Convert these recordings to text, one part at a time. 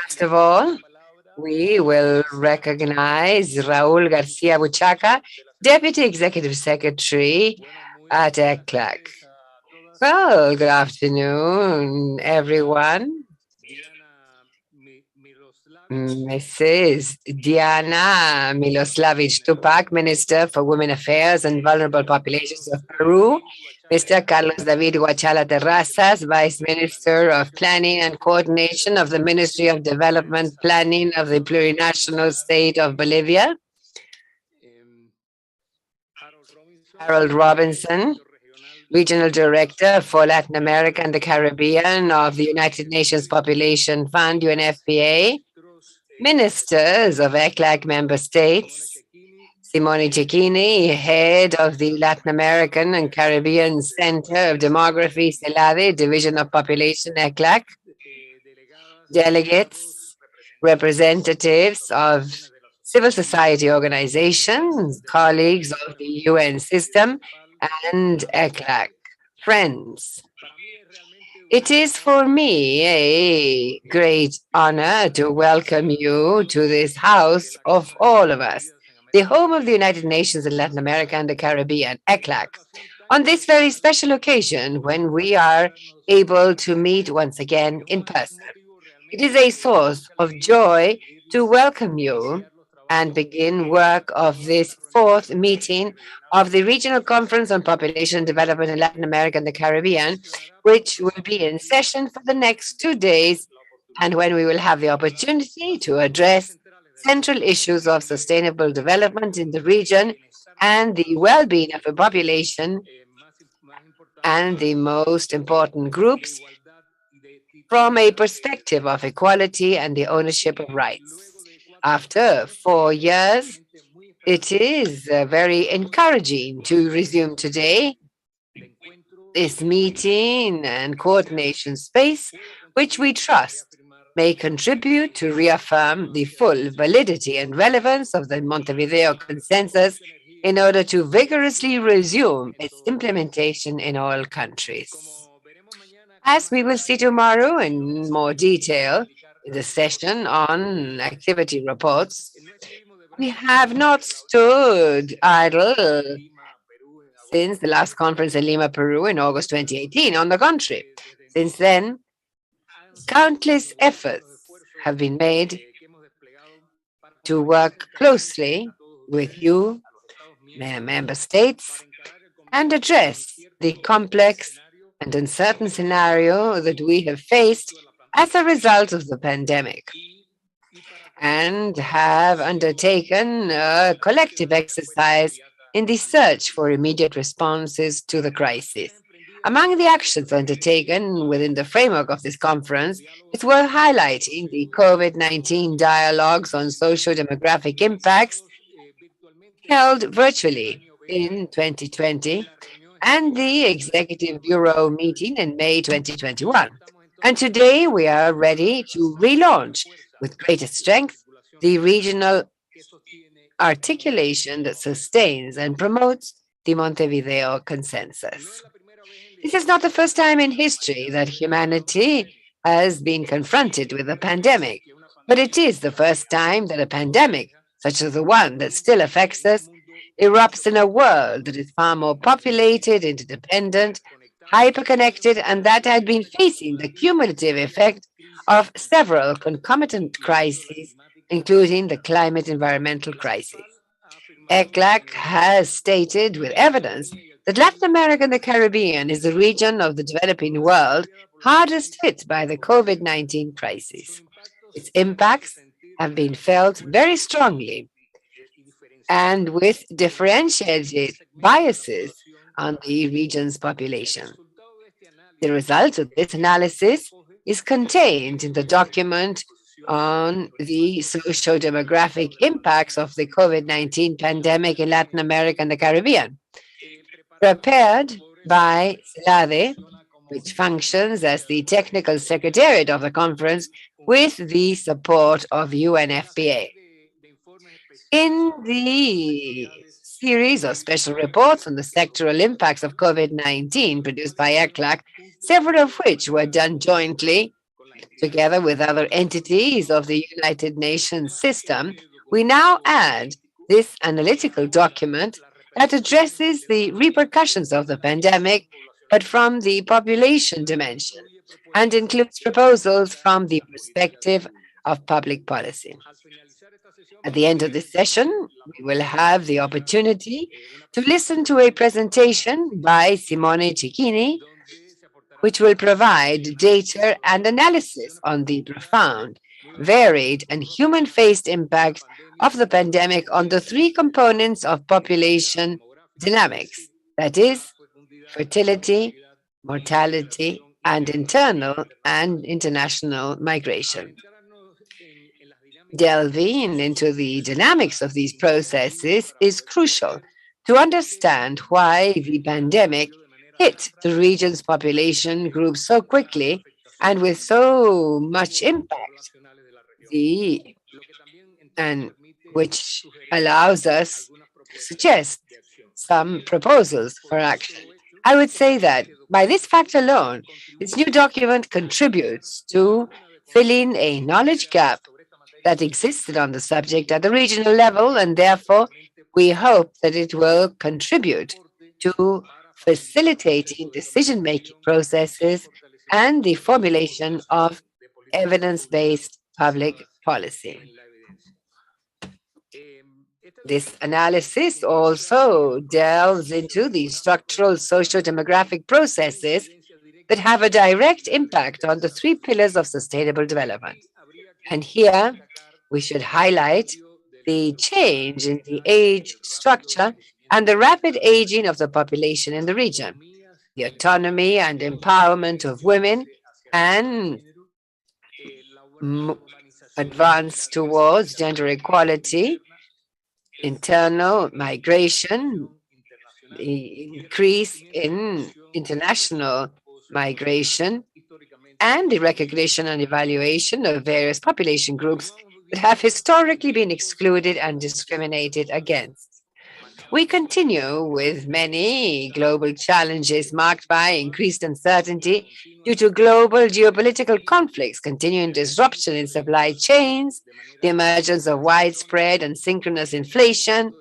First of all, we will recognize Raúl García Buchaca, Deputy Executive Secretary at ECLAC. Well, good afternoon, everyone. Mrs. Diana Miloslavich Tupac, Minister for Women Affairs and Vulnerable Populations of Peru. Mr. Carlos David Guachala Terrazas, Vice Minister of Planning and Coordination of the Ministry of Development Planning of the Plurinational State of Bolivia. Harold Robinson, Regional Director for Latin America and the Caribbean of the United Nations Population Fund, UNFPA. Ministers of ECLAC member states, Simone Cecchini, head of the Latin American and Caribbean Center of Demography, CELADE, Division of Population, ECLAC, delegates, representatives of civil society organizations, colleagues of the UN system, and ECLAC, friends. It is for me a great honor to welcome you to this house of all of us, the home of the United Nations in Latin America and the Caribbean, ECLAC, on this very special occasion when we are able to meet once again in person. It is a source of joy to welcome you and begin work of this fourth meeting of the Regional Conference on Population Development in Latin America and the Caribbean, which will be in session for the next 2 days, and when we will have the opportunity to address central issues of sustainable development in the region and the well-being of the population and the most important groups from a perspective of equality and the ownership of rights. After 4 years, it is very encouraging to resume today this meeting and coordination space, which we trust may contribute to reaffirm the full validity and relevance of the Montevideo Consensus in order to vigorously resume its implementation in all countries. As we will see tomorrow in more detail in the session on activity reports, we have not stood idle since the last conference in Lima, Peru in August 2018. On the contrary, since then, countless efforts have been made to work closely with you, member states, and address the complex and uncertain scenario that we have faced as a result of the pandemic, and have undertaken a collective exercise in the search for immediate responses to the crisis. Among the actions undertaken within the framework of this conference, it's worth highlighting the COVID-19 dialogues on socio-demographic impacts held virtually in 2020 and the Executive Bureau meeting in May 2021. And today we are ready to relaunch with greater strength the regional articulation that sustains and promotes the Montevideo Consensus. This is not the first time in history that humanity has been confronted with a pandemic, but it is the first time that a pandemic, such as the one that still affects us, erupts in a world that is far more populated, interdependent, hyperconnected, and that had been facing the cumulative effect of several concomitant crises, including the climate environmental crisis. ECLAC has stated with evidence that Latin America and the Caribbean is the region of the developing world hardest hit by the COVID-19 crisis. Its impacts have been felt very strongly and with differentiated biases on the region's population. The result of this analysis is contained in the document on the socio-demographic impacts of the COVID-19 pandemic in Latin America and the Caribbean, prepared by CELADE, which functions as the technical secretariat of the conference with the support of UNFPA. In the series of special reports on the sectoral impacts of COVID-19 produced by ECLAC, several of which were done jointly Together with other entities of the United Nations system, we now add this analytical document that addresses the repercussions of the pandemic, but from the population dimension, and includes proposals from the perspective of public policy. At the end of this session, we will have the opportunity to listen to a presentation by Simone Cecchini, which will provide data and analysis on the profound, varied, and human-faced impact of the pandemic on the three components of population dynamics, that is, fertility, mortality, and internal and international migration. Delving into the dynamics of these processes is crucial to understand why the pandemic hit the region's population groups so quickly and with so much impact, the, and which allows us to suggest some proposals for action. I would say that by this fact alone, this new document contributes to filling a knowledge gap that existed on the subject at the regional level, and therefore we hope that it will contribute to facilitating decision-making processes and the formulation of evidence-based public policy. This analysis also delves into the structural socio-demographic processes that have a direct impact on the three pillars of sustainable development. And here, we should highlight the change in the age structure and the rapid aging of the population in the region, the autonomy and empowerment of women, and advance towards gender equality, internal migration, the increase in international migration, and the recognition and evaluation of various population groups that have historically been excluded and discriminated against. We continue with many global challenges marked by increased uncertainty due to global geopolitical conflicts, continuing disruption in supply chains, the emergence of widespread and synchronous inflation,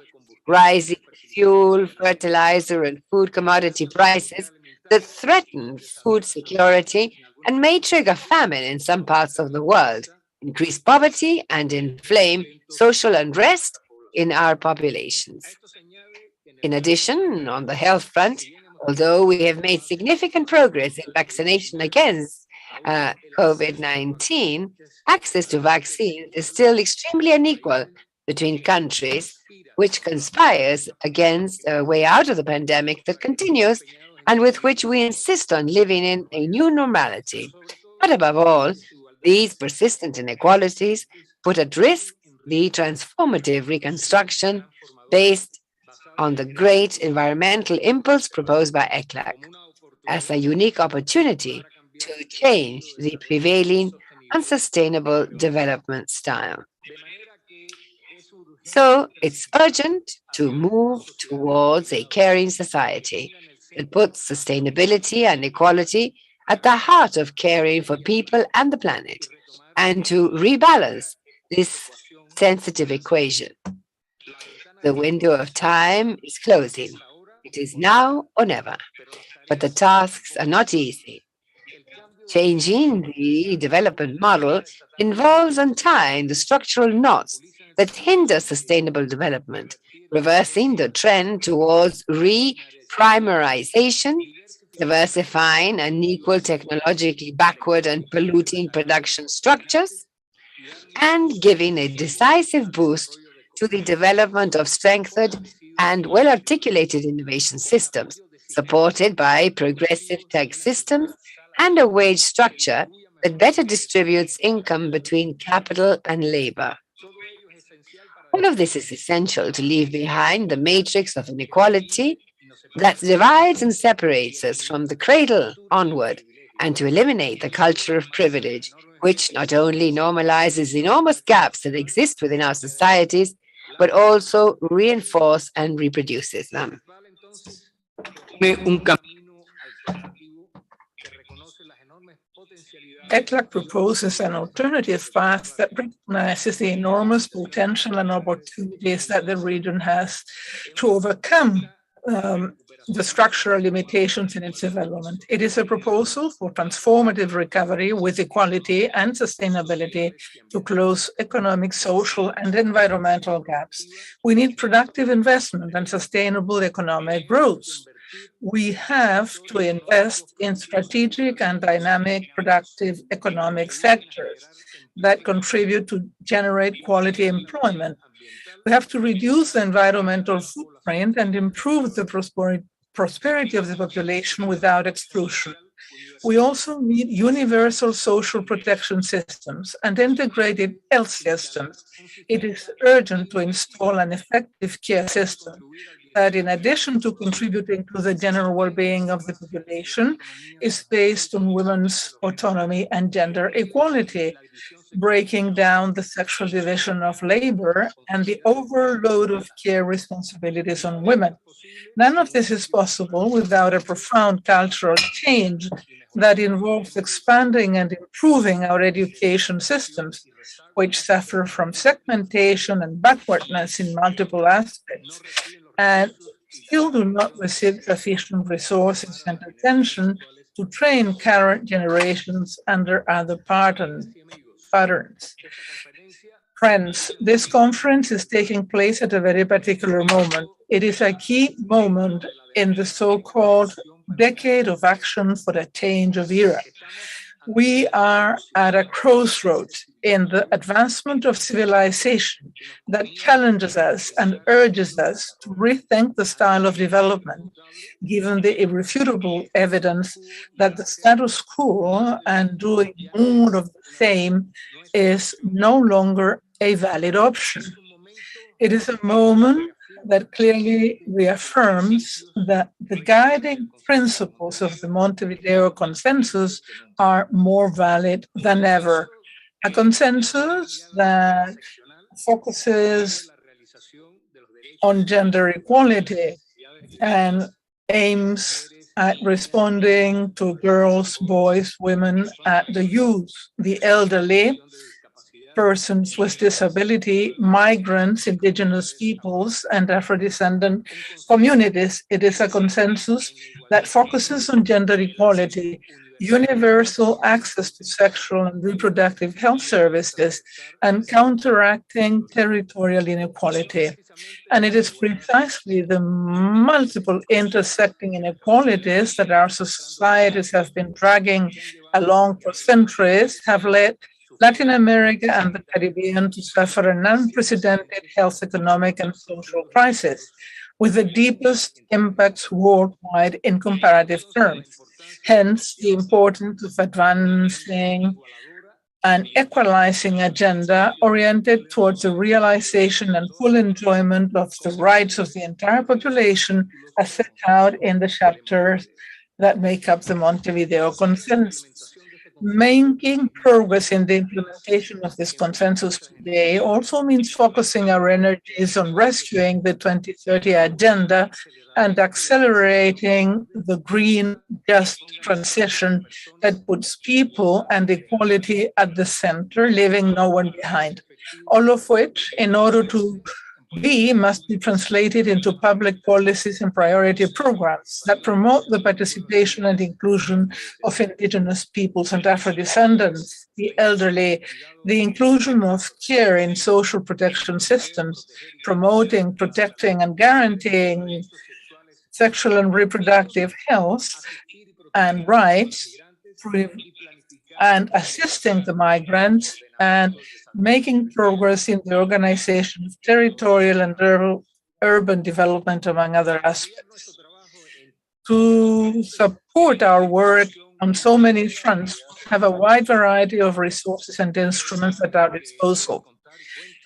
rising fuel, fertilizer, and food commodity prices that threaten food security and may trigger famine in some parts of the world, increase poverty, and inflame social unrest in our populations. In addition, on the health front, although we have made significant progress in vaccination against COVID-19, access to vaccines is still extremely unequal between countries, which conspires against a way out of the pandemic that continues and with which we insist on living in a new normality. But above all, these persistent inequalities put at risk the transformative reconstruction based on the great environmental impulse proposed by ECLAC as a unique opportunity to change the prevailing unsustainable development style. So it's urgent to move towards a caring society that puts sustainability and equality at the heart of caring for people and the planet, and to rebalance this sensitive equation. The window of time is closing. It is now or never. But the tasks are not easy. Changing the development model involves untying the structural knots that hinder sustainable development, reversing the trend towards re-primarization, diversifying unequal, technologically backward and polluting production structures, and giving a decisive boost to the development of strengthened and well-articulated innovation systems, supported by progressive tax systems and a wage structure that better distributes income between capital and labor. All of this is essential to leave behind the matrix of inequality that divides and separates us from the cradle onward, and to eliminate the culture of privilege, which not only normalizes enormous gaps that exist within our societies, but also reinforce and reproduces them. ECLAC proposes an alternative path that recognizes the enormous potential and opportunities that the region has to overcome the structural limitations in its development. It is a proposal for transformative recovery with equality and sustainability to close economic, social, and environmental gaps. We need productive investment and sustainable economic growth. We have to invest in strategic and dynamic productive economic sectors that contribute to generate quality employment. We have to reduce the environmental footprint and improve the prosperity of the population without exclusion. We also need universal social protection systems and integrated health systems. It is urgent to install an effective care system that, in addition to contributing to the general well-being of the population, is based on women's autonomy and gender equality, breaking down the sexual division of labor and the overload of care responsibilities on women. None of this is possible without a profound cultural change that involves expanding and improving our education systems, which suffer from segmentation and backwardness in multiple aspects, and still do not receive sufficient resources and attention to train current generations under other patterns. Friends, this conference is taking place at a very particular moment. It is a key moment in the so-called decade of action for a change of era. We are at a crossroads in the advancement of civilization that challenges us and urges us to rethink the style of development, given the irrefutable evidence that the status quo and doing more of the same is no longer a valid option. It is a moment that clearly reaffirms that the guiding principles of the Montevideo Consensus are more valid than ever. A consensus that focuses on gender equality and aims at responding to girls, boys, women, the youth, the elderly, persons with disability, migrants, indigenous peoples, and Afro-descendant communities. It is a consensus that focuses on gender equality, universal access to sexual and reproductive health services, and counteracting territorial inequality. And it is precisely the multiple intersecting inequalities that our societies have been dragging along for centuries have led Latin America and the Caribbean to suffer an unprecedented health, economic, and social crisis, with the deepest impacts worldwide in comparative terms. Hence, the importance of advancing an equalizing agenda oriented towards the realization and full enjoyment of the rights of the entire population, as set out in the chapters that make up the Montevideo Consensus. Making progress in the implementation of this consensus today also means focusing our energies on rescuing the 2030 agenda and accelerating the green, just transition that puts people and equality at the center, leaving no one behind. All of which, in order to must be translated into public policies and priority programs that promote the participation and inclusion of indigenous peoples and Afro-descendants, the elderly, the inclusion of care in social protection systems, promoting, protecting, and guaranteeing sexual and reproductive health and rights, and assisting the migrants, and making progress in the organization of territorial and urban development, among other aspects. To support our work on so many fronts, we have a wide variety of resources and instruments at our disposal.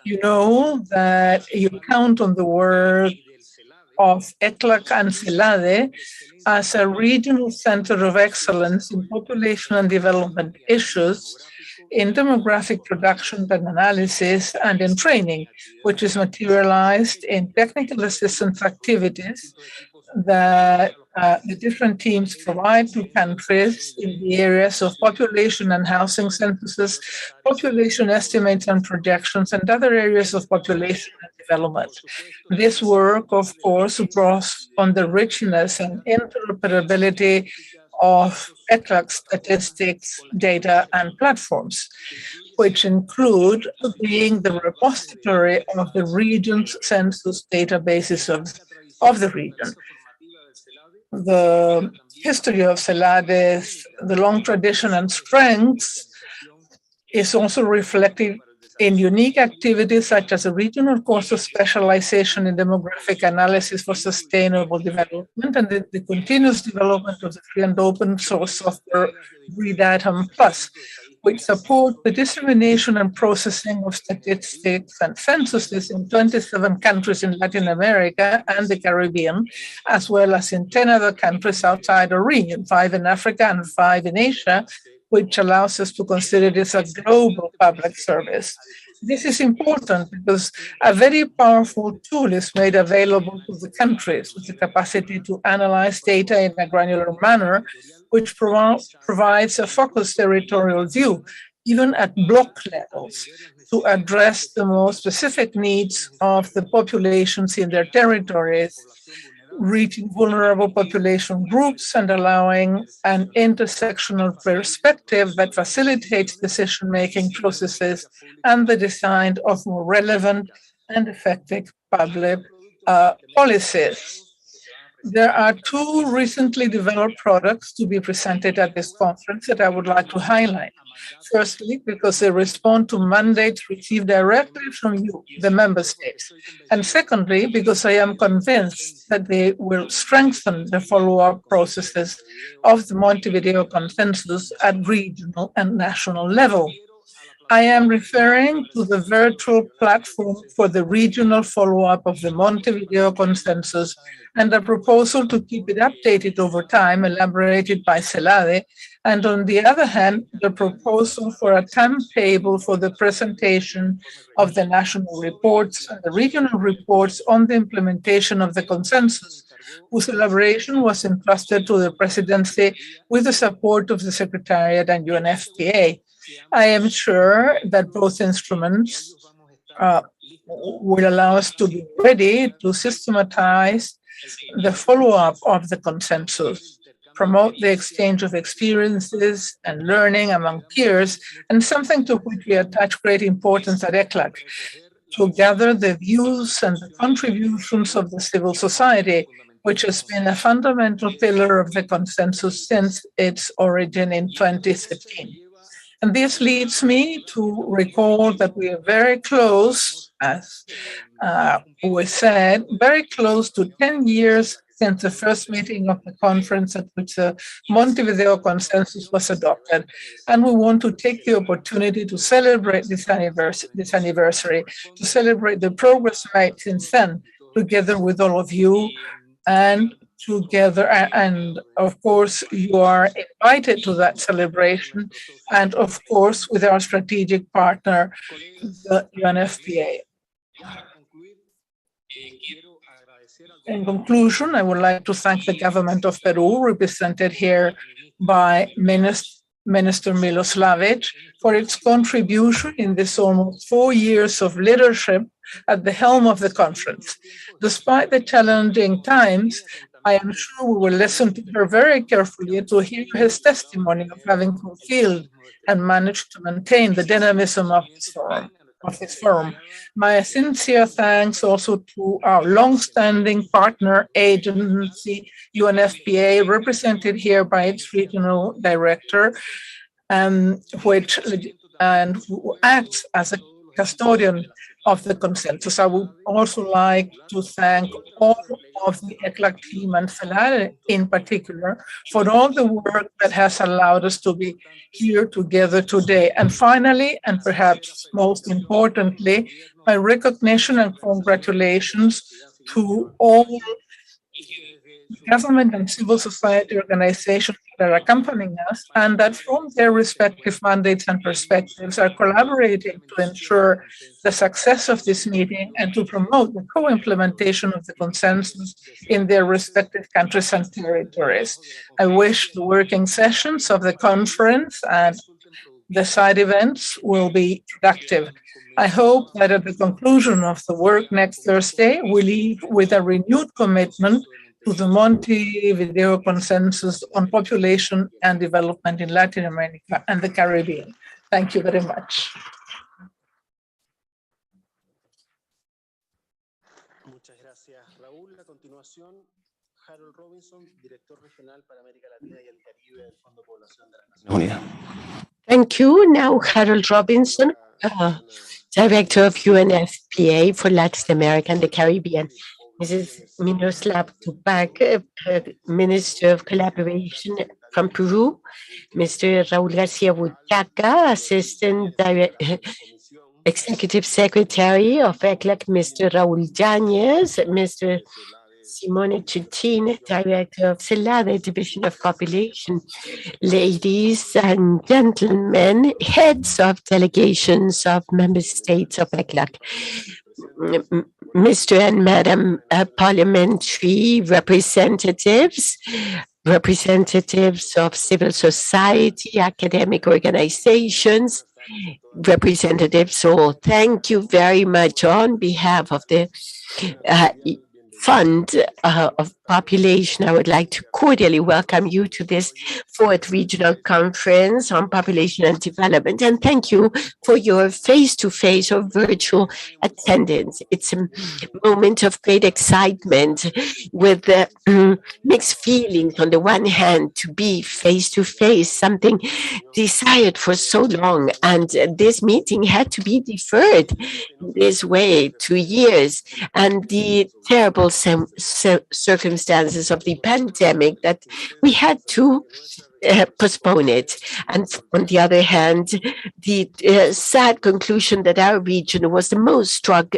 You know that you count on the work of ECLAC and CELADE as a regional center of excellence in population and development issues, in demographic production and analysis, and in training, which is materialized in technical assistance activities that the different teams provide to countries in the areas of population and housing censuses, population estimates and projections, and other areas of population and development. This work, of course, draws on the richness and interoperability of ECLAC statistics, data, and platforms, which include being the repository of the region's census databases of the region. The history of CELADES, the long tradition and strengths, is also reflected in unique activities such as a regional course of specialization in demographic analysis for sustainable development and the continuous development of the free and open source software Didado Plus, which support the dissemination and processing of statistics and censuses in 27 countries in Latin America and the Caribbean, as well as in 10 other countries outside our region, 5 in Africa and 5 in Asia, which allows us to consider this a global public service. This is important because a very powerful tool is made available to the countries with the capacity to analyze data in a granular manner, which provides a focused territorial view, even at block levels, to address the most specific needs of the populations in their territories, reaching vulnerable population groups and allowing an intersectional perspective that facilitates decision-making processes and the design of more relevant and effective public policies. There are 2 recently developed products to be presented at this conference that I would like to highlight. Firstly, because they respond to mandates received directly from you, the member states. And secondly, because I am convinced that they will strengthen the follow-up processes of the Montevideo Consensus at regional and national level. I am referring to the virtual platform for the regional follow-up of the Montevideo Consensus and a proposal to keep it updated over time, elaborated by CELADE, and on the other hand, the proposal for a timetable for the presentation of the national reports and the regional reports on the implementation of the consensus, whose elaboration was entrusted to the presidency with the support of the Secretariat and UNFPA. I am sure that both instruments will allow us to be ready to systematize the follow-up of the consensus, promote the exchange of experiences and learning among peers, and something to which we attach great importance at ECLAC, to gather the views and the contributions of the civil society, which has been a fundamental pillar of the consensus since its origin in 2013. And this leads me to recall that we are very close, as we said, very close to 10 years since the first meeting of the conference at which the Montevideo Consensus was adopted. And we want to take the opportunity to celebrate this anniversary, to celebrate the progress made since then, together with all of you, and together, and of course, you are invited to that celebration, and of course, with our strategic partner, the UNFPA. In conclusion, I would like to thank the government of Peru, represented here by Minister Miloslavich, for its contribution in this almost 4 years of leadership at the helm of the conference. Despite the challenging times, I am sure we will listen to her very carefully to hear his testimony of having fulfilled and managed to maintain the dynamism of his forum. My sincere thanks also to our long-standing partner agency, UNFPA, represented here by its regional director, which acts as a custodian of the consensus. I would also like to thank all of the ECLAC team and CELADE in particular for all the work that has allowed us to be here together today. And finally, and perhaps most importantly, my recognition and congratulations to all government and civil society organizations that are accompanying us, and that from their respective mandates and perspectives are collaborating to ensure the success of this meeting and to promote the co-implementation of the consensus in their respective countries and territories. I wish the working sessions of the conference and the side events will be productive. I hope that at the conclusion of the work next Thursday, we leave with a renewed commitment to the Montevideo Consensus on Population and Development in Latin America and the Caribbean. Thank you very much. Muchas gracias, Raúl. A continuación, Harold Robinson, director regional para América Latina y el Caribe del Fondo de Población de las Naciones Unidas. Thank you. Now, Harold Robinson, Director of UNFPA for Latin America and the Caribbean. Mrs. Miroslav Tupac, Minister of Collaboration from Peru. Mr. Raúl García Buchaca, Assistant Executive Secretary of ECLAC. Mr. Raúl Yáñez, Mr. Simone Chutin, Director of CELADE, Division of Population. Ladies and gentlemen, heads of delegations of member states of ECLAC, Mr. and Madam parliamentary representatives, representatives of civil society, academic organizations, representatives all, thank you very much on behalf of the Fund of Population. I would like to cordially welcome you to this 4th Regional Conference on Population and Development, and thank you for your face-to-face or virtual attendance. It's a moment of great excitement with mixed feelings. On the one hand, to be face-to-face, something desired for so long, and this meeting had to be deferred this way 2 years, and the terrible circumstances of the pandemic that we had to postpone it. And on the other hand, the sad conclusion that our region was the most struck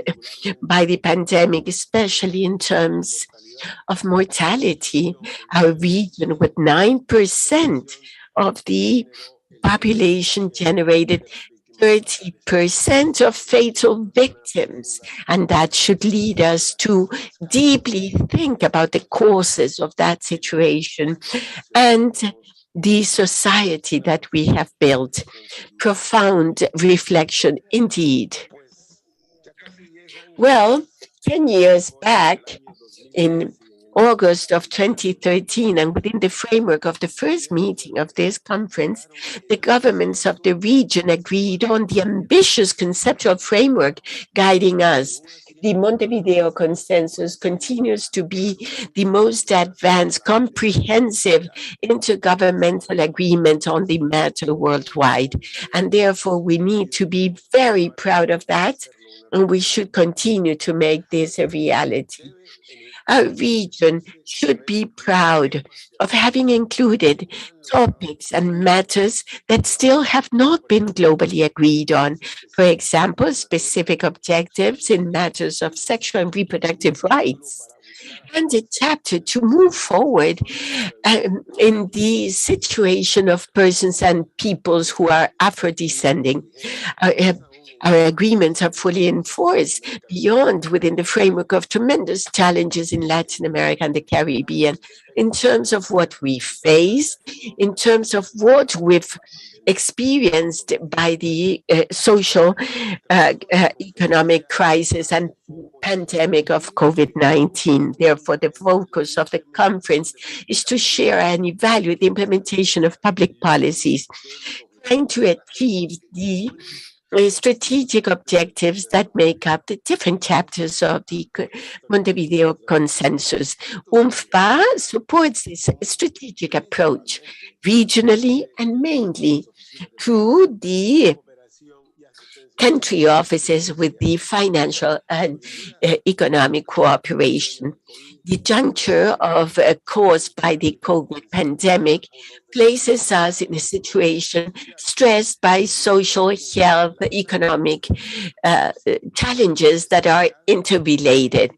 by the pandemic, especially in terms of mortality. Our region, with 9% of the population, generated 30% of fatal victims, and that should lead us to deeply think about the causes of that situation and the society that we have built. Profound reflection indeed. Well, 10 years back, in August of 2013, and within the framework of the first meeting of this conference, the governments of the region agreed on the ambitious conceptual framework guiding us. The Montevideo Consensus continues to be the most advanced, comprehensive intergovernmental agreement on the matter worldwide. And therefore, we need to be very proud of that, and we should continue to make this a reality. Our region should be proud of having included topics and matters that still have not been globally agreed on. For example, specific objectives in matters of sexual and reproductive rights, and a chapter to move forward in the situation of persons and peoples who are Afro-descending. Our agreements are fully enforced beyond within the framework of tremendous challenges in Latin America and the Caribbean, in terms of what we face, in terms of what we've experienced by the social economic crisis and pandemic of COVID-19. Therefore, the focus of the conference is to share and evaluate the implementation of public policies, trying to achieve the strategic objectives that make up the different chapters of the Montevideo Consensus. UNFPA supports this strategic approach regionally and mainly through the country offices with the financial and economic cooperation. The juncture of caused by the COVID pandemic places us in a situation stressed by social, health, economic challenges that are interrelated.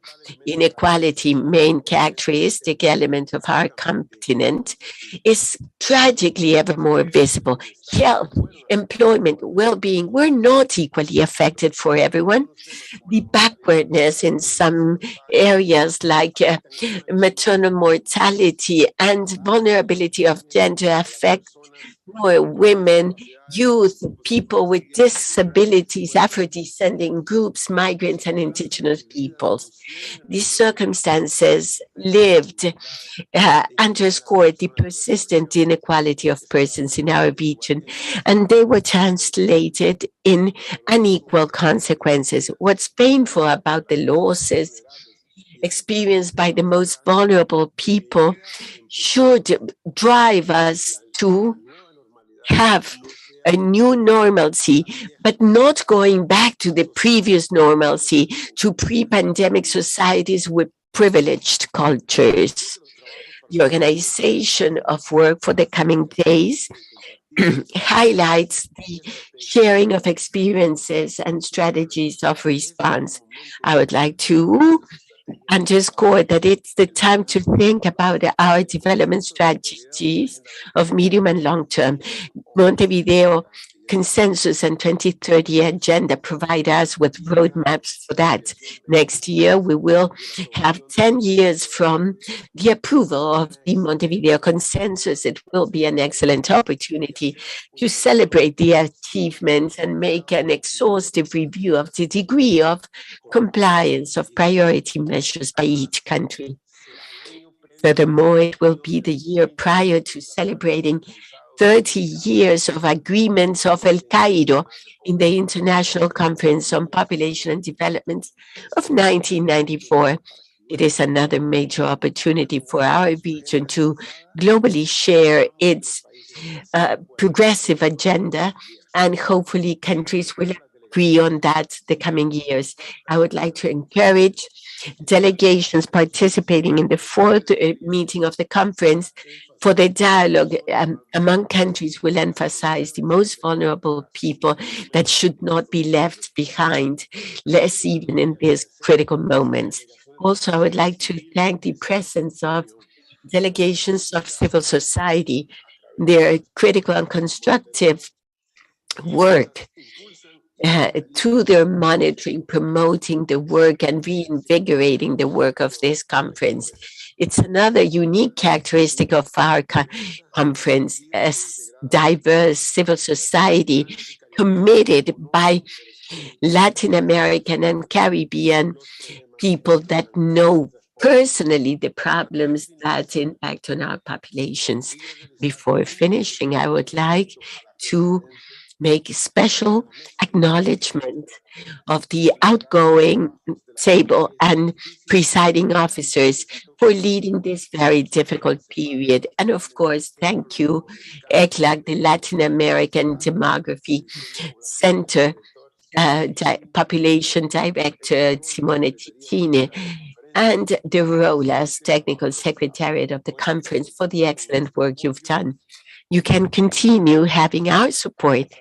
Inequality, main characteristic element of our continent, is tragically ever more visible. Health, employment, well-being were not equally affected for everyone. The backwardness in some areas like maternal mortality and vulnerability of gender affect more women, youth, people with disabilities, Afro-descending groups, migrants, and indigenous peoples. These circumstances lived underscored the persistent inequality of persons in our region, and they were translated in unequal consequences. What's painful about the losses experienced by the most vulnerable people should drive us to have a new normalcy, but not going back to the previous normalcy, to pre-pandemic societies with privileged cultures. The organization of work for the coming days highlights the sharing of experiences and strategies of response. I would like to underscore that it's the time to think about our development strategies of medium and long term. Montevideo Consensus and 2030 agenda provide us with roadmaps for that. Next year, we will have 10 years from the approval of the Montevideo Consensus. It will be an excellent opportunity to celebrate the achievements and make an exhaustive review of the degree of compliance of priority measures by each country. Furthermore, it will be the year prior to celebrating 30 years of agreements of El Cairo in the International Conference on Population and Development of 1994. It is another major opportunity for our region to globally share its progressive agenda, and hopefully countries will agree on that the coming years. I would like to encourage delegations participating in the fourth meeting of the conference for the dialogue among countries will emphasize the most vulnerable people that should not be left behind, less even in these critical moments. Also, I would like to thank the presence of delegations of civil society, their critical and constructive work to their monitoring, promoting the work and reinvigorating the work of this conference. It's another unique characteristic of our conference as diverse civil society committed by Latin American and Caribbean people that know personally the problems that impact on our populations. Before finishing, I would like to make special acknowledgement of the outgoing table and presiding officers for leading this very difficult period. And of course, thank you, ECLAC, the Latin American Demography Center Population Director Simone Ticini, and the role as Technical Secretariat of the conference for the excellent work you've done. You can continue having our support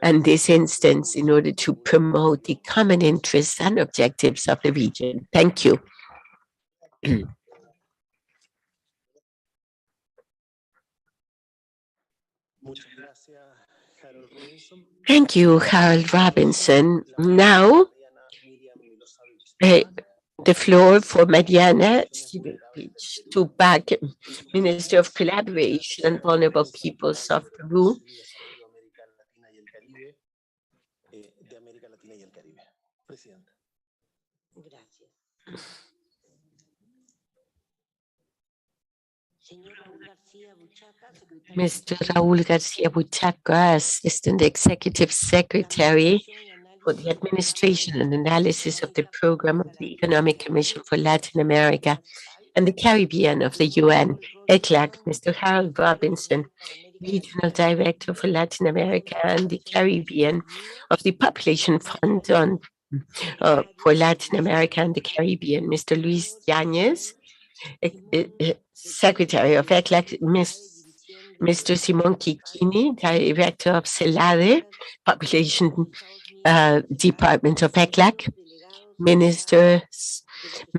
in this instance in order to promote the common interests and objectives of the region. Thank you. Thank you, Harold Robinson. Now, the floor for Mariana Tupac, Minister of Collaboration and Vulnerable Peoples of Peru. Mr. Raúl García Buchaca, Assistant Executive Secretary for the Administration and Analysis of the Program of the Economic Commission for Latin America and the Caribbean of the UN, ECLAC, Mr. Harold Robinson, Regional Director for Latin America and the Caribbean of the Population Fund on, for Latin America and the Caribbean, Mr. Luis Yanez, Secretary of ECLAC, Ms. Mr. Simon Kikini, Director of CELADE, Population Department of ECLAC, ministers,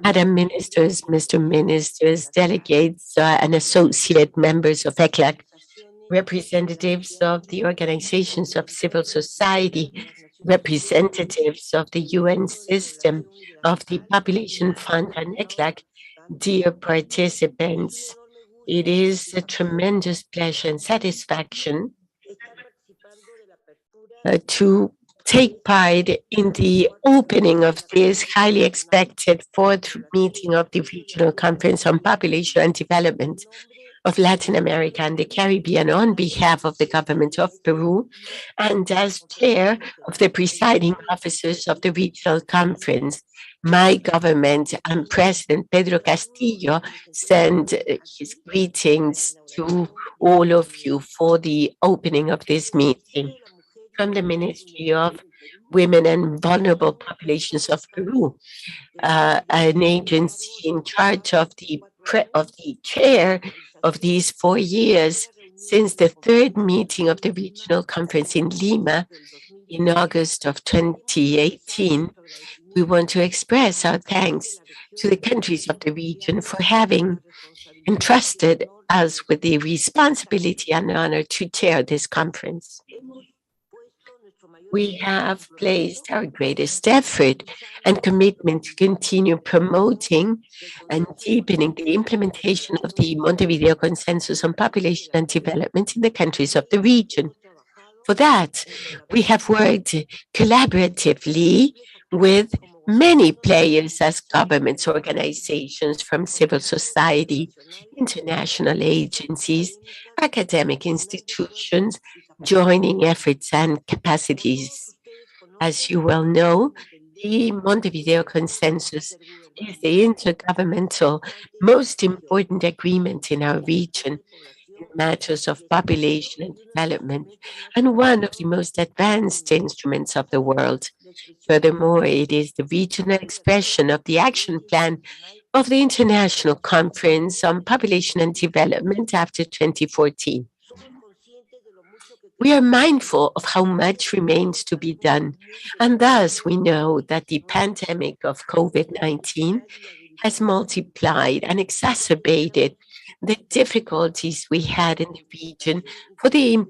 Madam Ministers, Mr. Ministers, delegates, and associate members of ECLAC, representatives of the organizations of civil society, representatives of the UN system, of the Population Fund and ECLAC, dear participants, it is a tremendous pleasure and satisfaction to take part in the opening of this highly expected fourth meeting of the Regional Conference on Population and Development of Latin America and the Caribbean on behalf of the government of Peru and as chair of the presiding officers of the regional conference. My government and President Pedro Castillo send his greetings to all of you for the opening of this meeting. From the Ministry of Women and Vulnerable Populations of Peru, an agency in charge of the chair of these 4 years since the third meeting of the regional conference in Lima in August of 2018. We want to express our thanks to the countries of the region for having entrusted us with the responsibility and honor to chair this conference. We have placed our greatest effort and commitment to continue promoting and deepening the implementation of the Montevideo Consensus on Population and Development in the countries of the region. For that, we have worked collaboratively with many players as governments, organizations from civil society, international agencies, academic institutions, joining efforts and capacities. As you well know, the Montevideo Consensus is the intergovernmental most important agreement in our region in matters of population and development, and one of the most advanced instruments of the world. Furthermore, it is the regional expression of the action plan of the International Conference on Population and Development after 2014. We are mindful of how much remains to be done, and thus we know that the pandemic of COVID-19 has multiplied and exacerbated the difficulties we had in the region for the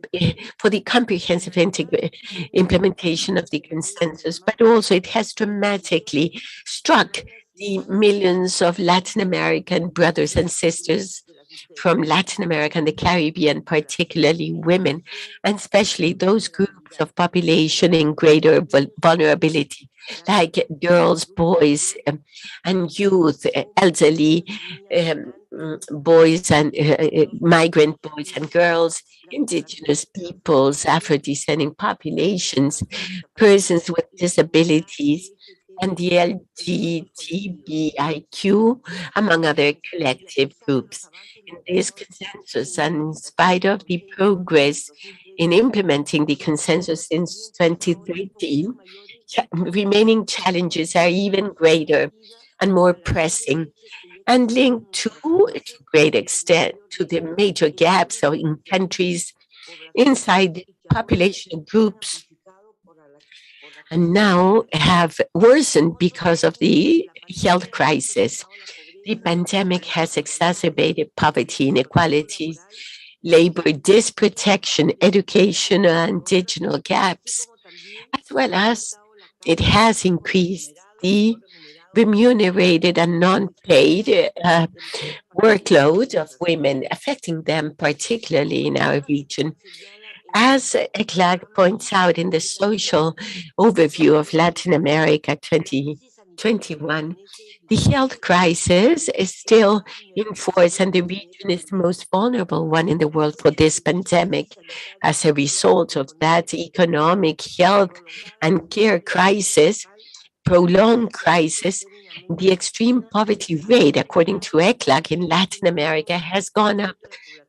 comprehensive implementation of the consensus, but also it has dramatically struck the millions of Latin American brothers and sisters from Latin America and the Caribbean, particularly women, and especially those groups of population in greater vulnerability, like girls, boys, and youth, elderly boys and migrant boys and girls, indigenous peoples, Afro-descending populations, persons with disabilities, and the LGBTIQ, among other collective groups. In this consensus, and in spite of the progress in implementing the consensus since 2013, remaining challenges are even greater and more pressing, and linked to a great extent to the major gaps in countries inside population groups and now have worsened because of the health crisis. The pandemic has exacerbated poverty, inequalities, labor disprotection, educational and digital gaps, as well as it has increased the remunerated and non-paid workload of women, affecting them particularly in our region. As ECLAC points out in the social overview of Latin America 2021, the health crisis is still in force and the region is the most vulnerable one in the world for this pandemic. As a result of that economic, health, and care crisis, prolonged crisis, the extreme poverty rate, according to ECLAC in Latin America, has gone up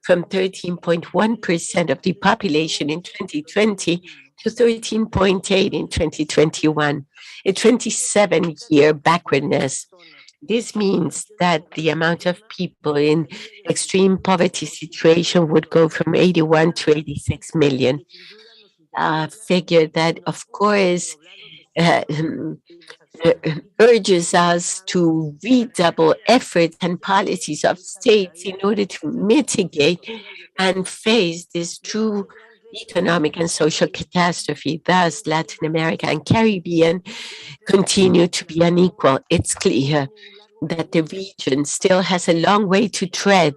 from 13.1% of the population in 2020 to 13.8% in 2021, a 27-year backwardness. This means that the amount of people in extreme poverty situation would go from 81 to 86 million. A figure that, of course, uh, urges us to redouble efforts and policies of states in order to mitigate and face this true economic and social catastrophe. Thus, Latin America and Caribbean continue to be unequal. It's clear that the region still has a long way to tread,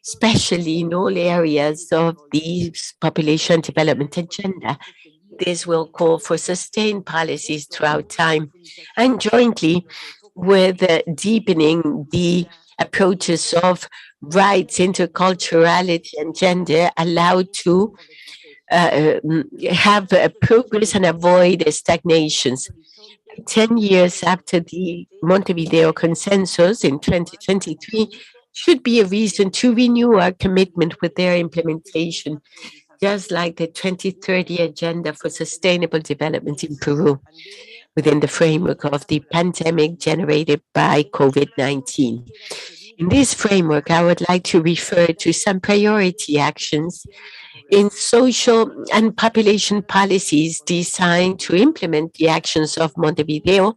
especially in all areas of the population development agenda. This will call for sustained policies throughout time and jointly with deepening the approaches of rights, interculturality, and gender allowed to have progress and avoid stagnations. 10 years after the Montevideo Consensus in 2023 should be a reason to renew our commitment with their implementation, just like the 2030 Agenda for Sustainable Development in Peru, within the framework of the pandemic generated by COVID-19. In this framework, I would like to refer to some priority actions in social and population policies designed to implement the actions of Montevideo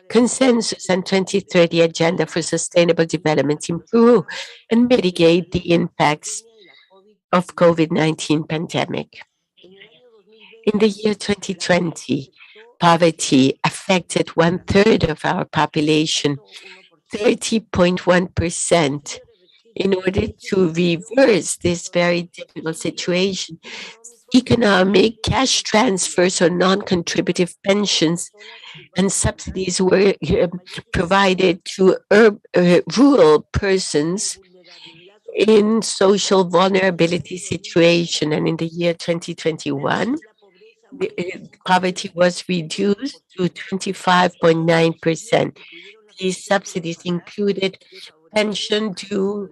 Consensus and 2030 Agenda for Sustainable Development in Peru and mitigate the impacts of COVID-19 pandemic. In the year 2020, poverty affected 1/3 of our population, 30.1%. In order to reverse this very difficult situation, economic cash transfers or non-contributive pensions and subsidies were provided to rural persons in social vulnerability situation. And in the year 2021, poverty was reduced to 25.9%. These subsidies included pension due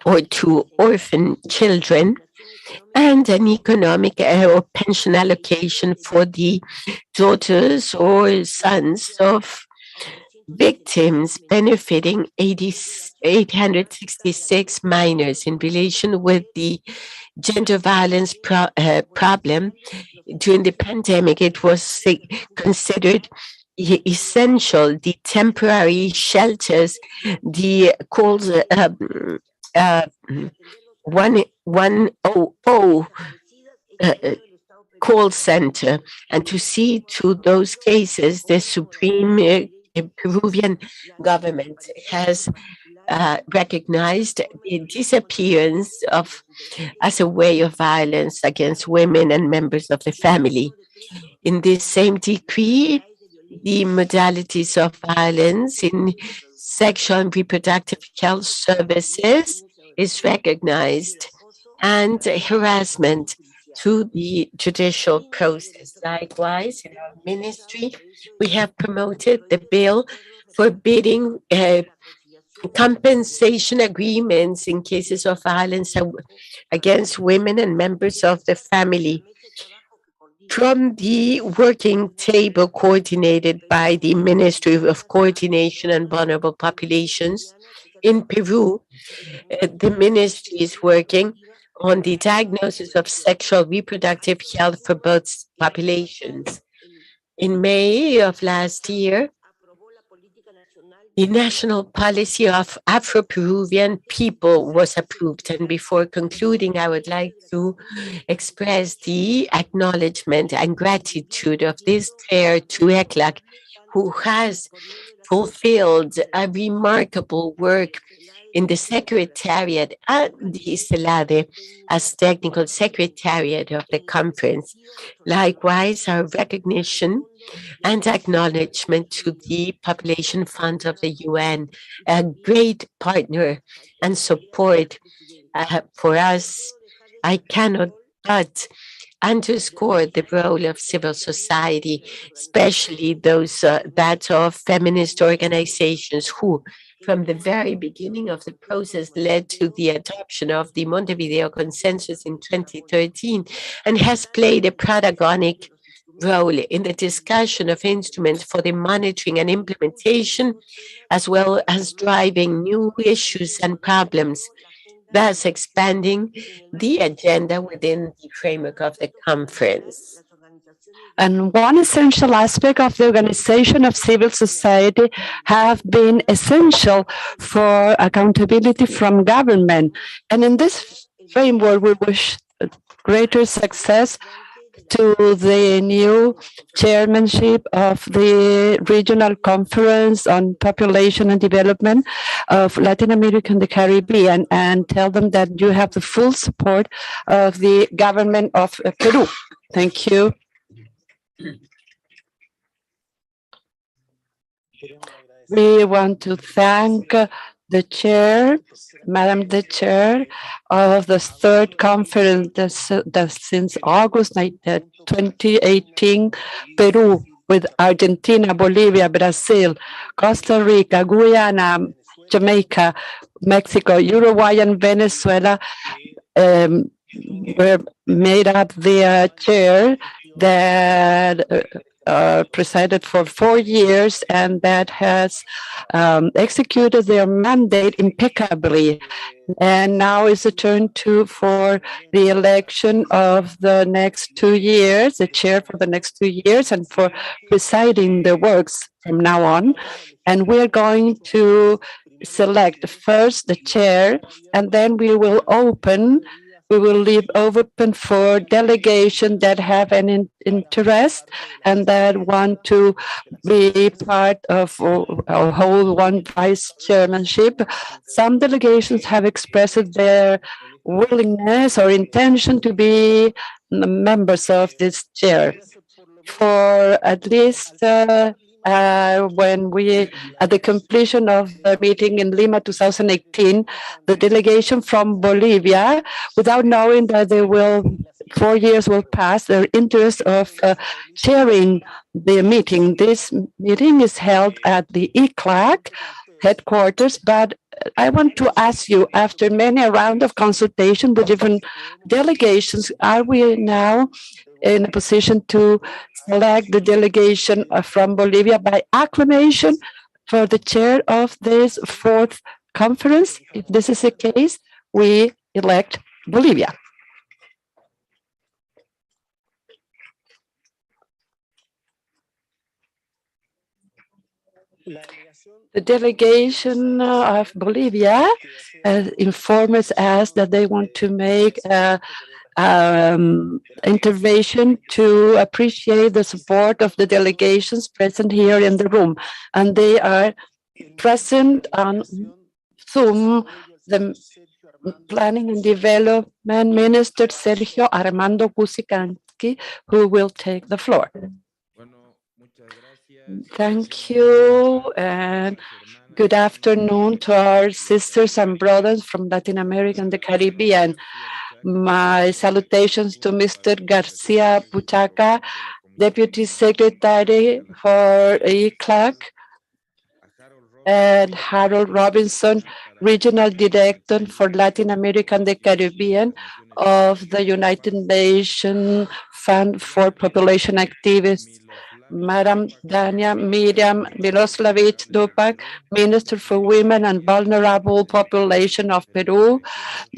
or to orphan children and an economic or pension allocation for the daughters or sons of victims, benefiting 866 minors. In relation with the gender violence problem during the pandemic, it was considered essential. The temporary shelters, the calls 100 call center, and to see to those cases, the Supreme Peruvian government has recognized the disappearance of as a way of violence against women and members of the family. In this same decree, the modalities of violence in sexual and reproductive health services is recognized, and harassment through the judicial process. Likewise, in our ministry, we have promoted the bill forbidding compensation agreements in cases of violence against women and members of the family. From the working table coordinated by the Ministry of Coordination and Vulnerable Populations in Peru, the ministry is working on the diagnosis of sexual reproductive health for both populations. In May of last year, the national policy of Afro-Peruvian people was approved. And before concluding, I would like to express the acknowledgement and gratitude of this chair to ECLAC, who has fulfilled a remarkable work in the Secretariat and the SELADE as technical secretariat of the conference. Likewise, our recognition and acknowledgement to the Population Fund of the UN, a great partner and support for us. I cannot but underscore the role of civil society, especially those that of feminist organizations who, from the very beginning of the process, led to the adoption of the Montevideo Consensus in 2013 and has played a protagonic role in the discussion of instruments for the monitoring and implementation, as well as driving new issues and problems, thus expanding the agenda within the framework of the conference. And one essential aspect of the organization of civil society have been essential for accountability from government. And in this framework, we wish greater success to the new chairmanship of the Regional Conference on Population and Development of Latin America and the Caribbean, and tell them that you have the full support of the government of Peru. Thank you. We want to thank the chair, Madam the Chair of the third conference that since August 2018, Peru with Argentina, Bolivia, Brazil, Costa Rica, Guyana, Jamaica, Mexico, Uruguay, and Venezuela were made up the chair that presided for 4 years and that has executed their mandate impeccably. And now is the turn for the election of the next 2 years, the chair for the next 2 years, and for presiding the works from now on. And we're going to select first the chair, and then we will leave open for delegations that have an interest and that want to be part of or hold one vice chairmanship. Some delegations have expressed their willingness or intention to be members of this chair. For at least when we, at the completion of the meeting in Lima 2018, the delegation from Bolivia, without knowing that 4 years will pass, their interest of chairing the meeting. This meeting is held at the ECLAC headquarters, but I want to ask you, after many rounds of consultation with different delegations, are we now in a position to select the delegation from Bolivia by acclamation for the chair of this fourth conference? If this is the case, we elect Bolivia. The delegation of Bolivia informs us that they want to make intervention to appreciate the support of the delegations present here in the room. And they are present on Zoom, the Planning and Development Minister Sergio Armando Cusicanqui, who will take the floor. Thank you, and good afternoon to our sisters and brothers from Latin America and the Caribbean. My salutations to Mr. Garcia Puchaca, Deputy Secretary for ECLAC, and Harold Robinson, Regional Director for Latin America and the Caribbean of the United Nations Fund for Population Activists, Madam Dania Miriam Miloslavich Dupac, Minister for Women and Vulnerable Population of Peru,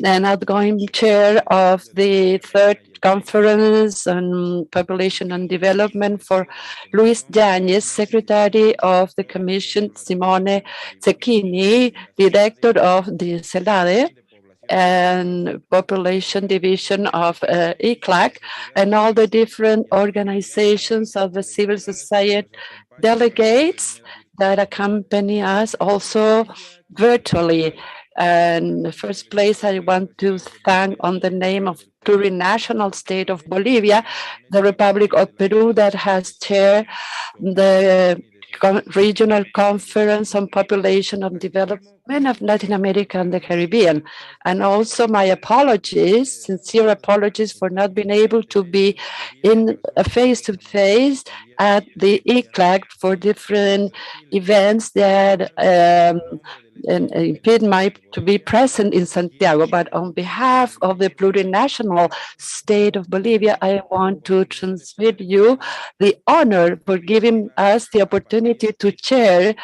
and outgoing chair of the third conference on population and development for Luis Yañez, Secretary of the Commission, Simone Cecchini, Director of the CELADE and Population Division of ECLAC, and all the different organizations of the civil society delegates that accompany us also virtually. And in the first place, I want to thank on the name of plurinational state of Bolivia, the Republic of Peru that has chaired the Regional Conference on Population and Development of Latin America and the Caribbean. And also my apologies, sincere apologies for not being able to be in a face-to-face at the ECLAC for different events that impede my to be present in Santiago, but on behalf of the plurinational state of Bolivia, I want to transmit you the honor for giving us the opportunity to chair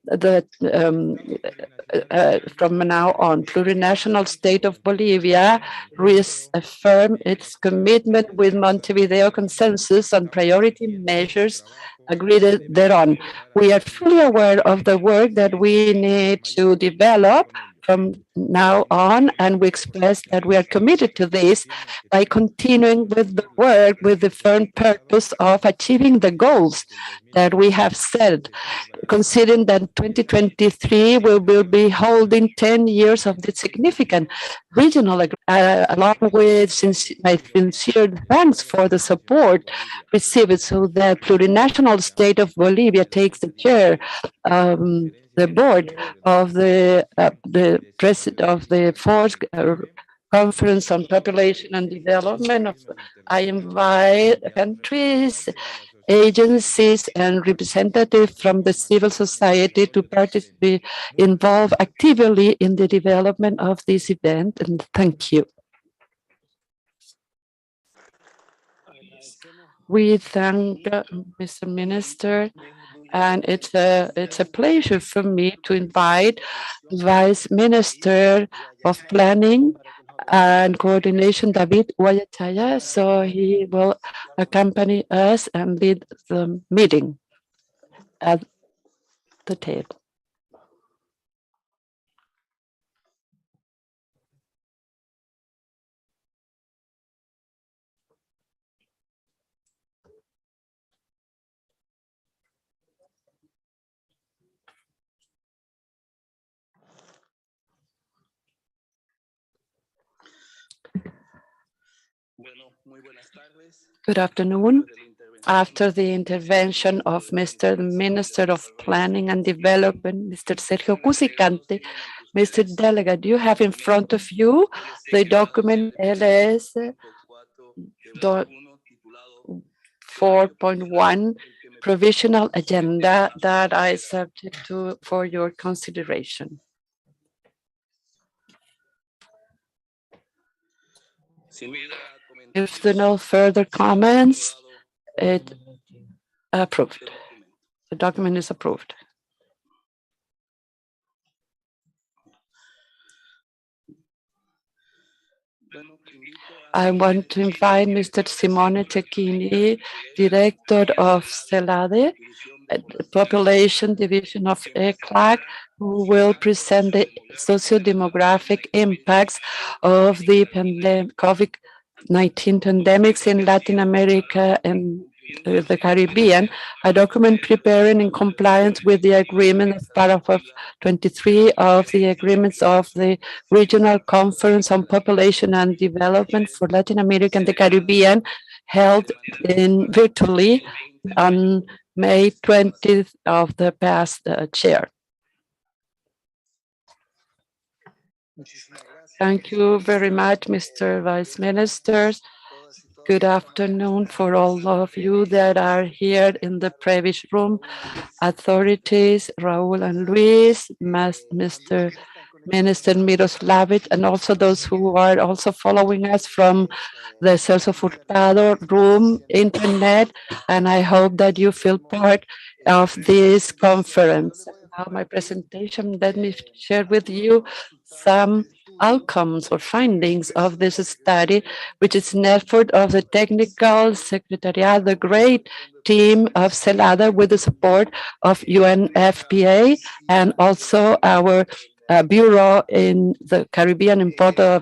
the from now on, plurinational state of Bolivia reaffirm its commitment with Montevideo Consensus on priority measures agreed thereon. We are fully aware of the work that we need to develop from now on, and we express that we are committed to this by continuing with the work with the firm purpose of achieving the goals that we have set, considering that 2023 we will be holding 10 years of the significant regional along with my sincere thanks for the support received, so the plurinational state of Bolivia takes the chair, the board of the president of the fourth Conference on Population and Development. I invite countries, agencies, and representatives from the civil society to participate, involve actively in the development of this event. And thank you. We thank Mr. Minister, and it's a pleasure for me to invite Vice Minister of Planning and Coordination, David Guayachaya, so he will accompany us and lead the meeting at the table. Good afternoon. After the intervention of Mr. Minister of Planning and Development, Mr. Sergio Cusicante, Mr. Delegate, you have in front of you the document LS 4.1 provisional agenda that I subject to for your consideration. If there are no further comments, it approved. The document is approved. I want to invite Mr. Simone Cecchini, Director of CELADE, Population Division of ECLAC, who will present the socio-demographic impacts of the COVID-19 pandemics in Latin America and the Caribbean, a document prepared in compliance with the agreement of paragraph 23 of the agreements of the Regional Conference on Population and Development for Latin America and the Caribbean, held virtually on May 20th of the past year. Thank you very much, Mr. Vice Minister. Good afternoon for all of you that are here in the previous room, authorities, Raul and Luis, Mr. Minister Miroslavich, and also those who are also following us from the Celso Furtado room, internet, and I hope that you feel part of this conference. Now my presentation, let me share with you some outcomes or findings of this study, which is an effort of the technical secretariat, the great team of CELADE with the support of UNFPA and also our bureau in the Caribbean in Porto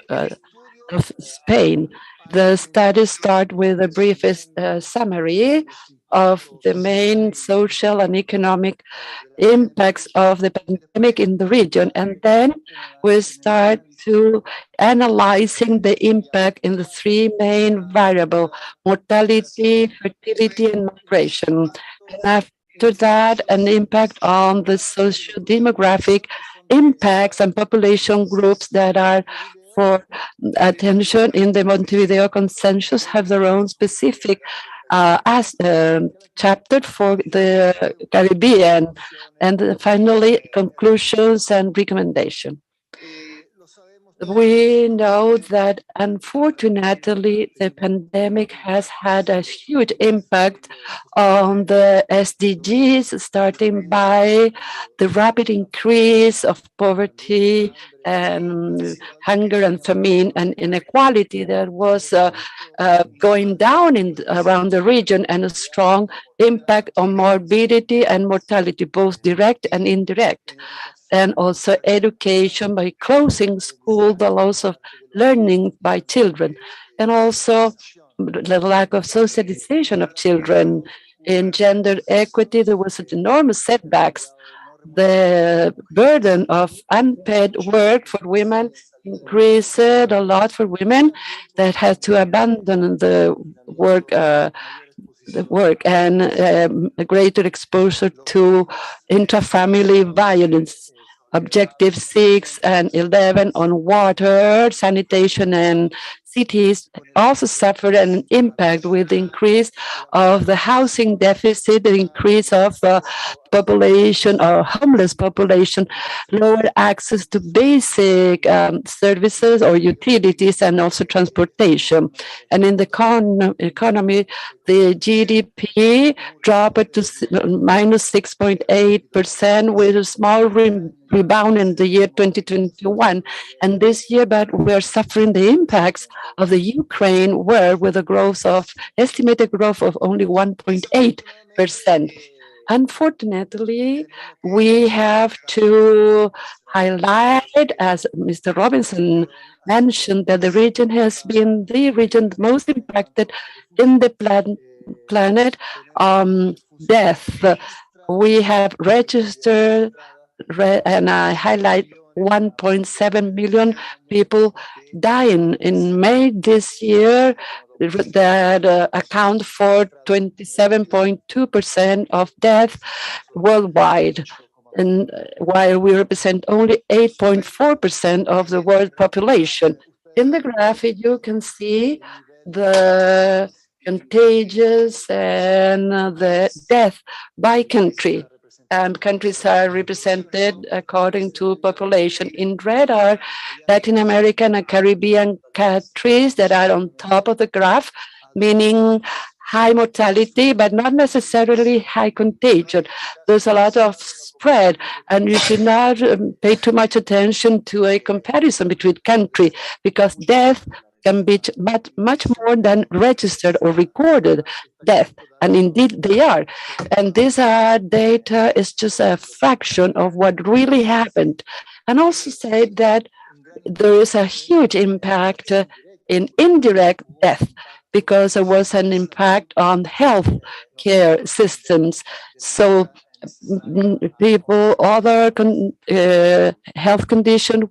of Spain. The study starts with a brief summary of the main social and economic impacts of the pandemic in the region, and then we start to analyzing the impact in the three main variables: mortality, fertility, and migration. And after that, an impact on the socio-demographic impacts and population groups that are for attention in the Montevideo Consensus have their own specific as chapter for the Caribbean, and finally conclusions and recommendation. We know that unfortunately the pandemic has had a huge impact on the SDGs, starting by the rapid increase of poverty and hunger and famine and inequality that was going down around the region, and a strong impact on morbidity and mortality, both direct and indirect, and also education by closing school, the loss of learning by children, and also the lack of socialization of children. In gender equity, there was enormous setbacks. The burden of unpaid work for women increased a lot for women that had to abandon the work. And a greater exposure to intrafamily violence. Objective 6 and 11 on water, sanitation, and cities also suffered an impact with the increase of the housing deficit, the increase of population or homeless population, lower access to basic services or utilities, and also transportation. And in the economy, the GDP dropped to minus 6.8% with a small rebound in the year 2021. And this year, but we're suffering the impacts of the Ukraine war with a growth of estimated growth of only 1.8%. Unfortunately, we have to highlight, as Mr. Robinson mentioned, that the region has been the region most impacted in the planet death. We have registered, and I highlight 1.7 million people dying in May this year that account for 27.2% of death worldwide. And while we represent only 8.4% of the world population. In the graph, you can see the contagious and the death by country. And countries are represented according to population. In red are Latin American and Caribbean countries that are on top of the graph, meaning high mortality, but not necessarily high contagion. There's a lot of spread, and you should not pay too much attention to a comparison between countries, because death can be much more than registered or recorded death, and indeed they are. And these data is just a fraction of what really happened. And also say that there is a huge impact in indirect death, because there was an impact on health care systems. So people, other health condition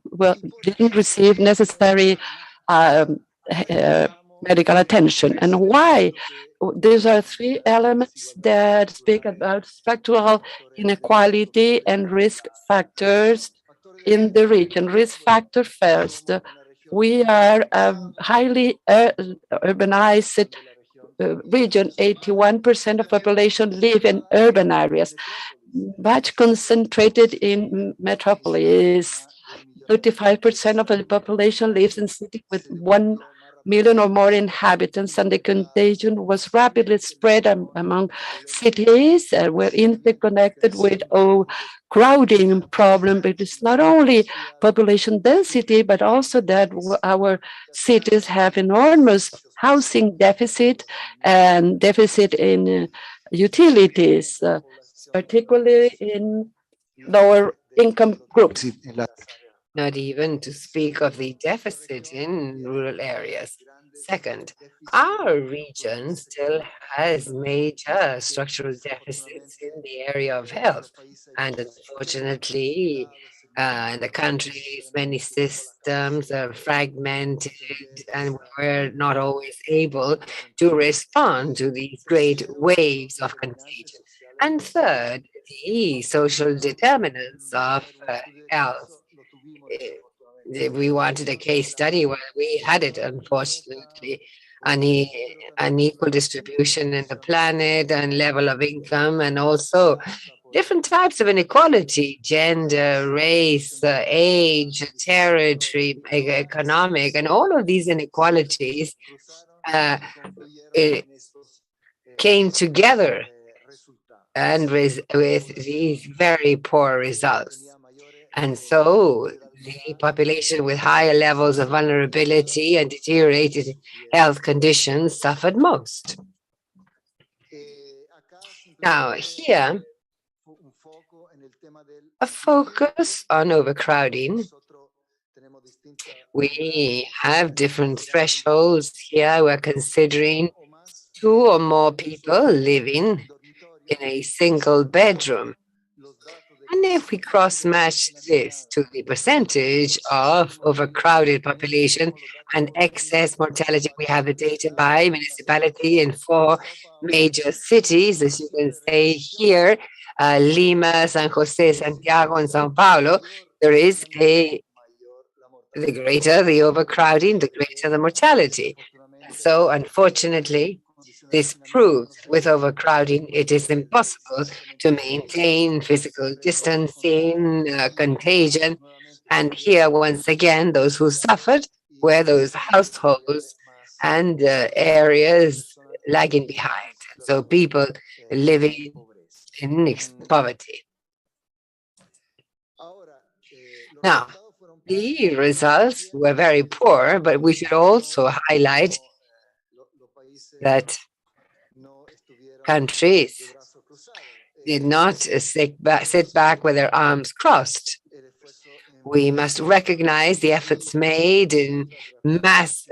didn't receive necessary medical attention. And why? These are three elements that speak about structural inequality and risk factors in the region. Risk factor first. We are a highly urbanized region. 81% of population live in urban areas, much concentrated in metropolis. 35% of the population lives in cities with 1 million or more inhabitants, and the contagion was rapidly spread among cities that were interconnected with crowding problem. But it's not only population density, but also that our cities have enormous housing deficit and deficit in utilities, particularly in lower income groups. Not even to speak of the deficit in rural areas. Second, our region still has major structural deficits in the area of health. And unfortunately, in the countries, many systems are fragmented, and we're not always able to respond to these great waves of contagion. And third, the social determinants of health. We wanted a case study, well, we had it, unfortunately. unequal distribution in the planet and level of income, and also different types of inequality: gender, race, age, territory, economic, and all of these inequalities uh, eh, came together and with these very poor results. And so the population with higher levels of vulnerability and deteriorated health conditions suffered most. Now, here, a focus on overcrowding. We have different thresholds here. We're considering 2 or more people living in a single bedroom. And if we cross-match this to the percentage of overcrowded population and excess mortality, we have the data by municipality in 4 major cities, as you can say here, Lima, San Jose, Santiago, and Sao Paulo. There is the greater the overcrowding, the greater the mortality. So unfortunately, this proves with overcrowding, it is impossible to maintain physical distancing, contagion. And here, once again, those who suffered were those households and areas lagging behind. So people living in poverty. Now, the results were very poor, but we should also highlight that countries did not sit back with their arms crossed. We must recognize the efforts made in mass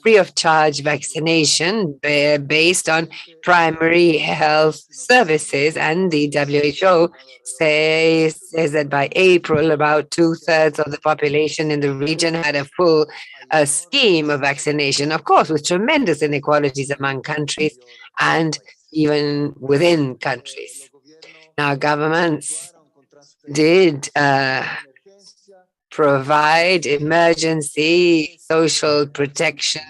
free of charge vaccination based on primary health services, and the WHO says that by April, about 2/3 of the population in the region had a full scheme of vaccination, of course, with tremendous inequalities among countries and even within countries. Now, governments did provide emergency social protection,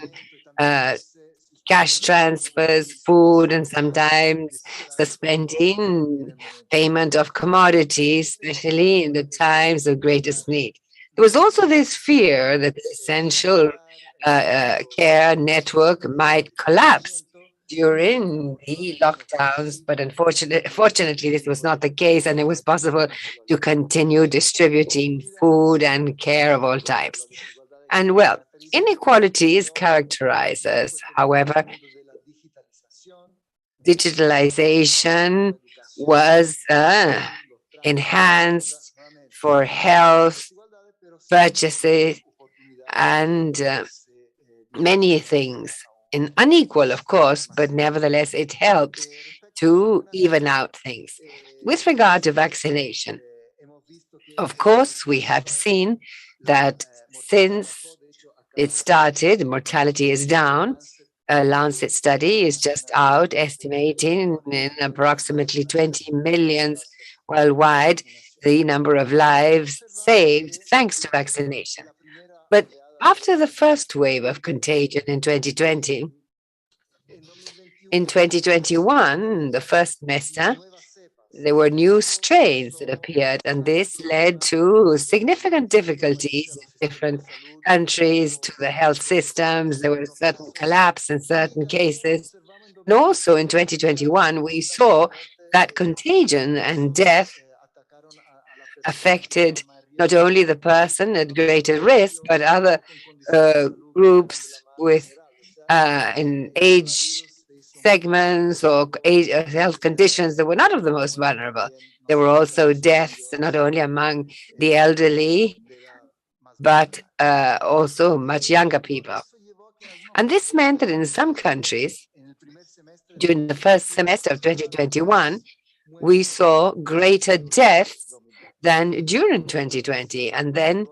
cash transfers, food, and sometimes suspending payment of commodities, especially in the times of greatest need. There was also this fear that the essential care network might collapse during the lockdowns, but fortunately, this was not the case, and it was possible to continue distributing food and care of all types. And well, inequalities characterize us. However, digitalization was enhanced for health, purchases, and many things. Unequal, of course, but nevertheless, it helped to even out things. With regard to vaccination, of course, we have seen that since it started, mortality is down. A Lancet study is just out estimating in approximately 20 million worldwide the number of lives saved thanks to vaccination. But after the first wave of contagion in 2020, in 2021, the first semester, there were new strains that appeared, and this led to significant difficulties in different countries to the health systems. There was a certain collapse in certain cases. And also in 2021, we saw that contagion and death affected not only the person at greater risk, but other groups with in age segments or age, health conditions that were not of the most vulnerable. There were also deaths not only among the elderly, but also much younger people. And this meant that in some countries, during the first semester of 2021, we saw greater deaths than during 2020. And then,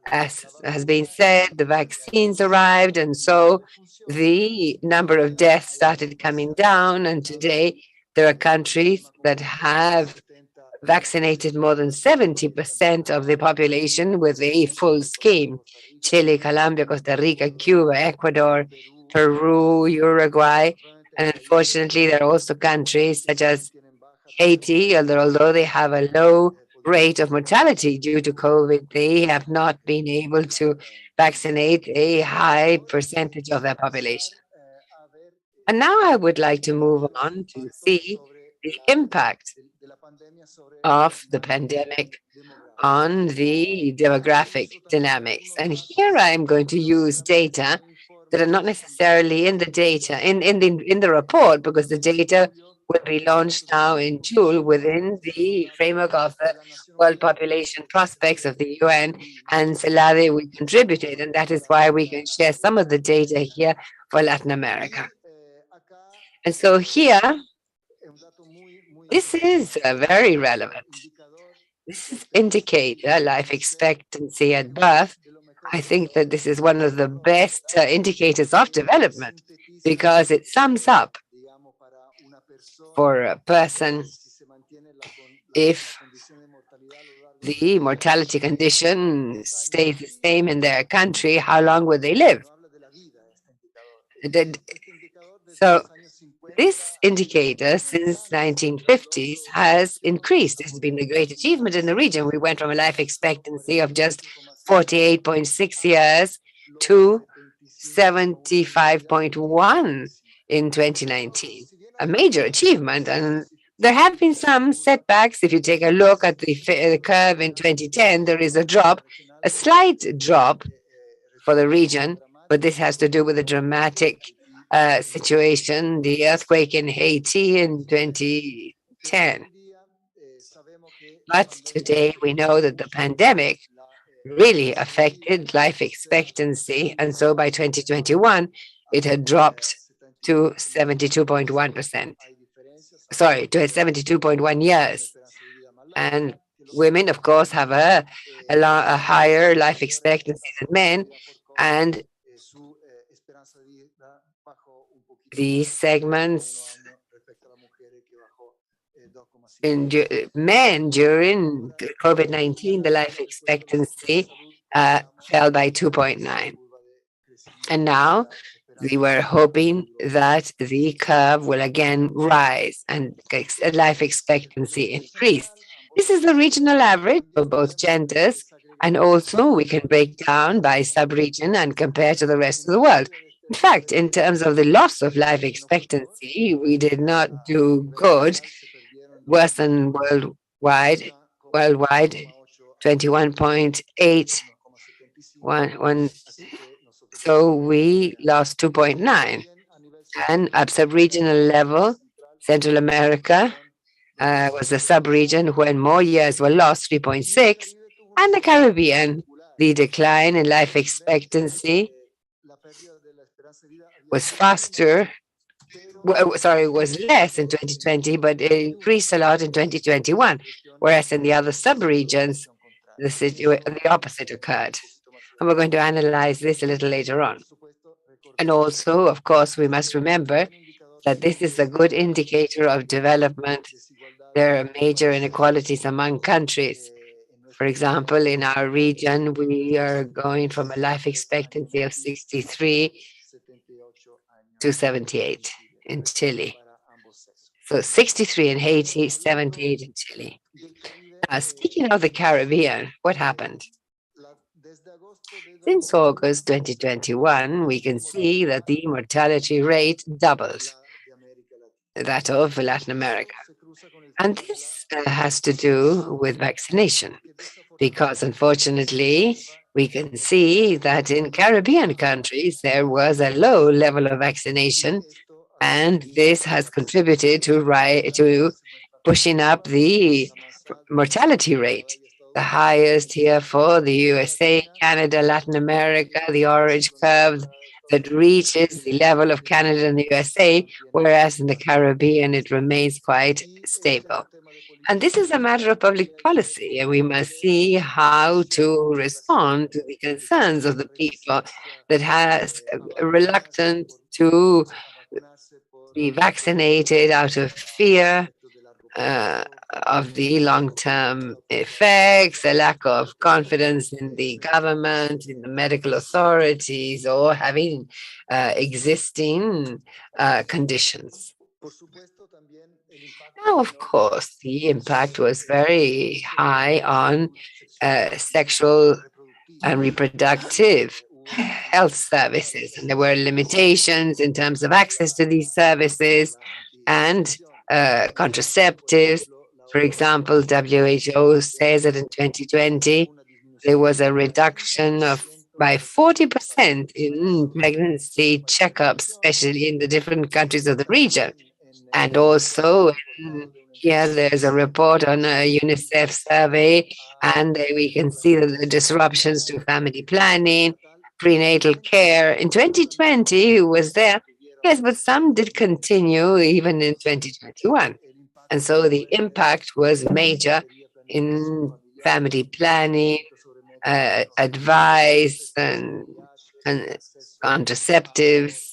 as has been said, the vaccines arrived, and so the number of deaths started coming down. And today, there are countries that have vaccinated more than 70% of the population with a full scheme. Chile, Colombia, Costa Rica, Cuba, Ecuador, Peru, Uruguay, and unfortunately, there are also countries such as Haiti, although they have a low rate of mortality due to COVID, they have not been able to vaccinate a high percentage of their population. And now I would like to move on to see the impact of the pandemic on the demographic dynamics. And here I'm going to use data that are not necessarily in the data, in the report, because the data will be launched now in June within the framework of the World Population Prospects of the UN, and Celade we contributed, and that is why we can share some of the data here for Latin America. And so here, this is very relevant. This is indicator life expectancy at birth. I think that this is one of the best indicators of development because it sums up for a person if the mortality condition stays the same in their country, how long will they live? So this indicator since 1950s has increased. This has been a great achievement in the region. We went from a life expectancy of just 48.6 years to 75.1 in 2019. A major achievement. And there have been some setbacks. If you take a look at the curve in 2010, there is a drop, a slight drop for the region, but this has to do with the dramatic situation, the earthquake in Haiti in 2010. But today we know that the pandemic really affected life expectancy, and so by 2021 it had dropped to 72.1%. Sorry, to 72.1 years. And women, of course, have a higher life expectancy than men, and these segments in men during COVID-19, the life expectancy fell by 2.9. And now we were hoping that the curve will again rise and life expectancy increase. This is the regional average for both genders, and also we can break down by sub-region and compare to the rest of the world. In fact, in terms of the loss of life expectancy, we did not do good, worse than worldwide, 21.8. So we lost 2.9. And at sub-regional level, Central America was the sub-region when more years were lost, 3.6, and the Caribbean, the decline in life expectancy was faster, was less in 2020, but it increased a lot in 2021, whereas in the other sub-regions, the opposite occurred. And we're going to analyze this a little later on. And also, of course, we must remember that this is a good indicator of development. There are major inequalities among countries. For example, in our region, we are going from a life expectancy of 63 to 78 in Chile. So 63 in Haiti, 78 in Chile. Now, speaking of the Caribbean, what happened? Since August 2021, we can see that the mortality rate doubled, that of Latin America. And this has to do with vaccination, because unfortunately, we can see that in Caribbean countries, there was a low level of vaccination, and this has contributed to pushing up the mortality rate. The highest here for the USA, Canada, Latin America, the orange curve that reaches the level of Canada and the USA, whereas in the Caribbean it remains quite stable. And this is a matter of public policy, and we must see how to respond to the concerns of the people that has reluctant to be vaccinated out of fear of the long-term effects, a lack of confidence in the government, in the medical authorities, or having existing conditions. Now, of course, the impact was very high on sexual and reproductive health services, and there were limitations in terms of access to these services and contraceptives. For example, WHO says that in 2020 there was a reduction of by 40% in pregnancy checkups, especially in the different countries of the region. And also, here there's a report on a UNICEF survey, and we can see that the disruptions to family planning, prenatal care in 2020 was there. Yes, but some did continue even in 2021. And so the impact was major in family planning, advice, and contraceptives,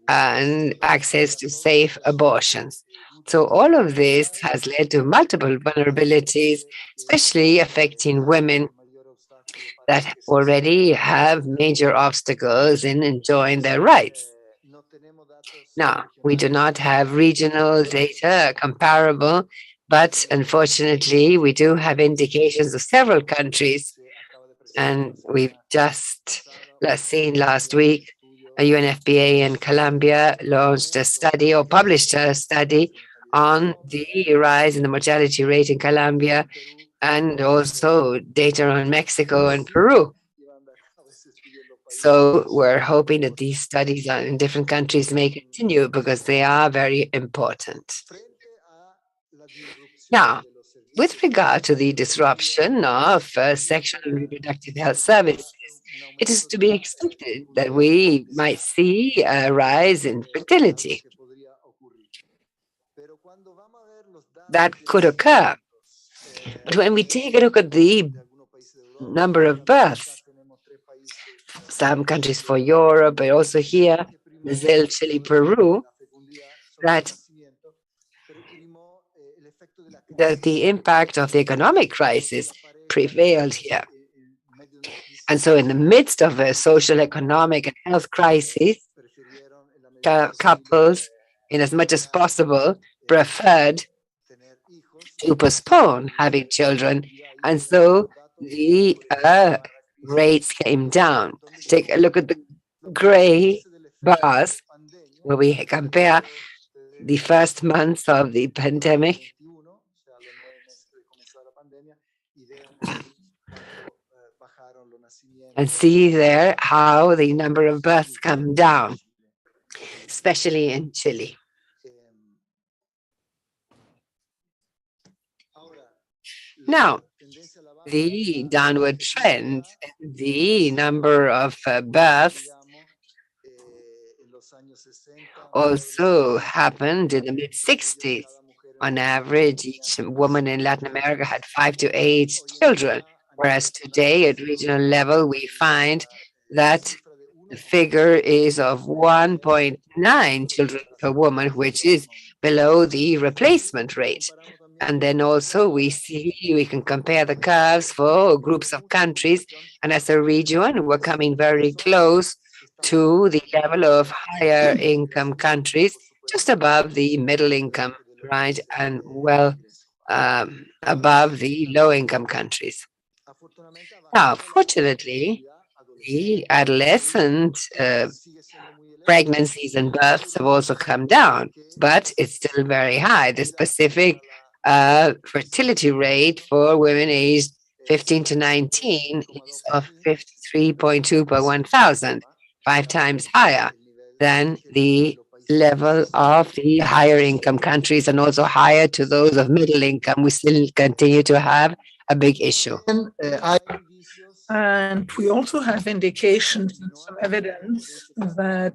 and access to safe abortions. So all of this has led to multiple vulnerabilities, especially affecting women that already have major obstacles in enjoying their rights. Now, we do not have regional data comparable, but unfortunately, we do have indications of several countries. And we've just seen last week a UNFPA in Colombia launched a study or published a study on the rise in the mortality rate in Colombia, and also data on Mexico and Peru. So we're hoping that these studies in different countries may continue because they are very important. Now, with regard to the disruption of sexual and reproductive health services, it is to be expected that we might see a rise in fertility. That could occur. But when we take a look at the number of births, some countries for Europe, but also here, Brazil, Chile, Peru, that the impact of the economic crisis prevailed here. And so in the midst of a social, economic, and health crisis, couples, in as much as possible, preferred to postpone having children. And so the rates came down. Take a look at the gray bars, where we compare the first months of the pandemic and see there how the number of births come down, especially in Chile. Now, the downward trend, the number of births also happened in the mid-60s. On average, each woman in Latin America had 5 to 8 children, whereas today at regional level, we find that the figure is of 1.9 children per woman, which is below the replacement rate. And then also we can compare the curves for groups of countries. And as a region, we're coming very close to the level of higher income countries, just above the middle income, right? And well above the low income countries. Now, fortunately, the adolescent pregnancies and births have also come down, but it's still very high. The specific fertility rate for women aged 15 to 19 is of 53.2 per 1,000, 5 times higher than the level of the higher income countries, and also higher to those of middle income. We still continue to have a big issue. And we also have indications and some evidence that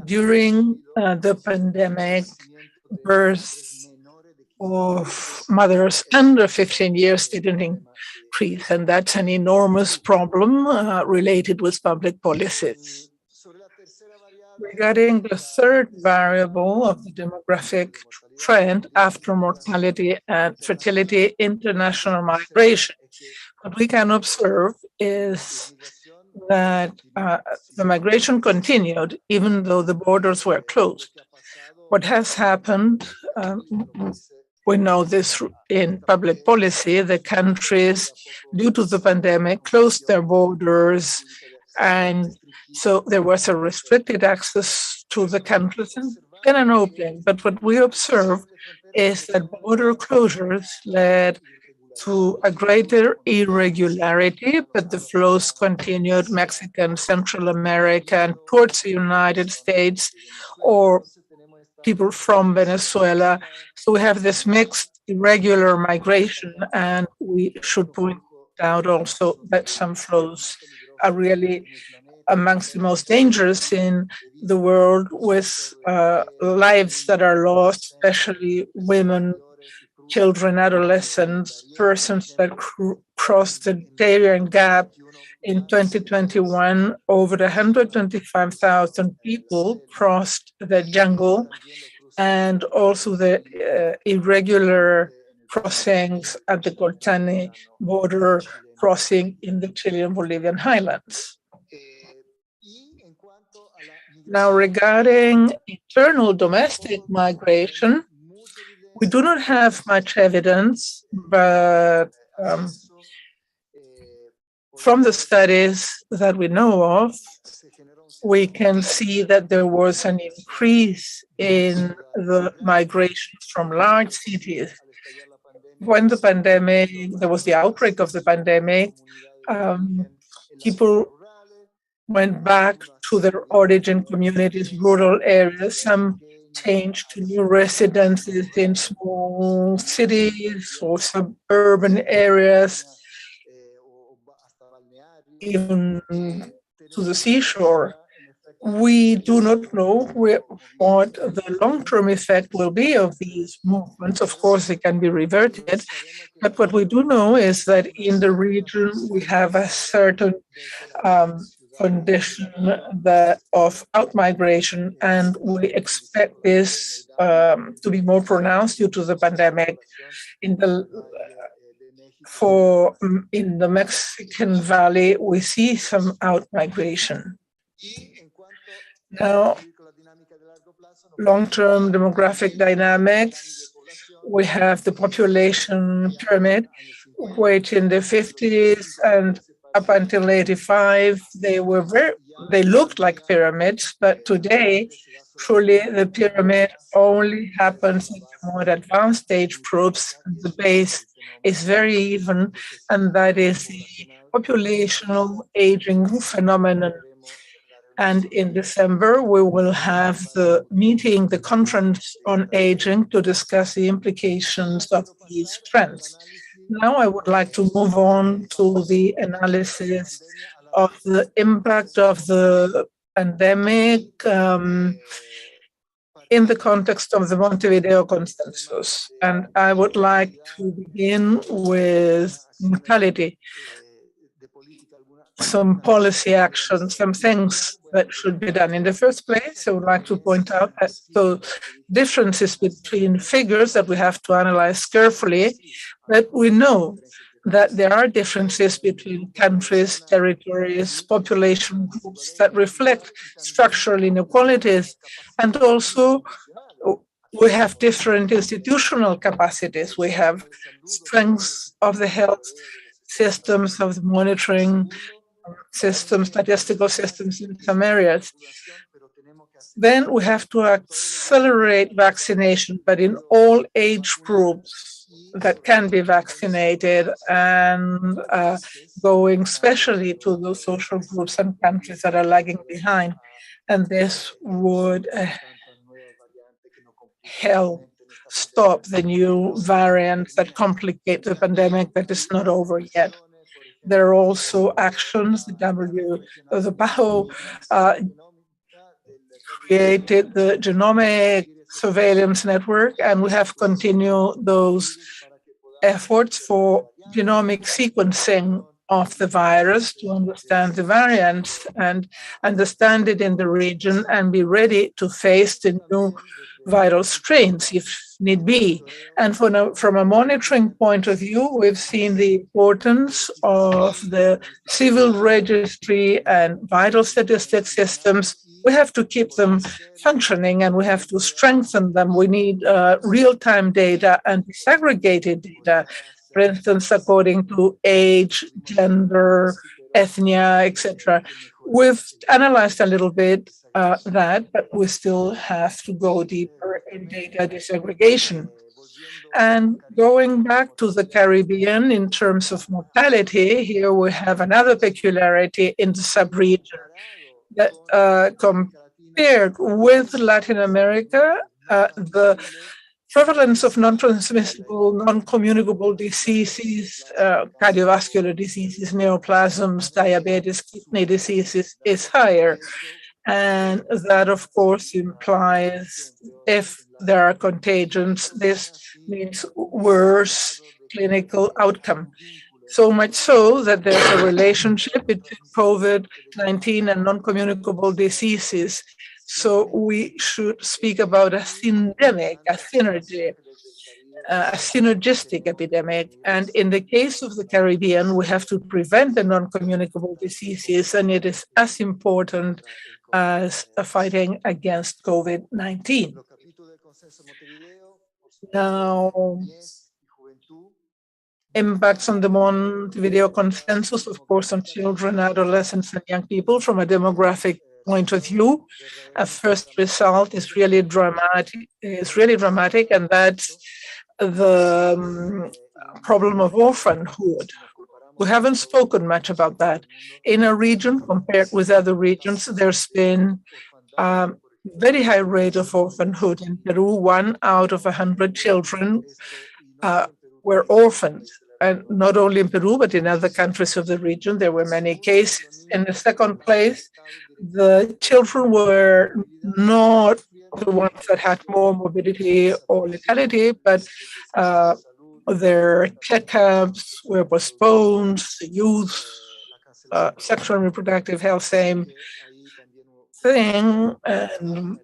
during the pandemic, births of mothers under 15 years didn't increase, and that's an enormous problem related with public policies. Regarding the third variable of the demographic trend after mortality and fertility, international migration, what we can observe is that the migration continued even though the borders were closed. What has happened, we know this in public policy, the countries, due to the pandemic, closed their borders, and so there was a restricted access to the countries and then an opening. But what we observe is that border closures led to a greater irregularity, but the flows continued Mexican, Central American, towards the United States, or people from Venezuela. So we have this mixed irregular migration, and we should point out also that some flows are really amongst the most dangerous in the world, with lives that are lost, especially women, children, adolescents, persons that crossed the Darien Gap. In 2021, over 125,000 people crossed the jungle, and also the irregular crossings at the Coltani border crossing in the Chilean Bolivian highlands. Now, regarding internal domestic migration, we do not have much evidence, but from the studies that we know of, we can see that there was an increase in the migrations from large cities. When the pandemic, there was the outbreak of the pandemic, people went back to their origin communities, rural areas. Some changed to new residences in small cities or suburban areas, even to the seashore. We do not know what the long-term effect will be of these movements. Of course, they can be reverted, but what we do know is that in the region we have a certain condition of outmigration, and we expect this to be more pronounced due to the pandemic. In the Mexican Valley, we see some outmigration. Now, long-term demographic dynamics, we have the population pyramid, which in the 50s and up until 85, they looked like pyramids, but today, truly, the pyramid only happens in the more advanced age groups. The base is very even, and that is the populational aging phenomenon. And in December, we will have the conference on aging to discuss the implications of these trends. Now I would like to move on to the analysis of the impact of the pandemic in the context of the Montevideo Consensus. And I would like to begin with mortality, some policy actions, some things that should be done. In the first place, I would like to point out that the differences between figures that we have to analyze carefully, but we know that there are differences between countries, territories, population groups that reflect structural inequalities, and also we have different institutional capacities. We have strengths of the health systems, of the monitoring systems, statistical systems in some areas. Then we have to accelerate vaccination, but in all age groups that can be vaccinated, and going especially to those social groups and countries that are lagging behind. And this would help stop the new variants that complicate the pandemic that is not over yet. There are also actions. The PAHO created the genomic surveillance network, and we have continued those efforts for genomic sequencing of the virus, to understand the variants and understand it in the region and be ready to face the new viral strains if need be. And from a monitoring point of view, we've seen the importance of the civil registry and vital statistics systems. We have to keep them functioning and we have to strengthen them. We need real-time data and disaggregated data, for instance, according to age, gender, ethnia, etc. We've analyzed a little bit that, but we still have to go deeper in data disaggregation. And going back to the Caribbean in terms of mortality, here we have another peculiarity in the sub-region that compared with Latin America, the prevalence of non-transmissible, non-communicable diseases, cardiovascular diseases, neoplasms, diabetes, kidney diseases is higher. And that, of course, implies if there are contagions, this means worse clinical outcome. So much so that there's a relationship between COVID-19 and non-communicable diseases. So we should speak about a syndemic, a synergy, a synergistic epidemic. And in the case of the Caribbean, we have to prevent the non-communicable diseases, and it is as important as fighting against COVID-19. Now, impacts on the Montevideo Consensus, of course, on children, adolescents, and young people from a demographic point of view. A first result is really dramatic. And that's the problem of orphanhood. We haven't spoken much about that. In a region compared with other regions, there's been very high rate of orphanhood. In Peru, 1 out of 100 children were orphaned. And not only in Peru, but in other countries of the region, there were many cases. In the second place, the children were not the ones that had more morbidity or lethality, but their checkups were postponed, youth, sexual and reproductive health, same thing. And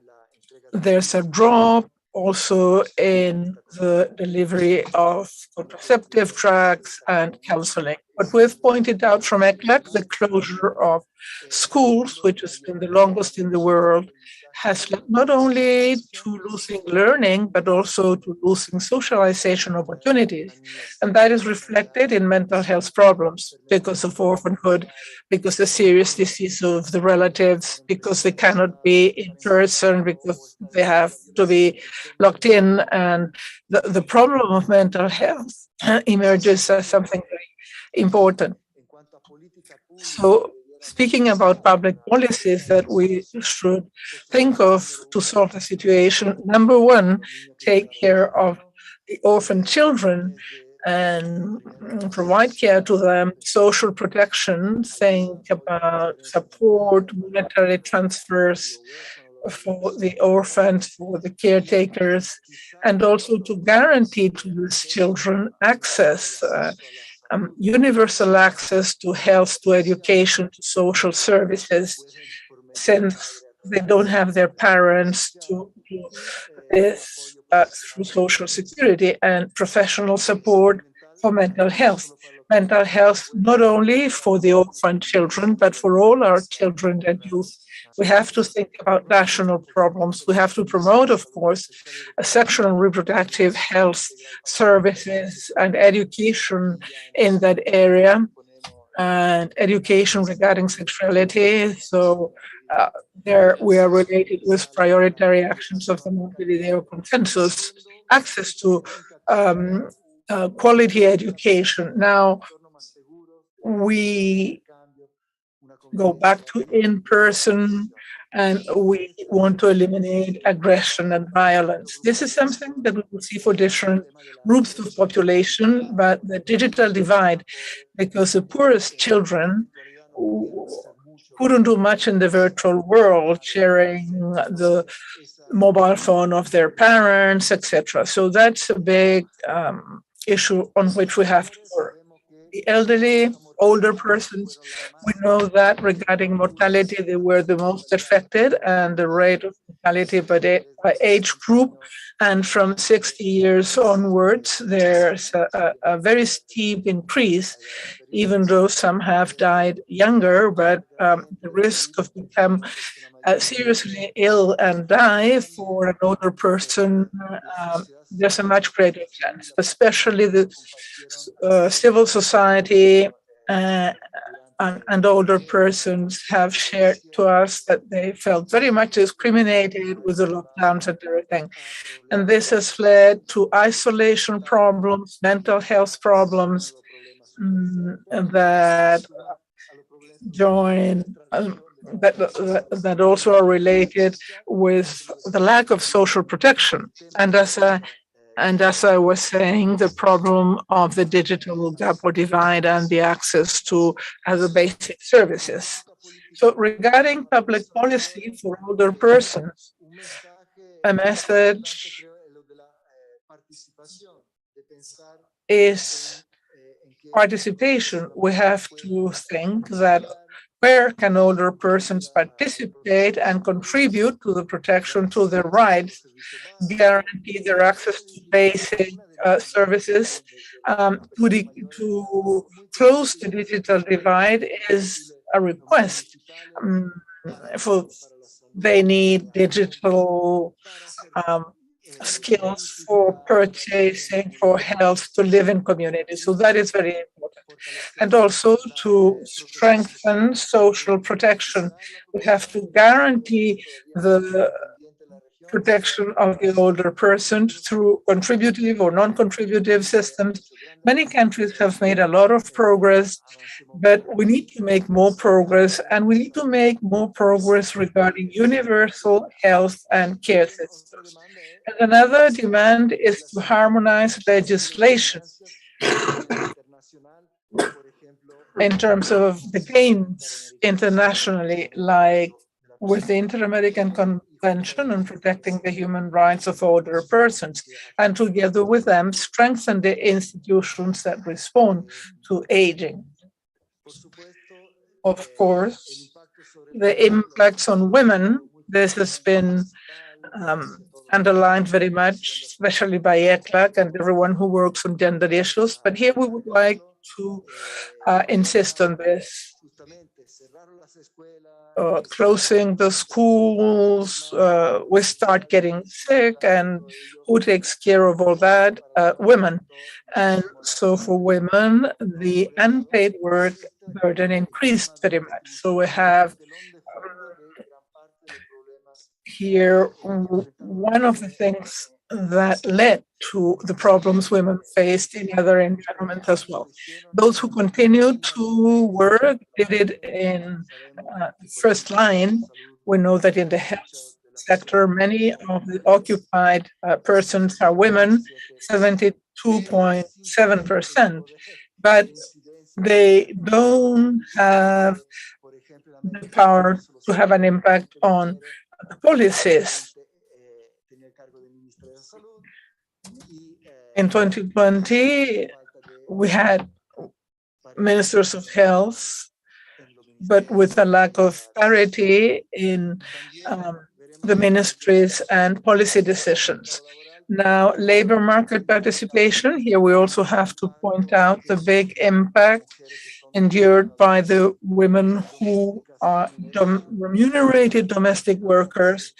there's a drop also in the delivery of contraceptive drugs and counseling. What we've pointed out from ECLAC, the closure of schools, which has been the longest in the world, has led not only to losing learning, but also to losing socialization opportunities. And that is reflected in mental health problems because of orphanhood, because of serious disease of the relatives, because they cannot be in person, because they have to be locked in. And the problem of mental health emerges as something very important. So, speaking about public policies that we should think of to solve the situation, number one, take care of the orphan children and provide care to them, social protection, think about support, monetary transfers for the orphans, for the caretakers, and also to guarantee to these children access, universal access to health, to education, to social services, since they don't have their parents to do this through social security, and professional support for mental health. Mental health not only for the orphan children, but for all our children and youth. We have to think about national problems. We have to promote, of course, sexual and reproductive health services and education in that area, and education regarding sexuality. So there we are related with priority actions of the Montevideo Consensus, access to quality education. Now, we go back to in-person, and we want to eliminate aggression and violence. This is something that we will see for different groups of population, but the digital divide, because the poorest children couldn't do much in the virtual world, sharing the mobile phone of their parents, etc. So that's a big issue on which we have to work. The elderly, older persons. We know that regarding mortality, they were the most affected, and the rate of mortality by age group. And from 60 years onwards, there's a very steep increase, even though some have died younger, but the risk of become seriously ill and die for an older person, there's a much greater chance, especially the civil society and older persons have shared to us that they felt very much discriminated with the lockdowns and everything. And this has led to isolation problems, mental health problems that join that also are related with the lack of social protection. And as I was saying, the problem of the digital gap or divide and the access to other basic services. So regarding public policy for older persons, a message is participation. We have to think that where can older persons participate and contribute to the protection to their rights, guarantee their access to basic services. To close the digital divide is a request. They need digital skills for purchasing, for health, to live in communities. So that is very important. And also to strengthen social protection. We have to guarantee the protection of the older person through contributive or non-contributive systems. Many countries have made a lot of progress, but we need to make more progress, and we need to make more progress regarding universal health and care systems. And another demand is to harmonize legislation in terms of the gains internationally, like with the Inter-American Convention on Protecting the Human Rights of Older Persons, and together with them strengthen the institutions that respond to aging. Of course, the impacts on women, this has been underlined very much, especially by ECLAC and everyone who works on gender issues. But here we would like to insist on this. Closing the schools, we start getting sick, and who takes care of all that? Women. And so for women, the unpaid work burden increased very much. So we have here one of the things that led to the problems women faced in other environments as well. Those who continued to work did it in first line. We know that in the health sector, many of the occupied persons are women, 72.7%, but they don't have the power to have an impact on the policies. In 2020, we had ministers of health, but with a lack of parity in the ministries and policy decisions. Now, labor market participation, here we also have to point out the big impact endured by the women who are remunerated domestic workers.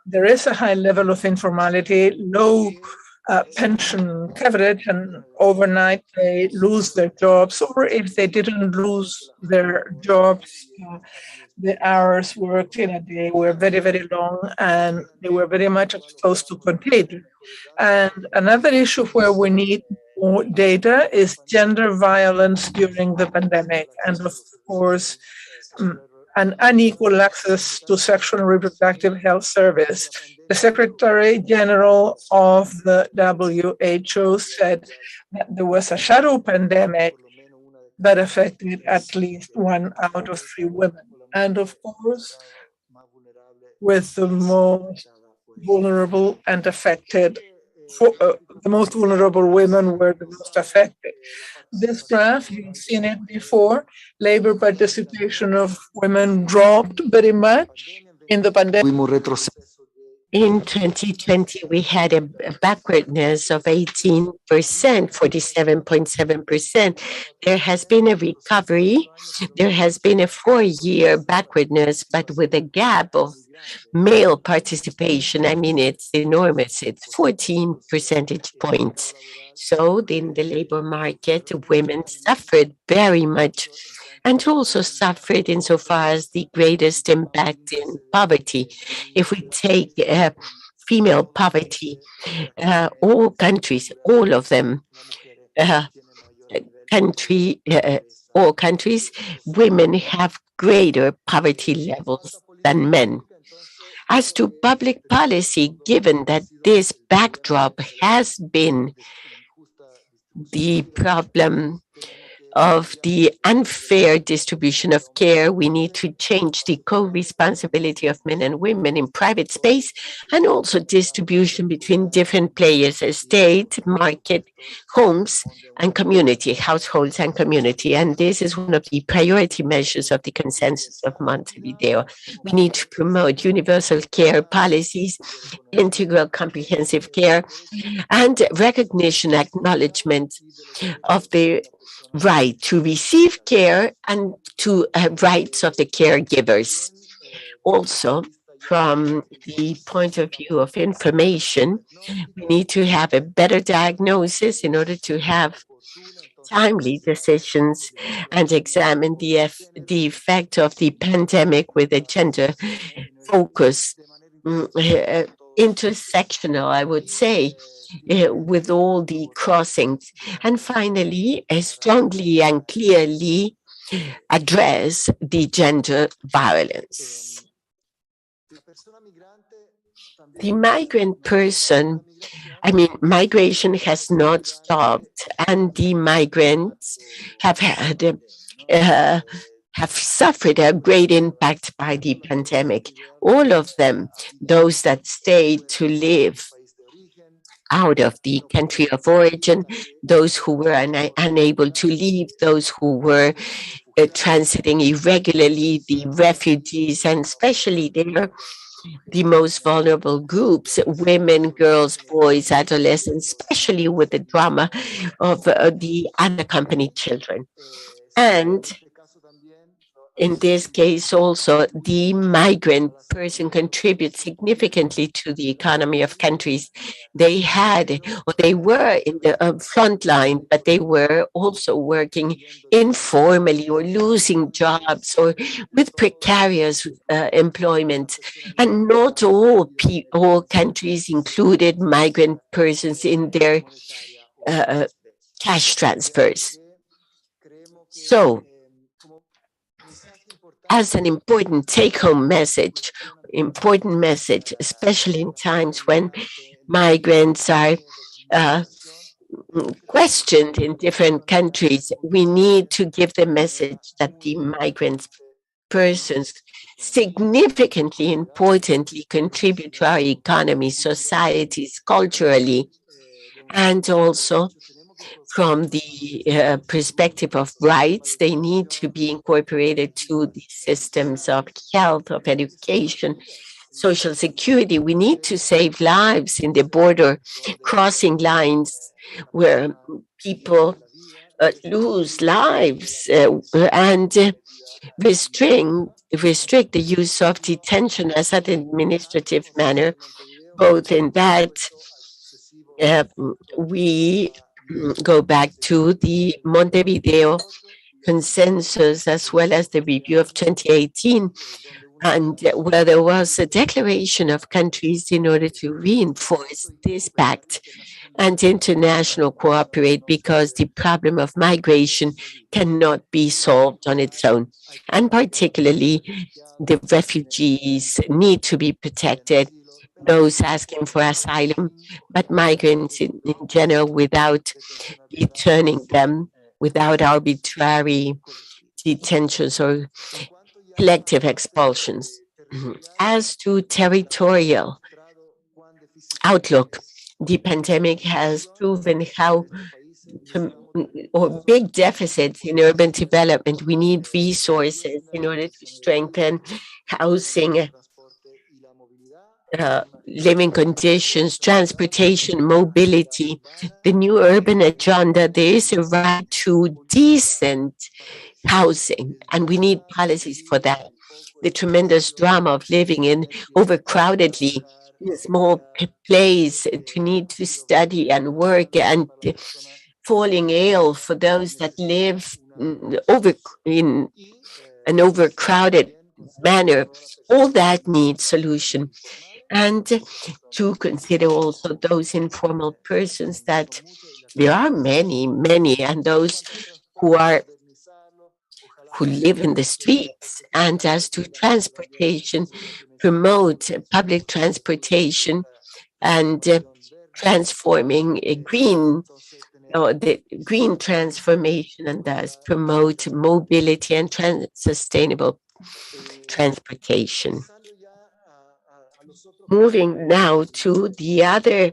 There is a high level of informality, low pension coverage, and overnight they lose their jobs, or if they didn't lose their jobs, the hours worked in a day were very, very long, and they were very much exposed to contagion. And another issue where we need more data is gender violence during the pandemic, and of course, an unequal access to sexual and reproductive health service. The Secretary General of the WHO said that there was a shadow pandemic that affected at least 1 out of 3 women. And of course, with the most vulnerable and affected the most vulnerable women were the most affected. This graph, you've seen it before. Labor participation of women dropped very much in the pandemic. In 2020, we had a backwardness of 18%, 47.7%. There has been a recovery. There has been a 4-year backwardness, but with a gap of male participation. I mean, it's enormous. It's 14 percentage points. So in the labor market, women suffered very much and also suffered insofar as the greatest impact in poverty. If we take female poverty, all countries, all of them, uh, country, all countries, women have greater poverty levels than men. As to public policy, given that this backdrop has been the problem of the unfair distribution of care, we need to change the co-responsibility of men and women in private space and also distribution between different players, state, market, homes, and community, households and community. And this is one of the priority measures of the consensus of Montevideo. We need to promote universal care policies, integral comprehensive care, and recognition, acknowledgement of the right to receive care and to rights of the caregivers. Also, from the point of view of information, we need to have a better diagnosis in order to have timely decisions and examine the effect of the pandemic with a gender focus, intersectional, I would say, with all the crossings. And finally, strongly and clearly address the gender violence. The migrant person, I mean, migration has not stopped, and the migrants have had have suffered a great impact by the pandemic. All of them, those that stayed to live out of the country of origin, those who were unable to leave, those who were transiting irregularly, the refugees, and especially there, the most vulnerable groups, women, girls, boys, adolescents, especially with the drama of the unaccompanied children. And in this case, also, the migrant person contributes significantly to the economy of countries. They had, or they were in the front line, but they were also working informally or losing jobs or with precarious employment. And not all countries included migrant persons in their cash transfers. So, as an important take-home message, especially in times when migrants are questioned in different countries, we need to give the message that the migrant persons significantly, importantly contribute to our economy, societies, culturally, and also from the perspective of rights, they need to be incorporated to the systems of health, of education, social security. We need to save lives in the border crossing lines where people lose lives and restrict the use of detention as an administrative manner. Both in that we go back to the Montevideo Consensus as well as the review of 2018, and where there was a declaration of countries in order to reinforce this pact and international cooperate, because the problem of migration cannot be solved on its own. And particularly, the refugees need to be protected, those asking for asylum, but migrants in general, without returning them, without arbitrary detentions or collective expulsions. As to territorial outlook, the pandemic has proven how or big deficits in urban development. We need resources in order to strengthen housing, living conditions, transportation, mobility, the new urban agenda. There is a right to decent housing, and we need policies for that. The tremendous drama of living in overcrowdedly in small place, to need to study and work, and falling ill for those that live over in an overcrowded manner. All that needs solution. And to consider also those informal persons, that there are many, many, and those who are who live in the streets. And as to transportation, promote public transportation and transforming a green, or the green transformation, and thus promote mobility and sustainable transportation. Moving now to the other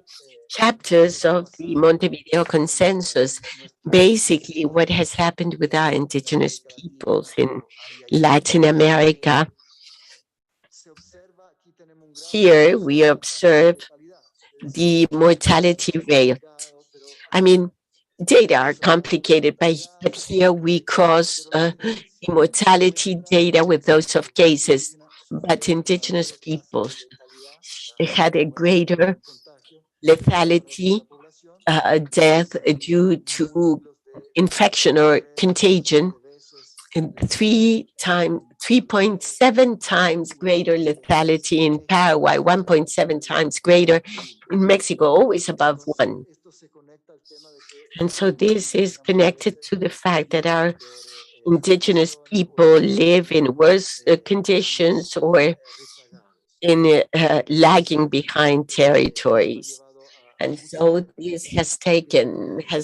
chapters of the Montevideo Consensus, basically what has happened with our indigenous peoples in Latin America. Here we observe the mortality rate. I mean, data are complicated, but here we cross mortality data with those of cases. But indigenous peoples had a greater lethality, death due to infection or contagion, and 3.7 times greater lethality in Paraguay, 1.7 times greater in Mexico, always above 1. And so this is connected to the fact that our indigenous people live in worse conditions, or in lagging behind territories. And so this has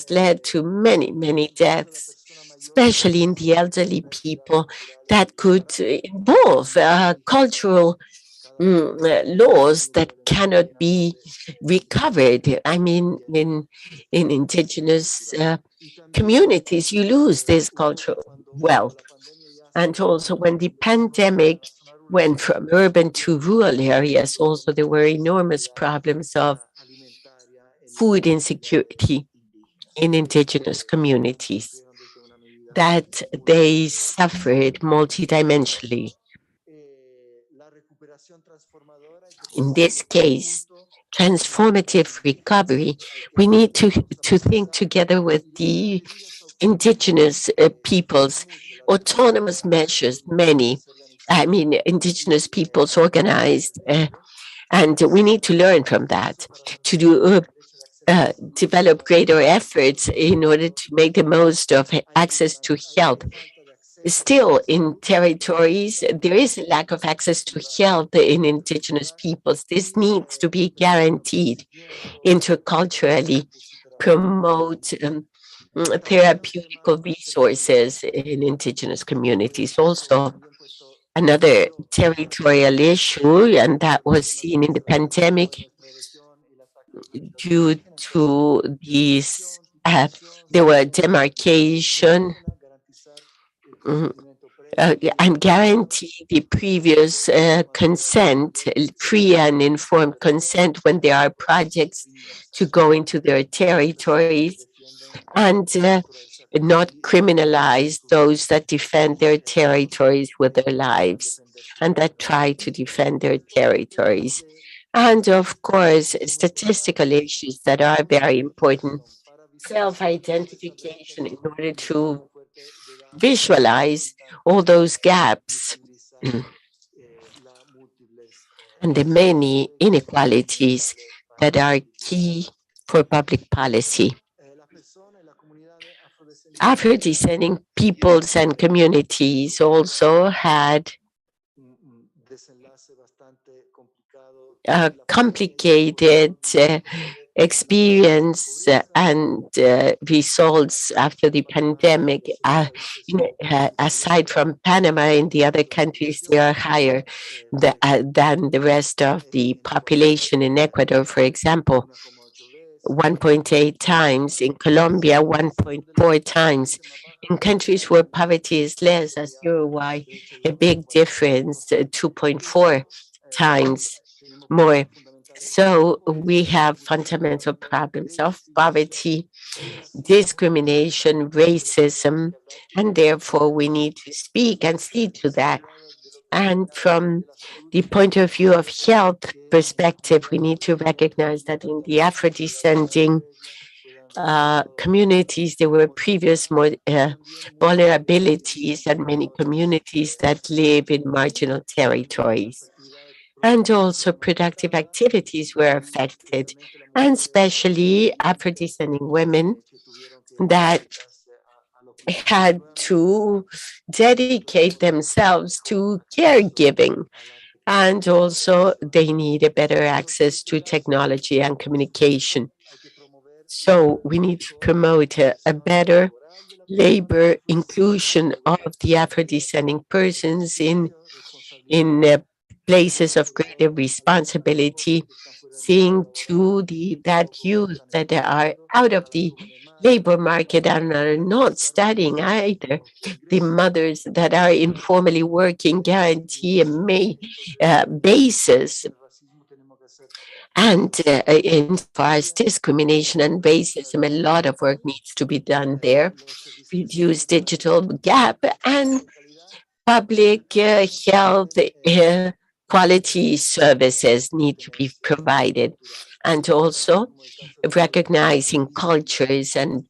led to many, many deaths, especially in the elderly people, that could involve cultural laws that cannot be recovered. I mean, in indigenous communities, you lose this cultural wealth. And also when the pandemic went from urban to rural areas, also there were enormous problems of food insecurity in indigenous communities, that they suffered multidimensionally. In this case, transformative recovery, we need to think together with the indigenous peoples, autonomous measures, many. I mean, indigenous peoples organized, and we need to learn from that to do develop greater efforts in order to make the most of access to health. Still, in territories, there is a lack of access to health in indigenous peoples. This needs to be guaranteed interculturally, promote therapeutical resources in indigenous communities. Also, another territorial issue, and that was seen in the pandemic, due to these, there were demarcation and guarantee the previous consent, free and informed consent, when there are projects to go into their territories, and not criminalize those that defend their territories with their lives and that try to defend their territories. And of course, statistical issues that are very important, self-identification in order to visualize all those gaps and the many inequalities that are key for public policy. Afro-descending peoples and communities also had a complicated experience and results after the pandemic. Aside from Panama, in the other countries, they are higher than the rest of the population. In Ecuador, for example, 1.8 times, in Colombia 1.4 times. In countries where poverty is less, as Uruguay, a big difference, 2.4 times more. So we have fundamental problems of poverty, discrimination, racism, and therefore we need to speak and see to that. And from the point of view of health perspective, we need to recognize that in the Afro-descending communities, there were previous more vulnerabilities and many communities that live in marginal territories. And also productive activities were affected, and especially Afro-descending women that had to dedicate themselves to caregiving. And also they need a better access to technology and communication. So we need to promote a better labor inclusion of the Afro-descending persons in places of greater responsibility, seeing to that youth that are out of the labor market and are not studying either. The mothers that are informally working guarantee a basis. And in far as discrimination and racism, a lot of work needs to be done there. Reduce digital gap and public health quality services need to be provided. And also recognizing cultures and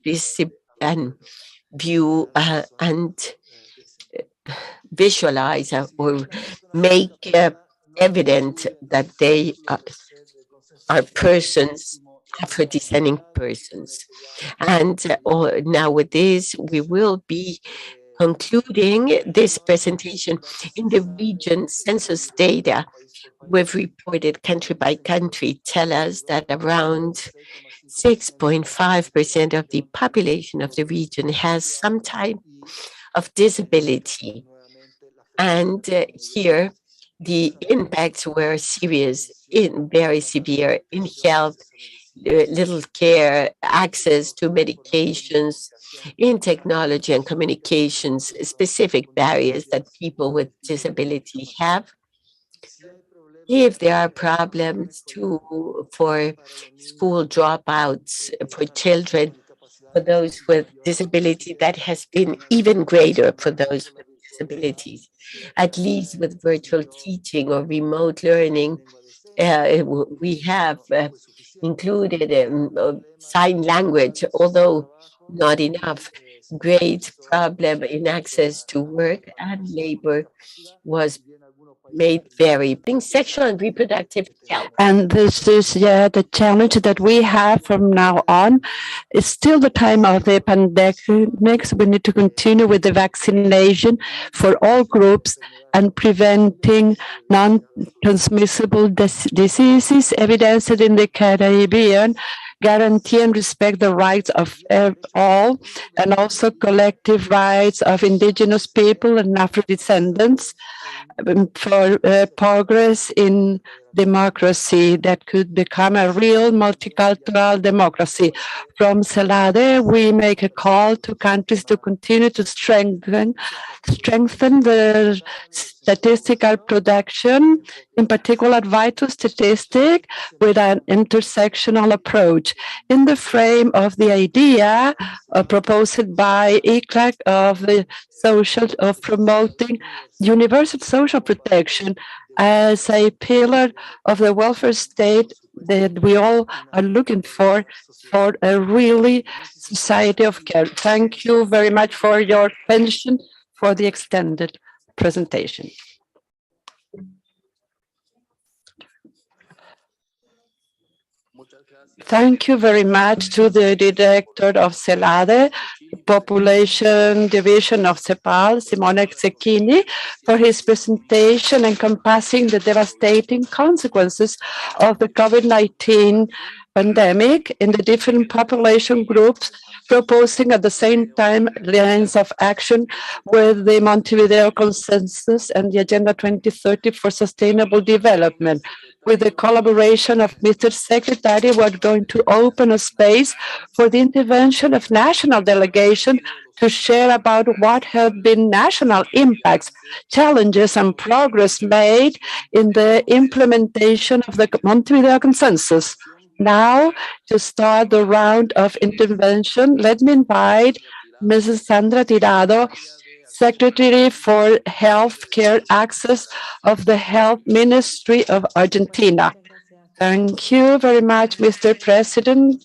view and visualize or make evident that they are persons, Afro-descending persons. And now with this, we will be concluding this presentation. In the region, census data we've reported country by country tell us that around 6.5% of the population of the region has some type of disability. And here, the impacts were serious, very severe in health, little care, access to medications, in technology and communications, specific barriers that people with disability have. If there are problems for school dropouts for children, for those with disability, that has been even greater for those with disabilities. At least with virtual teaching or remote learning, we have included sign language, although not enough. Great problem in access to work and labor was made very sexual and reproductive health. And this is the challenge that we have from now on. It's still the time of the pandemic. We need to continue with the vaccination for all groups and preventing non-transmissible diseases evidenced in the Caribbean, guarantee and respect the rights of all, and also collective rights of indigenous people and Afro-descendants for progress in democracy that could become a real multicultural democracy. From CELADE, we make a call to countries to continue to strengthen the statistical production, in particular vital statistic, with an intersectional approach in the frame of the idea proposed by ICLAC of promoting universal social protection as a pillar of the welfare state that we all are looking for a really society of care. Thank you very much for your attention for the extended presentation. Thank you very much to the director of CELADE, Population Division of CEPAL, Simone Cecchini, for his presentation encompassing the devastating consequences of the COVID-19 pandemic in the different population groups, proposing at the same time lines of action with the Montevideo Consensus and the Agenda 2030 for Sustainable Development. With the collaboration of Mr. Secretary, we're going to open a space for the intervention of national delegation to share about what have been national impacts, challenges, and progress made in the implementation of the Montevideo Consensus. Now, to start the round of intervention, let me invite Mrs. Sandra Didado, Secretary for Healthcare Access of the Health Ministry of Argentina. Thank you very much, Mr. President.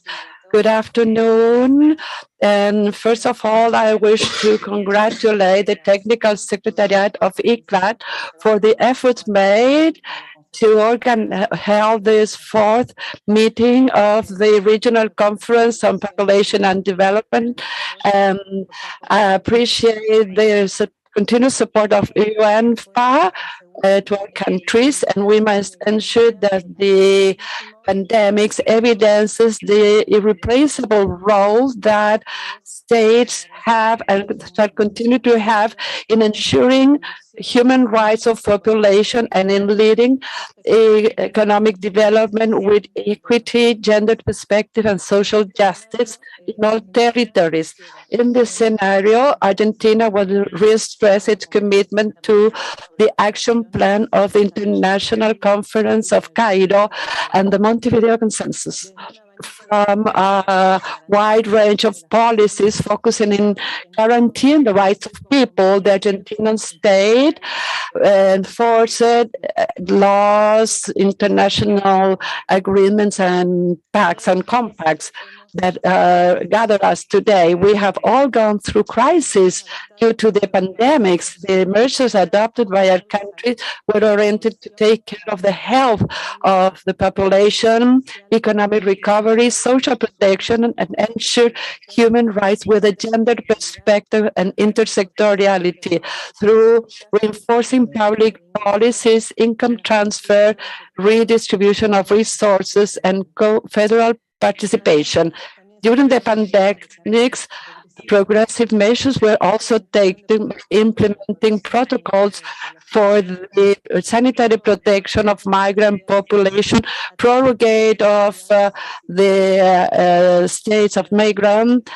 Good afternoon. And first of all, I wish to congratulate the Technical Secretariat of ICLAD for the efforts made to held this fourth meeting of the Regional Conference on Population and Development. I appreciate the continuous support of UNFPA to our countries, and we must ensure that the pandemics evidences the irreplaceable role that states have and shall continue to have in ensuring human rights of population and in leading economic development with equity, gender perspective, and social justice in all territories. In this scenario, Argentina will re-stress its commitment to the action plan of the International Conference of Cairo and the Montevideo Consensus, from a wide range of policies focusing in guaranteeing the rights of people. The Argentinian state enforced laws, international agreements, and pacts and compacts that gather us today. We have all gone through crises due to the pandemics. The measures adopted by our country were oriented to take care of the health of the population, economic recovery, social protection, and ensure human rights with a gender perspective and intersectoriality through reinforcing public policies, income transfer, redistribution of resources, and federal participation. During the pandemics, progressive measures were also taken, implementing protocols for the sanitary protection of migrant population, prorogate of the states of migrant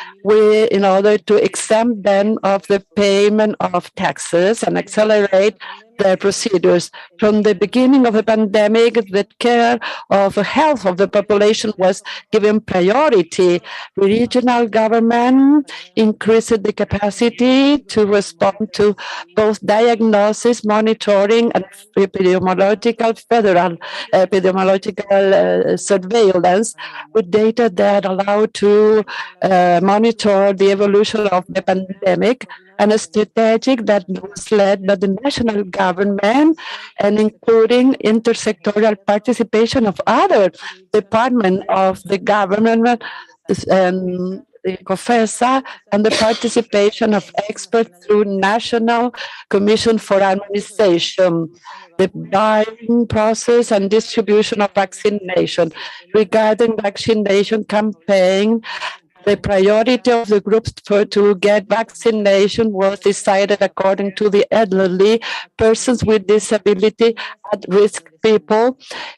in order to exempt them of the payment of taxes and accelerate the procedures. From the beginning of the pandemic, the care of the health of the population was given priority. Regional government increased the capacity to respond to both diagnosis, monitoring, and federal epidemiological surveillance with data that allow to monitor the evolution of the pandemic, and a strategic that was led by the national government and including intersectoral participation of other departments of the government and the COFESA, and the participation of experts through National Commission for Administration, the buying process and distribution of vaccination. Regarding vaccination campaign, the priority of the groups to get vaccination was decided according to the elderly, persons with disability, at-risk people,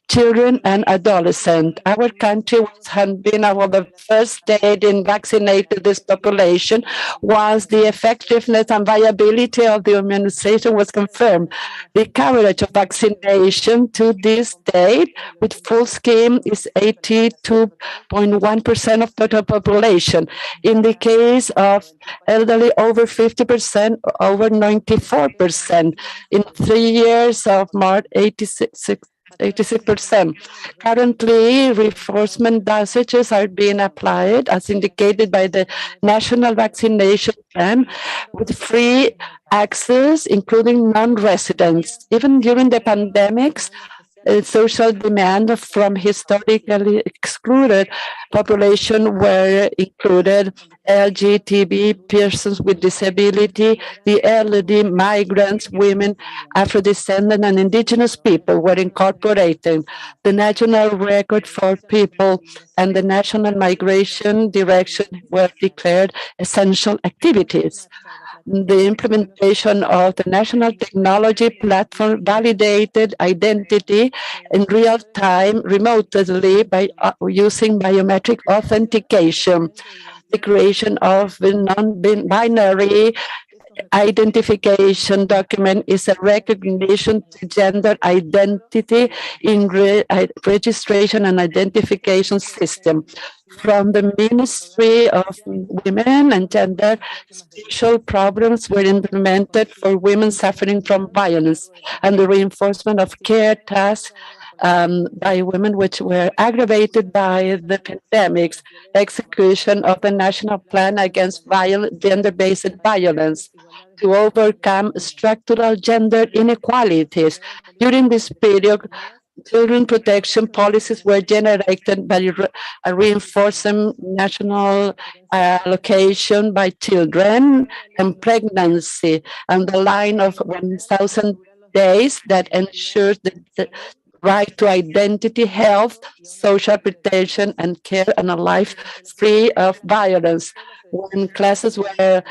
children, and adolescents. Our country has been the first state in vaccinating this population once the effectiveness and viability of the immunization was confirmed. The coverage of vaccination to this date with full scheme is 82.1% of total population. In the case of elderly, over 50%, over 94%. In 3 years of March, 86%. Currently, reinforcement dosages are being applied as indicated by the National Vaccination Plan with free access, including non-residents. Even during the pandemics, social demand from historically excluded population were included. LGBT, persons with disability, the elderly, migrants, women, Afro-descendant, and indigenous people were incorporated. The national record for people and the national migration direction were declared essential activities. the implementation of the national technology platform validated identity in real time remotely by using biometric authentication, the creation of a non-binary identification document is a recognition to gender identity in registration and identification system. From the Ministry of Women and Gender, special programs were implemented for women suffering from violence and the reinforcement of care tasks by women which were aggravated by the pandemics, execution of the national plan against gender-based violence to overcome structural gender inequalities. During this period, children protection policies were generated by reinforcing national allocation by children and pregnancy and the line of 1,000 days that ensures the right to identity, health, social protection, and care, and a life free of violence. When classes were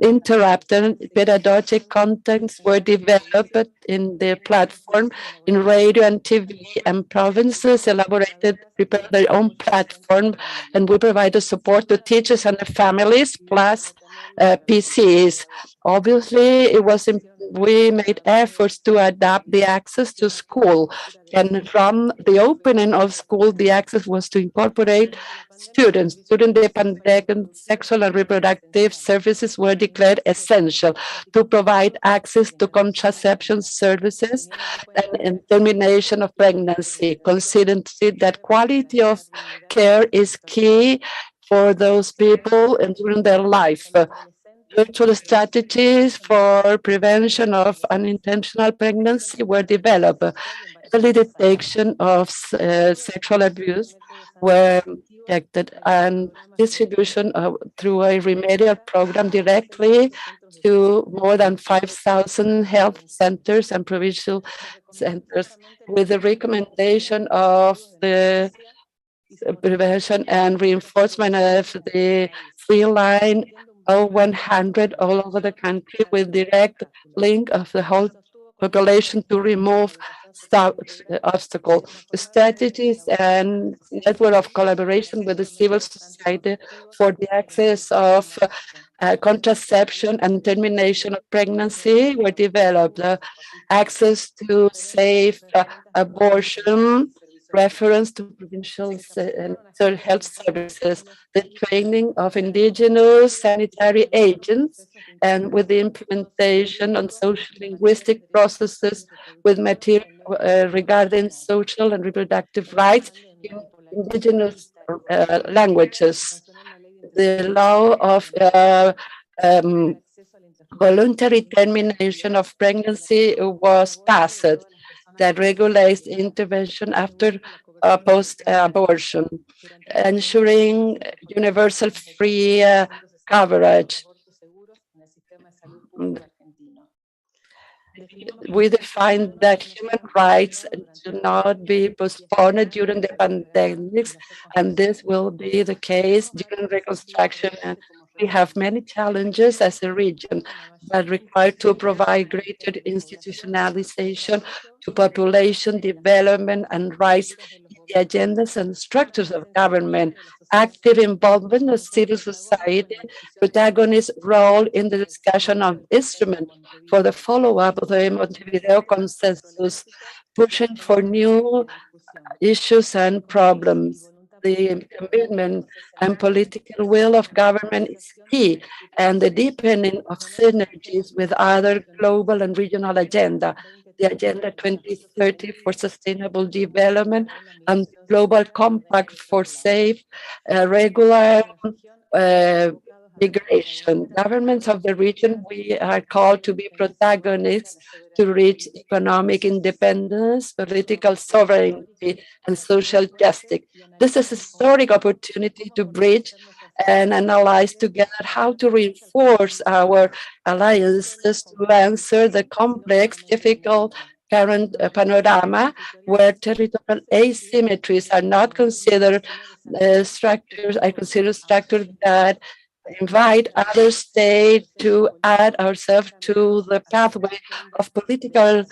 interrupted, pedagogic contents were developed in the platform in radio and TV, and provinces prepared their own platform, and we provided support to teachers and their families, plus PCs. Obviously, we made efforts to adapt the access to school. And from the opening of school, the access was to incorporate students. During the pandemic, sexual and reproductive services were declared essential to provide access to contraception services and termination of pregnancy, considering that quality of care is key for those people and during their life. Virtual strategies for prevention of unintentional pregnancy were developed. Early detection of sexual abuse were detected and distribution through a remedial program directly to more than 5,000 health centers and provincial centers with the recommendation of the prevention and reinforcement of the free line 100 all over the country with direct link of the whole population to remove obstacle strategies and network of collaboration with the civil society for the access of contraception and termination of pregnancy were developed. Access to safe abortion, reference to provincial health services, the training of indigenous sanitary agents, and with the implementation on social linguistic processes with material regarding social and reproductive rights in indigenous languages. The law of voluntary termination of pregnancy was passed that regulates intervention after post-abortion, ensuring universal free coverage. We define that human rights do not be postponed during the pandemics, and this will be the case during reconstruction. And we have many challenges as a region that require to provide greater institutionalization to population development and rights in the agendas and structures of government, active involvement of civil society, protagonist role in the discussion of instruments for the follow-up of the Montevideo Consensus, pushing for new issues and problems. The commitment and political will of government is key, and the deepening of synergies with other global and regional agenda, the Agenda 2030 for Sustainable Development and Global Compact for Safe, Regular Migration. Governments of the region, we are called to be protagonists to reach economic independence, political sovereignty, and social justice. This is a historic opportunity to bridge and analyze together how to reinforce our alliances to answer the complex, difficult current panorama where territorial asymmetries are not considered structures. I consider structures that invite other states to add ourselves to the pathway of political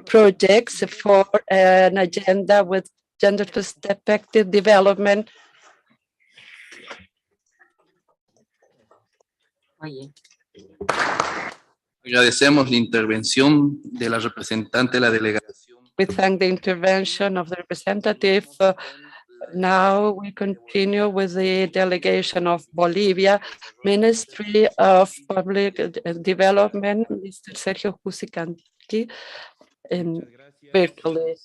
projects for an agenda with gender perspective development. Agradecemos la intervención de la representante de la delegación. We thank the intervention of the representative. Now we continue with the delegation of Bolivia, Ministry of Public Development, Mr. Sergio Jusicanqui, virtually.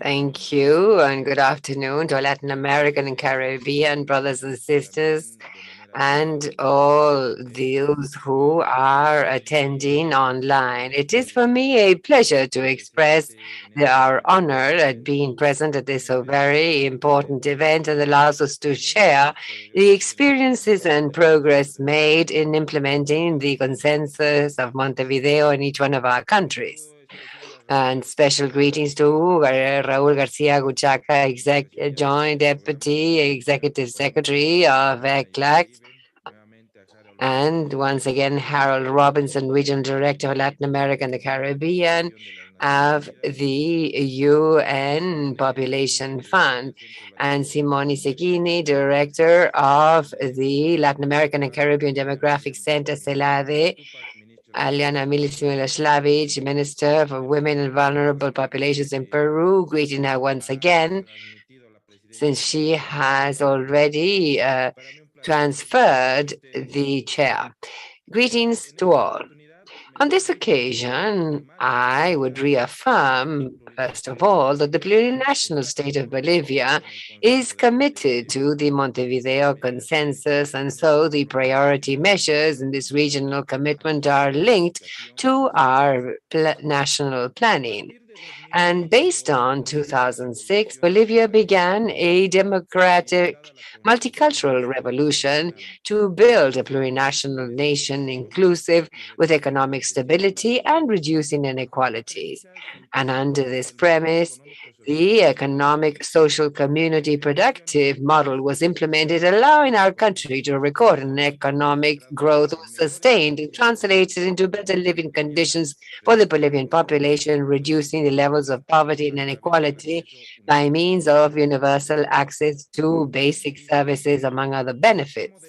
Thank you, and good afternoon to Latin American and Caribbean brothers and sisters, and all those who are attending online. It is for me a pleasure to express our honor at being present at this so very important event, and allows us to share the experiences and progress made in implementing the consensus of Montevideo in each one of our countries. And special greetings to Raul Garcia Guchaca, Joint Deputy Executive Secretary of ECLAC, and once again, Harold Robinson, Regional Director of Latin America and the Caribbean of the UN Population Fund, and Simone Seguini, Director of the Latin American and Caribbean Demographic Center, CELADE, Aliana Milisimila-Slavic, Minister for Women and Vulnerable Populations in Peru, greeting her once again, since she has already transferred the chair. Greetings to all. On this occasion, I would reaffirm, first of all, that the plurinational state of Bolivia is committed to the Montevideo Consensus, and so the priority measures in this regional commitment are linked to our national planning. And based on 2006, Bolivia began a democratic multicultural revolution to build a plurinational nation inclusive with economic stability and reducing inequalities. And under this premise, the economic social community productive model was implemented, allowing our country to record an economic growth was sustained and translated into better living conditions for the Bolivian population, reducing the levels of poverty and inequality by means of universal access to basic services, among other benefits.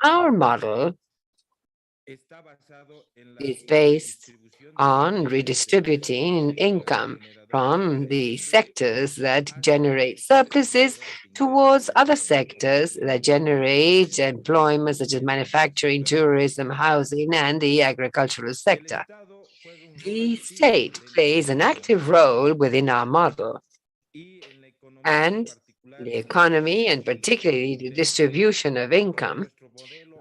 Our model is based on redistributing income from the sectors that generate surpluses towards other sectors that generate employment, such as manufacturing, tourism, housing, and the agricultural sector. The state plays an active role within our model, and the economy, and particularly the distribution of income,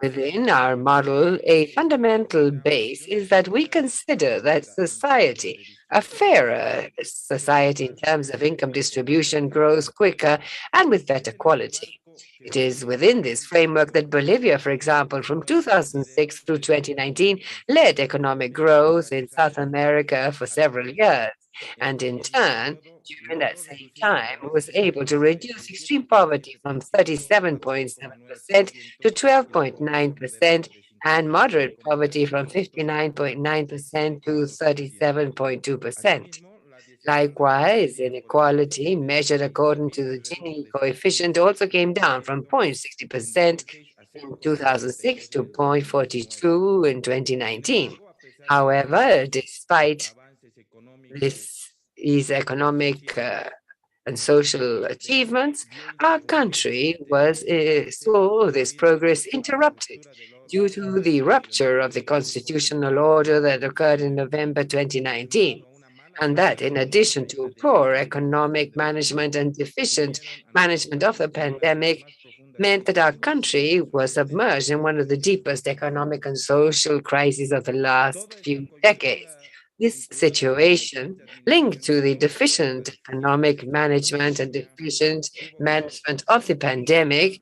within our model, a fundamental base is that we consider that society, a fairer society in terms of income distribution, grows quicker and with better quality. It is within this framework that Bolivia, for example, from 2006 through 2019, led economic growth in South America for several years, and in turn, during that same time, was able to reduce extreme poverty from 37.7% to 12.9%, and moderate poverty from 59.9% to 37.2%. Likewise, inequality measured according to the Gini coefficient also came down from 0.60% in 2006 to 0.42 in 2019. However, despite these economic and social achievements, our country saw this progress interrupted due to the rupture of the constitutional order that occurred in November 2019. And that, in addition to poor economic management and deficient management of the pandemic, meant that our country was submerged in one of the deepest economic and social crises of the last few decades. This situation, linked to the deficient economic management and deficient management of the pandemic,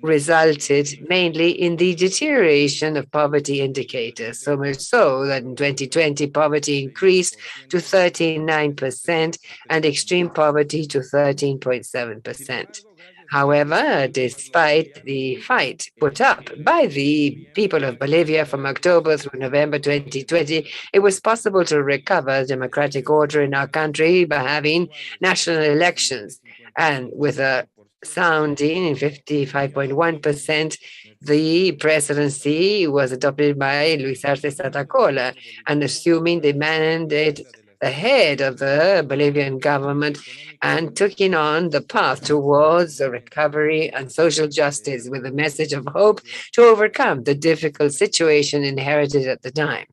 resulted mainly in the deterioration of poverty indicators, so much so that in 2020 poverty increased to 39% and extreme poverty to 13.7%. However, despite the fight put up by the people of Bolivia from October through November 2020, it was possible to recover democratic order in our country by having national elections. And with a sounding in 55.1%, the presidency was adopted by Luis Arce Satacola, and assuming the mandate ahead of the Bolivian government and taking on the path towards a recovery and social justice with a message of hope to overcome the difficult situation inherited at the time.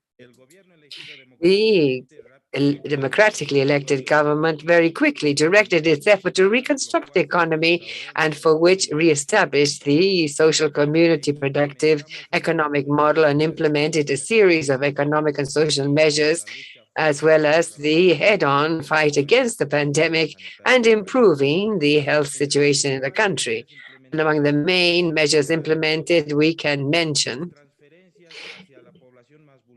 The democratically elected government very quickly directed its effort to reconstruct the economy and for which reestablished the social community productive economic model and implemented a series of economic and social measures as well as the head-on fight against the pandemic and improving the health situation in the country. And among the main measures implemented, we can mention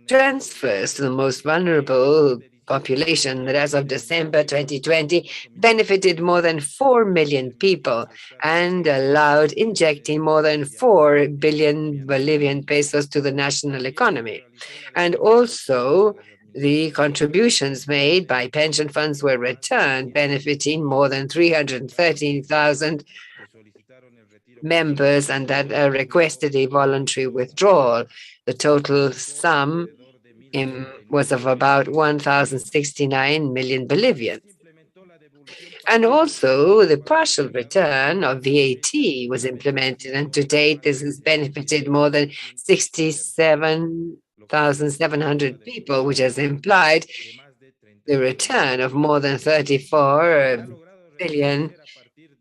transfers to the most vulnerable population that as of December 2020 benefited more than 4 million people and allowed injecting more than 4 billion Bolivian pesos to the national economy. And also, the contributions made by pension funds were returned, benefiting more than 313,000 members and that requested a voluntary withdrawal. The total sum was of about 1,069 million Bolivians. And also, the partial return of VAT was implemented, and to date, this has benefited more than 67,700 people, which has implied the return of more than 34 billion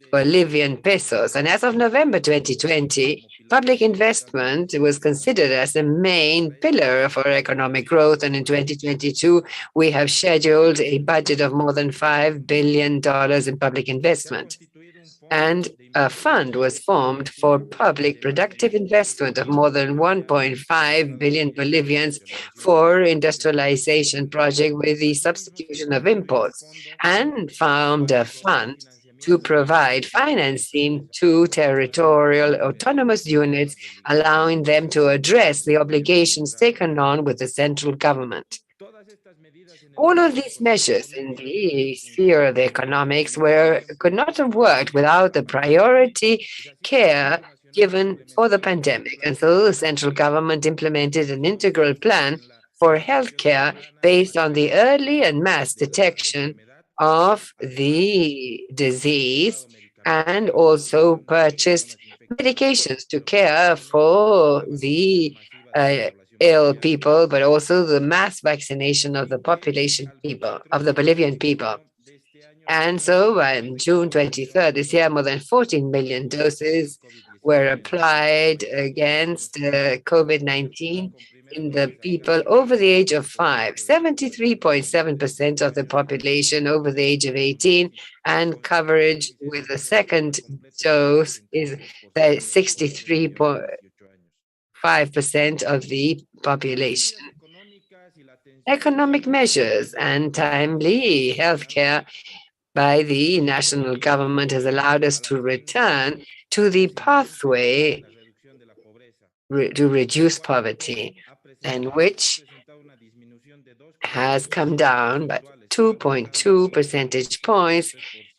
Bolivian pesos. And as of November 2020, public investment was considered as the main pillar for economic growth. And in 2022, we have scheduled a budget of more than $5 billion in public investment. And a fund was formed for public productive investment of more than 1.5 billion Bolivians for industrialization project with the substitution of imports, and found a fund to provide financing to territorial autonomous units, allowing them to address the obligations taken on with the central government. All of these measures in the sphere of economics could not have worked without the priority care given for the pandemic. And so the central government implemented an integral plan for healthcare based on the early and mass detection of the disease, and also purchased medications to care for the ill people, but also the mass vaccination of the population people, of the Bolivian people. And so on June 23rd this year, more than 14 million doses were applied against COVID-19 in the people over the age of 5, 73.7% of the population over the age of 18, and coverage with the second dose is 63.5% of the population. Economic measures and timely healthcare by the national government has allowed us to return to the pathway to reduce poverty, and which has come down by 2.2 percentage points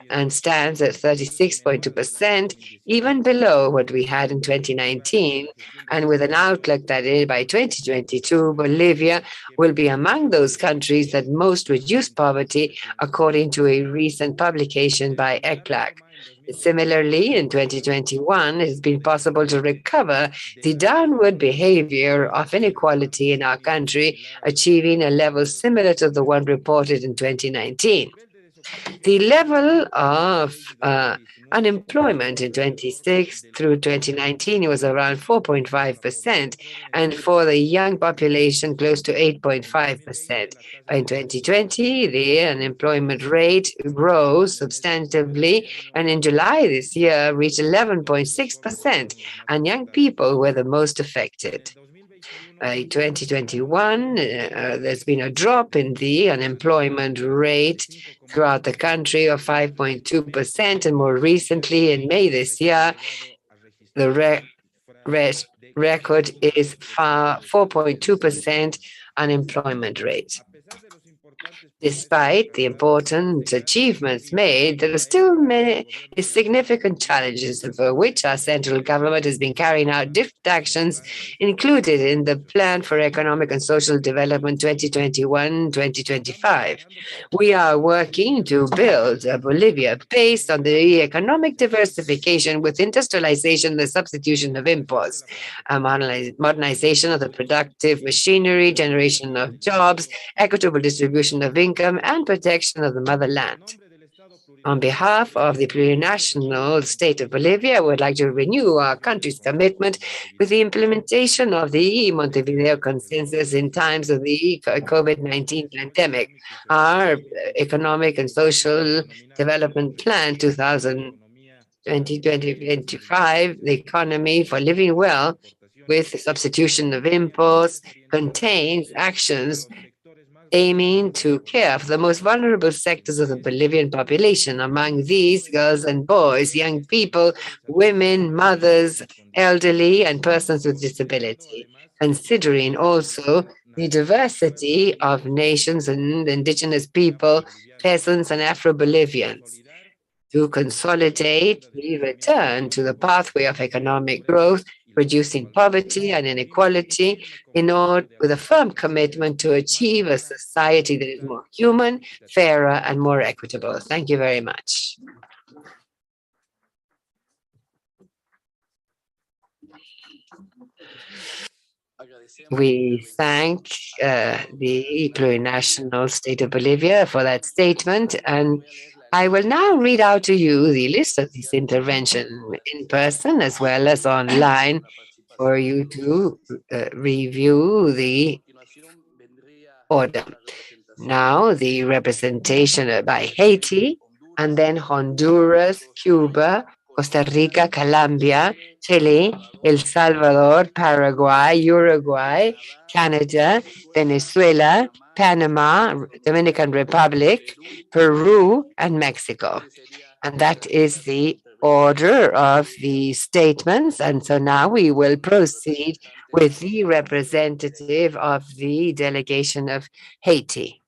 and stands at 36.2%, even below what we had in 2019, and with an outlook that by 2022, Bolivia will be among those countries that most reduce poverty, according to a recent publication by ECLAC. Similarly, in 2021, it has been possible to recover the downward behavior of inequality in our country, achieving a level similar to the one reported in 2019. The level of unemployment in 26 through 2019 was around 4.5%, and for the young population, close to 8.5%. By 2020, the unemployment rate rose substantively, and in July this year reached 11.6%, and young people were the most affected. By 2021, there's been a drop in the unemployment rate throughout the country of 5.2%, and more recently, in May this year, the record is 4.2% unemployment rate. Despite the important achievements made, there are still many significant challenges for which our central government has been carrying out different actions included in the Plan for Economic and Social Development 2021-2025. We are working to build a Bolivia based on the economic diversification with industrialization, the substitution of imports, modernization of the productive machinery, generation of jobs, equitable distribution of income, and protection of the motherland. On behalf of the plurinational state of Bolivia, I would like to renew our country's commitment with the implementation of the Montevideo Consensus in times of the COVID-19 pandemic. Our Economic and Social Development Plan 2020-2025, the economy for living well with the substitution of imports, contains actions aiming to care for the most vulnerable sectors of the Bolivian population. Among these, girls and boys, young people, women, mothers, elderly, and persons with disability. Considering also the diversity of nations and indigenous people, peasants, and Afro-Bolivians, to consolidate the return to the pathway of economic growth, reducing poverty and inequality, in order with a firm commitment to achieve a society that is more human, fairer, and more equitable. Thank you very much. We thank the plurinational state of Bolivia for that statement, and I will now read out to you the list of this intervention in person as well as online for you to review the order. Now, the representation by Haiti, and then Honduras, Cuba, Costa Rica, Colombia, Chile, El Salvador, Paraguay, Uruguay, Canada, Venezuela, Panama, Dominican Republic, Peru, and Mexico. And that is the order of the statements. And so now we will proceed with the representative of the delegation of Haiti.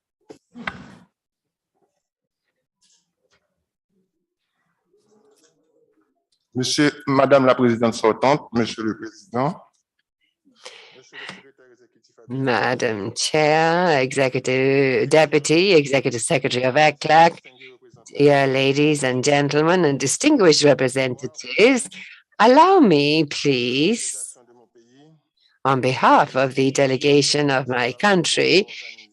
Madame la Présidente sortante, Monsieur le Président. Madam Chair, Deputy Executive Secretary of ECLAC, dear ladies and gentlemen and distinguished representatives, allow me, please, on behalf of the delegation of my country,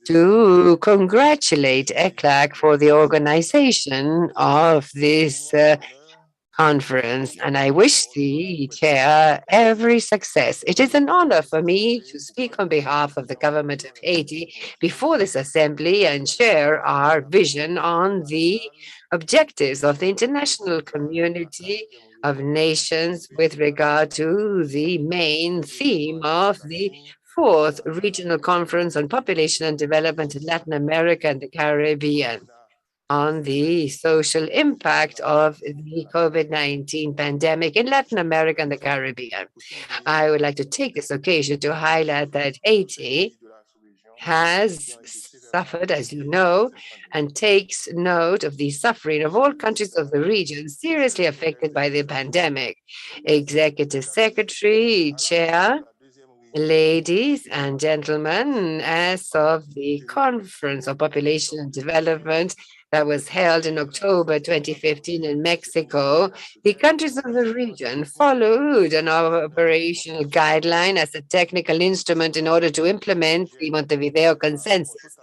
to congratulate ECLAC for the organization of this conference, and I wish the chair every success. It is an honor for me to speak on behalf of the government of Haiti before this assembly and share our vision on the objectives of the international community of nations with regard to the main theme of the fourth regional conference on population and development in Latin America and the Caribbean, on the social impact of the COVID-19 pandemic in Latin America and the Caribbean. I would like to take this occasion to highlight that Haiti has suffered, as you know, and takes note of the suffering of all countries of the region seriously affected by the pandemic. Executive Secretary, Chair, ladies and gentlemen, as of the Conference of Population and Development that was held in October 2015 in Mexico, the countries of the region followed an operational guideline as a technical instrument in order to implement the Montevideo Consensus.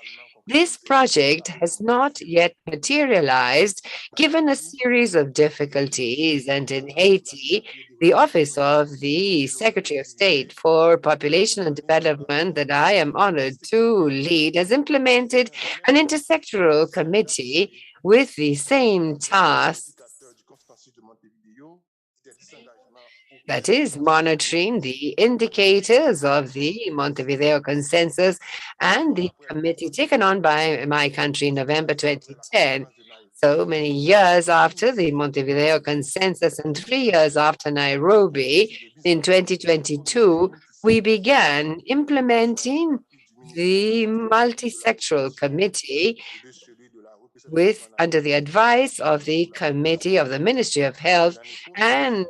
This project has not yet materialized given a series of difficulties, and in Haiti, the Office of the Secretary of State for Population and Development that I am honored to lead has implemented an intersectoral committee with the same tasks, that is, monitoring the indicators of the Montevideo Consensus and the committee taken on by my country in November 2010. So many years after the Montevideo Consensus and 3 years after Nairobi, in 2022, we began implementing the Multi-Sectoral Committee with under the advice of the Committee of the Ministry of Health and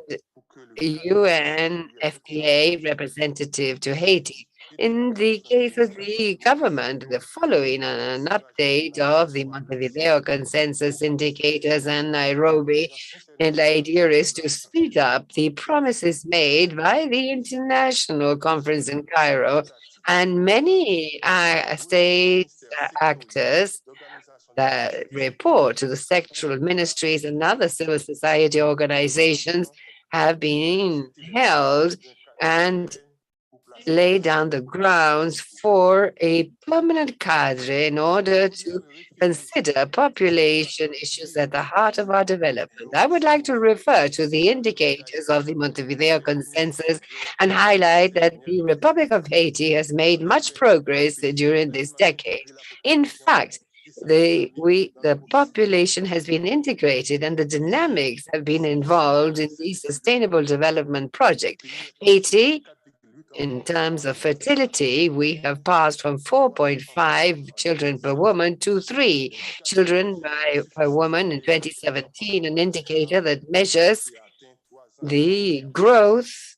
UN FPA representative to Haiti. In the case of the government, the following an update of the Montevideo Consensus indicators and Nairobi, and the idea is to speed up the promises made by the international conference in Cairo and many state actors that report to the sectoral ministries and other civil society organizations have been held and lay down the grounds for a permanent cadre in order to consider population issues at the heart of our development. I would like to refer to the indicators of the Montevideo Consensus and highlight that the Republic of Haiti has made much progress during this decade. In fact, the population has been integrated and the dynamics have been involved in the Sustainable Development Project. Haiti, in terms of fertility, we have passed from 4.5 children per woman to 3 children per woman in 2017, an indicator that measures the growth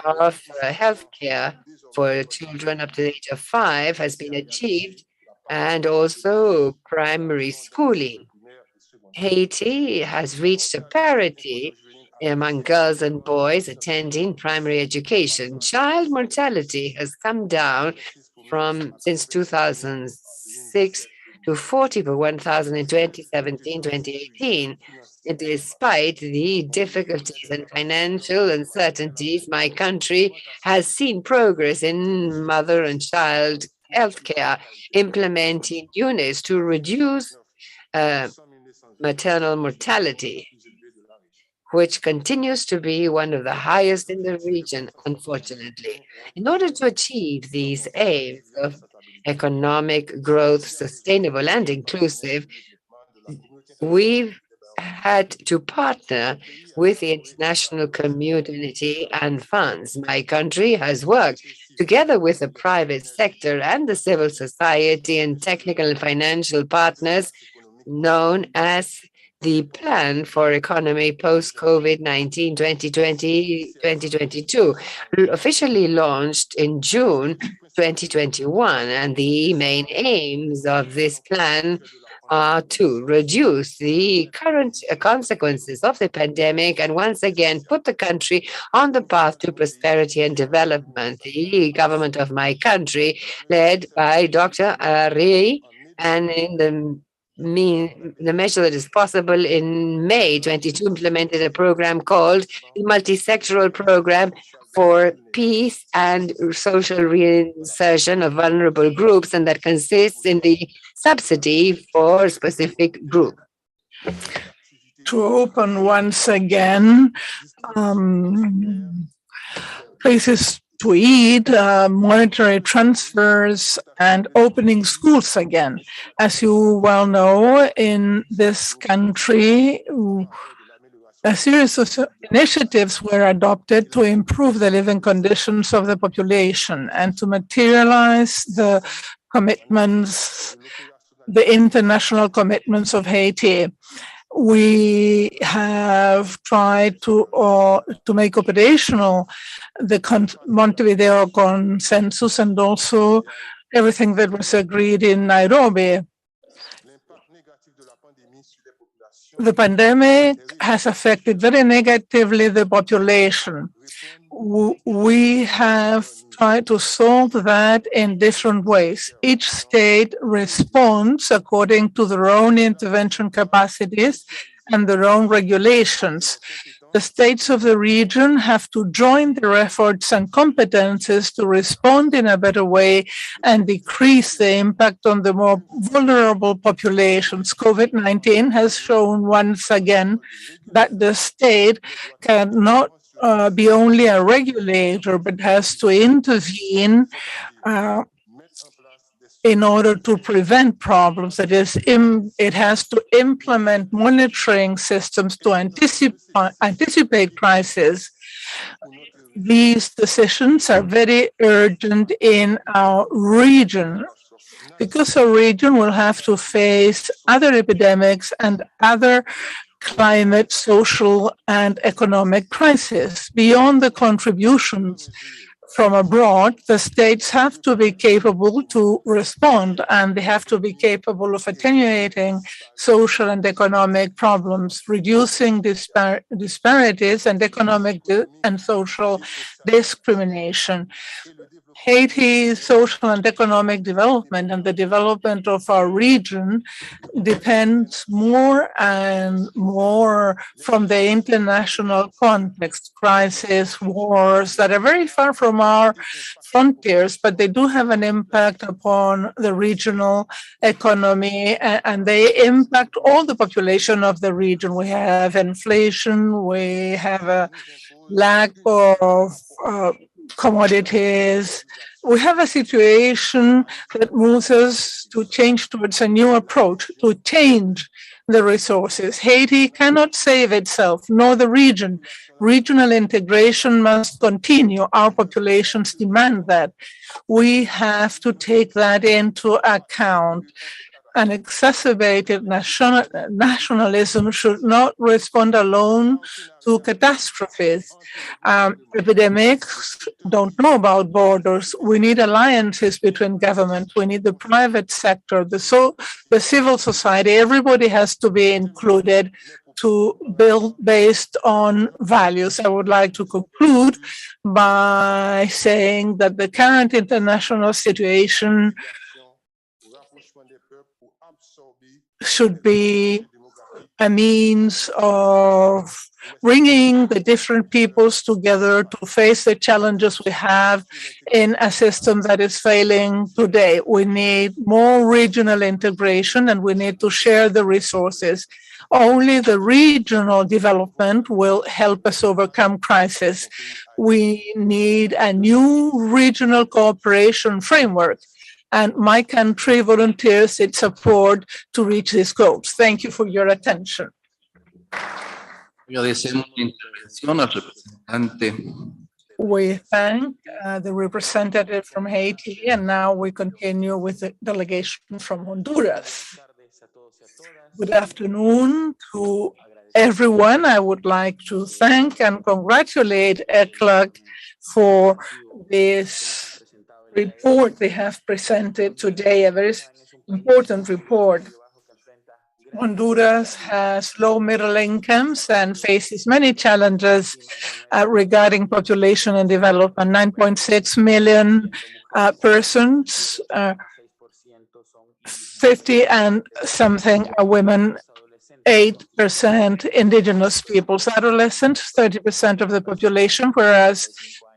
of healthcare for children up to the age of 5 has been achieved, and also primary schooling. Haiti has reached a parity among girls and boys attending primary education. Child mortality has come down from since 2006 to 40 per 1,000 in 2017-2018. Despite the difficulties and financial uncertainties, my country has seen progress in mother and child healthcare, implementing units to reduce maternal mortality, which continues to be one of the highest in the region, unfortunately. In order to achieve these aims of economic growth, sustainable and inclusive, we've had to partner with the international community and funds. My country has worked together with the private sector and the civil society and technical and financial partners known as the Plan for Economy Post-COVID-19 2020-2022, officially launched in June 2021. And the main aims of this plan are to reduce the current consequences of the pandemic and once again put the country on the path to prosperity and development. The government of my country, led by Dr. Ari, and in the measure that is possible, in May 22 implemented a program called the Multi-Sectoral Program for Peace and Social Reinsertion of Vulnerable Groups, and that consists in the subsidy for a specific group. To open once again places to eat, monetary transfers, and opening schools again. As you well know, in this country, a series of initiatives were adopted to improve the living conditions of the population and to materialize the commitments, the international commitments of Haiti. We have tried to make operational the Montevideo Consensus and also everything that was agreed in Nairobi. The pandemic has affected very negatively the population. We have tried to solve that in different ways. Each state responds according to their own intervention capacities and their own regulations. The states of the region have to join their efforts and competences to respond in a better way and decrease the impact on the more vulnerable populations. COVID-19 has shown once again that the state cannot be only a regulator, but has to intervene in order to prevent problems. That is, it has to implement monitoring systems to anticipate crises. These decisions are very urgent in our region, because our region will have to face other epidemics and other climate, social, and economic crises. Beyond the contributions from abroad, the states have to be capable to respond, and they have to be capable of attenuating social and economic problems, reducing disparities and economic and social discrimination. Haiti's social and economic development and the development of our region depends more and more from the international context, crises, wars that are very far from our frontiers, but they do have an impact upon the regional economy, and they impact all the population of the region. We have inflation, we have a lack of commodities. We have a situation that moves us to change towards a new approach, to change the resources. Haiti cannot save itself, nor the region. Regional integration must continue. Our populations demand that. We have to take that into account. An exacerbated nationalism should not respond alone to catastrophes. Epidemics don't know about borders. We need alliances between governments. We need the private sector, the civil society. Everybody has to be included to build based on values. I would like to conclude by saying that the current international situation should be a means of bringing the different peoples together to face the challenges we have in a system that is failing today. We need more regional integration, and we need to share the resources. Only the regional development will help us overcome crisis. We need a new regional cooperation framework, and my country volunteers its support to reach these goals. Thank you for your attention. Agradecemos la intervención al representante. We thank the representative from Haiti, and now we continue with the delegation from Honduras. Good afternoon to everyone. I would like to thank and congratulate ECLAC for this report they have presented today, a very important report. Honduras has low middle incomes and faces many challenges regarding population and development. 9.6 million persons, 50 and something are women, 8% indigenous peoples, adolescents, 30% of the population, whereas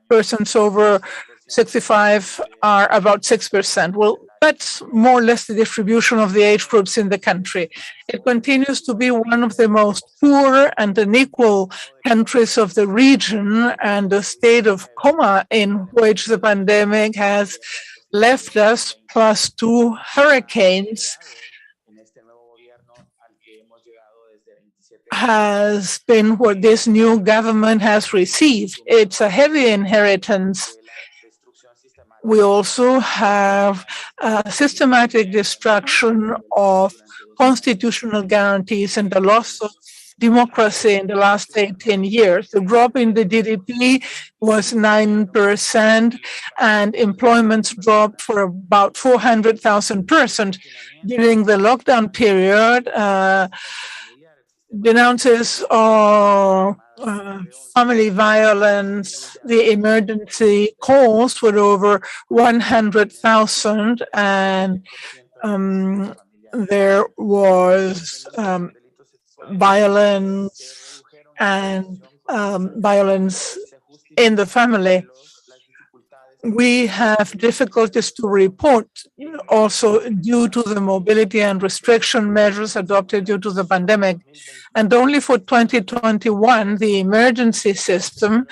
persons over 65 are about 6%. Well, that's more or less the distribution of the age groups in the country. It continues to be one of the most poor and unequal countries of the region, and the state of coma in which the pandemic has left us, plus 2 hurricanes, has been what this new government has received. It's a heavy inheritance. We also have a systematic destruction of constitutional guarantees and the loss of democracy in the last 18 years. The drop in the GDP was 9%, and employment dropped for about 400,000 persons. During the lockdown period, denounces family violence. The emergency calls were over 100,000, and there was violence and violence in the family. We have difficulties to report also due to the mobility and restriction measures adopted due to the pandemic. And only for 2021, the emergency system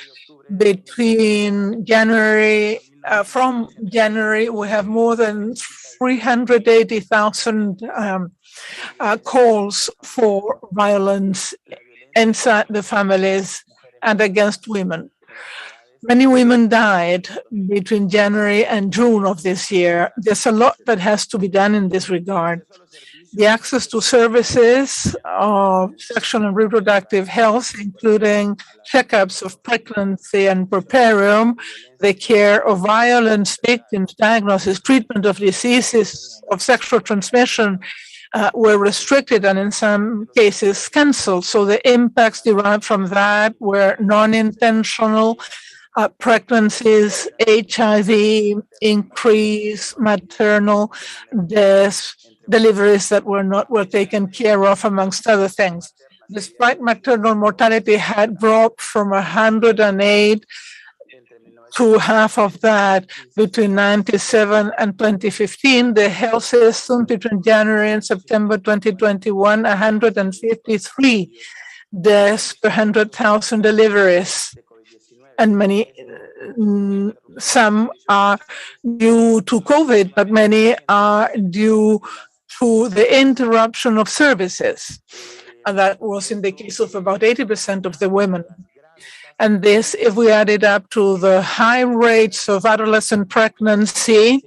between January, from January, we have more than 380,000 calls for violence inside the families and against women. Many women died between January and June of this year. There's a lot that has to be done in this regard. The access to services of sexual and reproductive health, including checkups of pregnancy and puerperium, the care of violence victims, diagnosis, treatment of diseases of sexual transmission, were restricted and in some cases canceled. So the impacts derived from that were non-intentional pregnancies, HIV, increased maternal deaths, deliveries that were not well taken care of, amongst other things. Despite maternal mortality had dropped from 108 to half of that between 97 and 2015, the health system between January and September 2021, 153 deaths per 100,000 deliveries. And many, some are due to COVID, but many are due to the interruption of services. And that was in the case of about 80% of the women. And this, if we add it up to the high rates of adolescent pregnancy,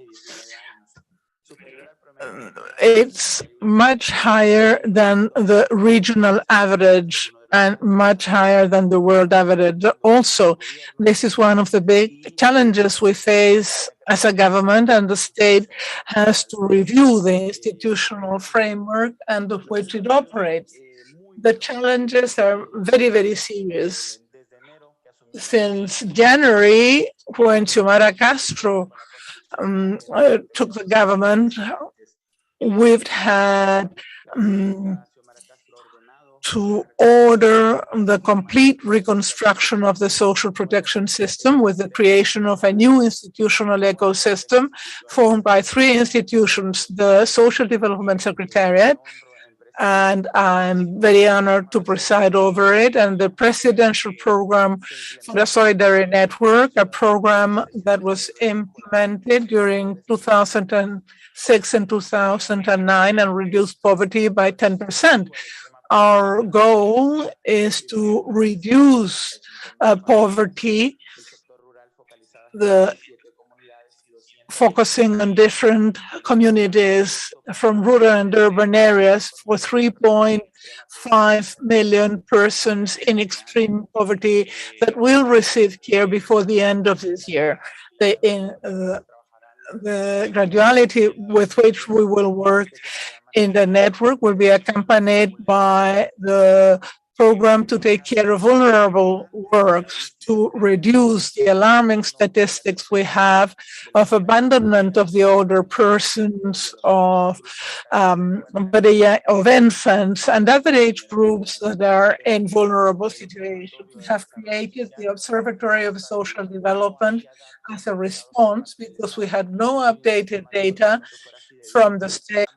it's much higher than the regional average and much higher than the world average. Also, this is one of the big challenges we face as a government, and the state has to review the institutional framework and of which it operates. The challenges are very, very serious. Since January, when Xiomara Castro took the government, we've had to order the complete reconstruction of the social protection system with the creation of a new institutional ecosystem formed by three institutions, the Social Development Secretariat, and I'm very honored to preside over it, and the Presidential Program for the Solidarity Network, a program that was implemented during 2006 and 2009 and reduced poverty by 10%. Our goal is to reduce poverty, focusing on different communities from rural and urban areas for 3.5 million persons in extreme poverty that will receive care before the end of this year. The graduality with which we will work in the network will be accompanied by the program to take care of vulnerable works, to reduce the alarming statistics we have of abandonment of the older persons, of infants, and other age groups that are in vulnerable situations. We have created the Observatory of Social Development as a response because we had no updated data from the state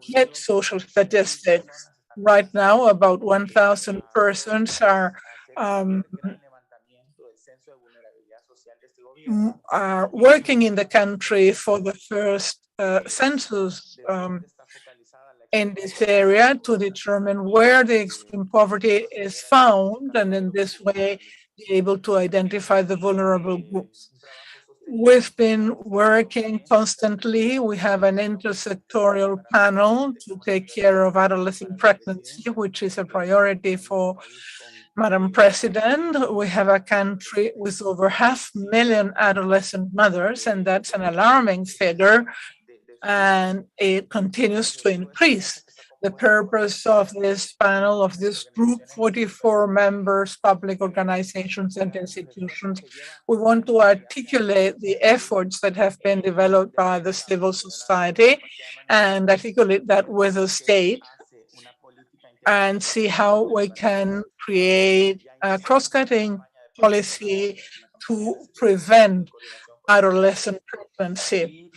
get social statistics. Right now, about 1,000 persons are working in the country for the first census in this area to determine where the extreme poverty is found, and in this way be able to identify the vulnerable groups. We've been working constantly. We have an intersectoral panel to take care of adolescent pregnancy, which is a priority for Madam President. We have a country with over 500,000 adolescent mothers, and that's an alarming figure, and it continues to increase. the purpose of this panel, of this group, 44 members, public organizations and institutions. We want to articulate the efforts that have been developed by the civil society and articulate that with the state and see how we can create a cross-cutting policy to prevent adolescent pregnancy.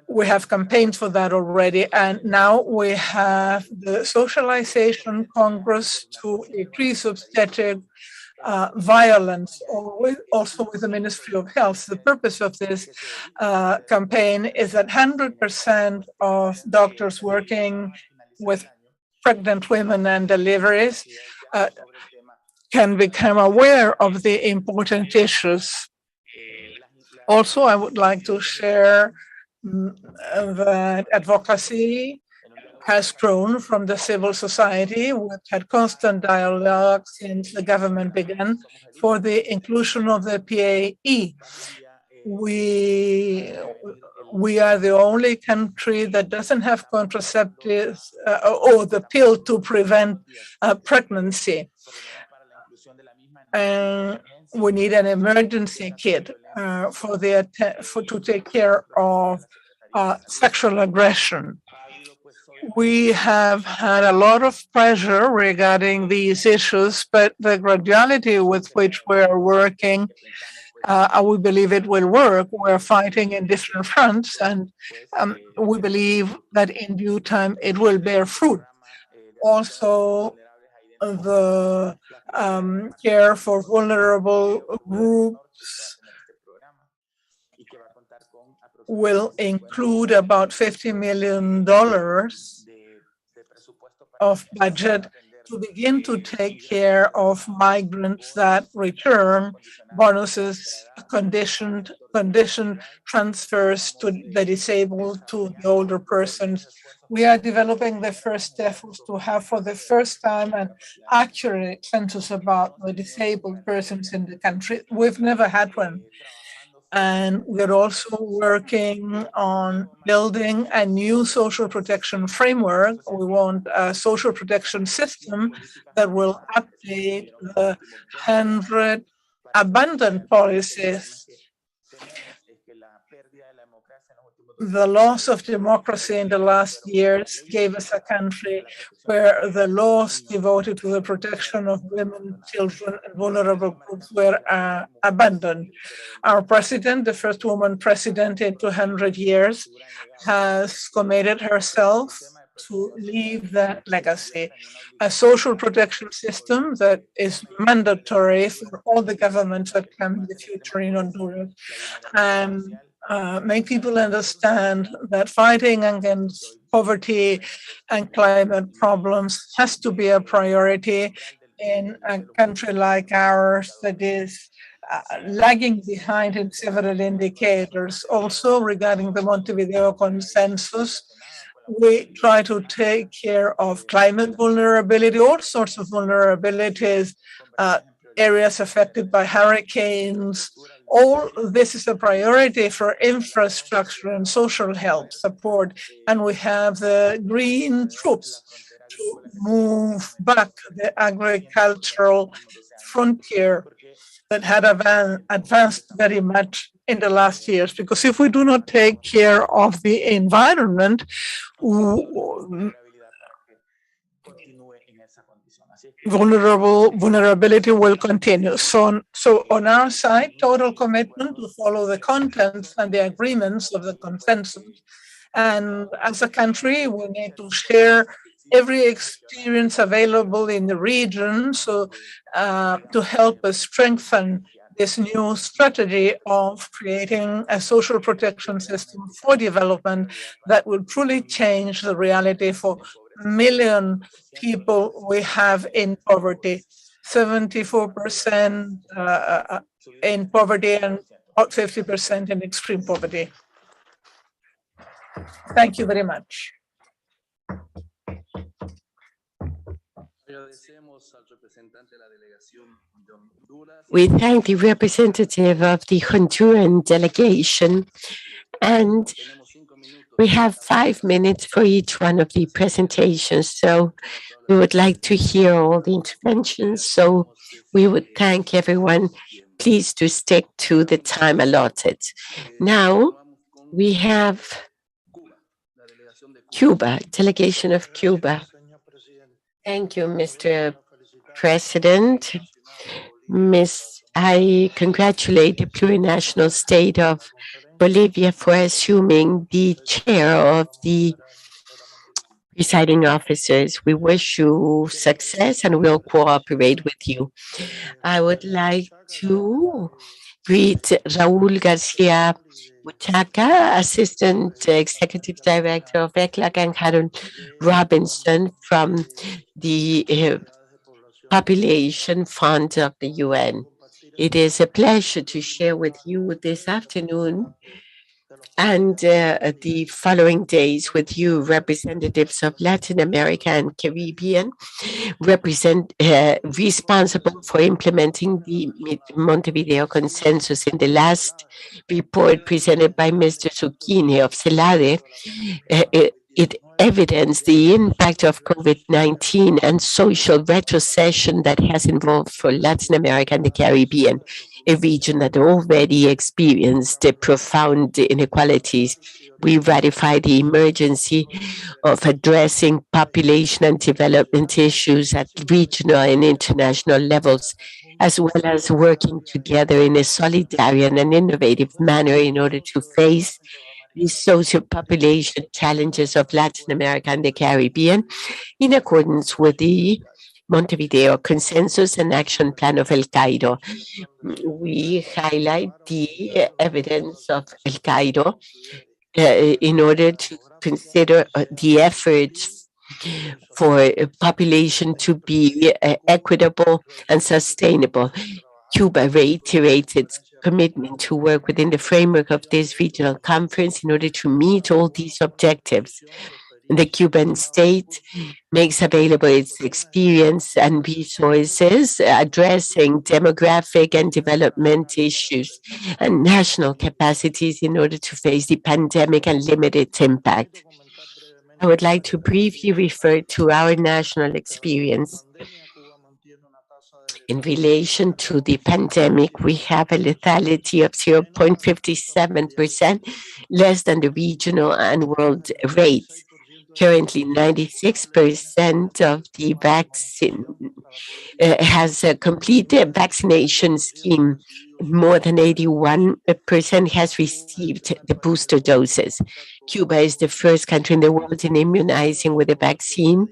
We have campaigns for that already, and now we have the Socialization Congress to decrease obstetric violence, also with the Ministry of Health. The purpose of this campaign is that 100% of doctors working with pregnant women and deliveries can become aware of the important issues. Also, I would like to share that advocacy has grown from the civil society. We've had constant dialogue since the government began for the inclusion of the PAE. We are the only country that doesn't have contraceptives or the pill to prevent pregnancy. We need an emergency kit to take care of sexual aggression. We have had a lot of pressure regarding these issues, but the graduality with which we are working, we believe it will work. We're fighting in different fronts, and we believe that in due time it will bear fruit. Also, the care for vulnerable groups will include about $50 million of budget to begin to take care of migrants that return, bonuses, conditioned transfers to the disabled, to the older persons. We are developing the first efforts to have for the first time an accurate census about the disabled persons in the country. We've never had one. And we're also working on building a new social protection framework. We want a social protection system that will update the 100 abandoned policies. The loss of democracy in the last years gave us a country where the laws devoted to the protection of women, children, and vulnerable groups were abandoned. Our president, the first woman president in 200 years, has committed herself to leave that legacy. A social protection system that is mandatory for all the governments that come in the future in Honduras, and make people understand that fighting against poverty and climate problems has to be a priority in a country like ours that is lagging behind in several indicators. Also, regarding the Montevideo Consensus, we try to take care of climate vulnerability, all sorts of vulnerabilities, areas affected by hurricanes. All this is a priority for infrastructure and social health support. And we have the green troops to move back the agricultural frontier that had advanced very much in the last years. Because if we do not take care of the environment, vulnerability will continue. So on our side, total commitment to follow the contents and the agreements of the consensus. And as a country, we need to share every experience available in the region to help us strengthen this new strategy of creating a social protection system for development that will truly change the reality for million people we have in poverty, 74% in poverty and about 50% in extreme poverty. Thank you very much. We thank the representative of the Honduran delegation, and We have 5 minutes for each one of the presentations, so we would like to hear all the interventions. So we would thank everyone. Please to stick to the time allotted. Now we have Cuba, Delegation of Cuba. Thank you, Mr. President. I congratulate the plurinational state of Bolivia for assuming the chair of the presiding officers. We wish you success and we'll cooperate with you. I would like to greet Raul Garcia Buchaca, Assistant Executive Director of ECLAC, and Harold Robinson from the Population Fund of the UN. It is a pleasure to share with you this afternoon and the following days with you, representatives of Latin America and Caribbean, responsible for implementing the Montevideo Consensus. In the last report presented by Mr. Zucchini of CELADE, it evidenced the impact of COVID-19 and social retrocession that has involved for Latin America and the Caribbean, a region that already experienced profound inequalities. We ratify the emergency of addressing population and development issues at regional and international levels, as well as working together in a solidary and an innovative manner in order to face the socio-population challenges of Latin America and the Caribbean in accordance with the Montevideo Consensus and Action Plan of El Cairo. We highlight the evidence of El Cairo in order to consider the efforts for population to be equitable and sustainable. Cuba reiterates its commitment to work within the framework of this regional conference in order to meet all these objectives. The Cuban state makes available its experience and resources addressing demographic and development issues and national capacities in order to face the pandemic and limit its impact. I would like to briefly refer to our national experience. In relation to the pandemic, we have a lethality of 0.57%, less than the regional and world rates. Currently, 96% of the vaccine has a complete vaccination scheme. More than 81% has received the booster doses. Cuba is the first country in the world in immunizing with a vaccine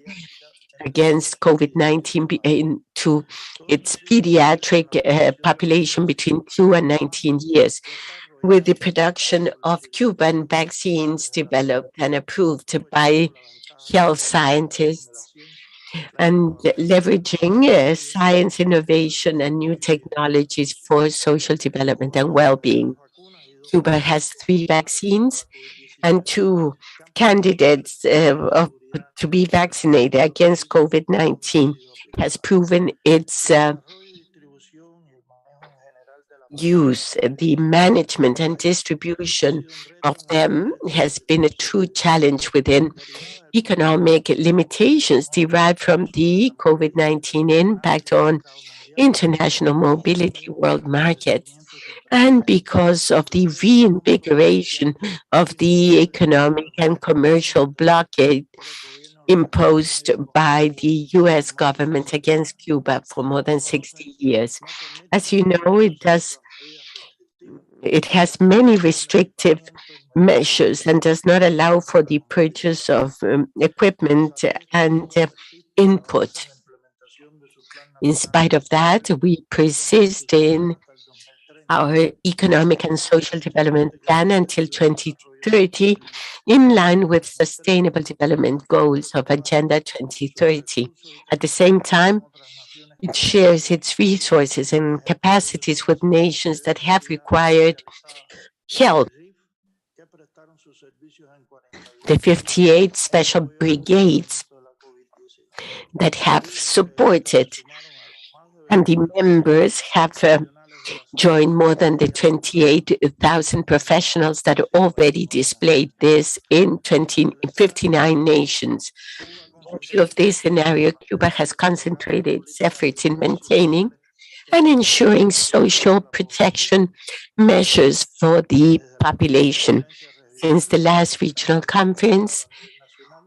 against COVID-19 to its pediatric population between 2 and 19 years. With the production of Cuban vaccines developed and approved by health scientists and leveraging science, innovation, and new technologies for social development and well-being. Cuba has 3 vaccines and 2 candidates to be vaccinated against COVID-19, has proven its use. The management and distribution of them has been a true challenge within economic limitations derived from the COVID-19 impact on international mobility world markets, and because of the reinvigoration of the economic and commercial blockade imposed by the U.S. government against Cuba for more than 60 years. As you know, it has many restrictive measures and does not allow for the purchase of equipment and input. In spite of that, we persist in our economic and social development plan until 2030, in line with sustainable development goals of Agenda 2030. At the same time, it shares its resources and capacities with nations that have required help. The 58 special brigades that have supported, and the members have join more than the 28,000 professionals that already displayed this in 59 nations. In view of this scenario, Cuba has concentrated its efforts in maintaining and ensuring social protection measures for the population. Since the last regional conference,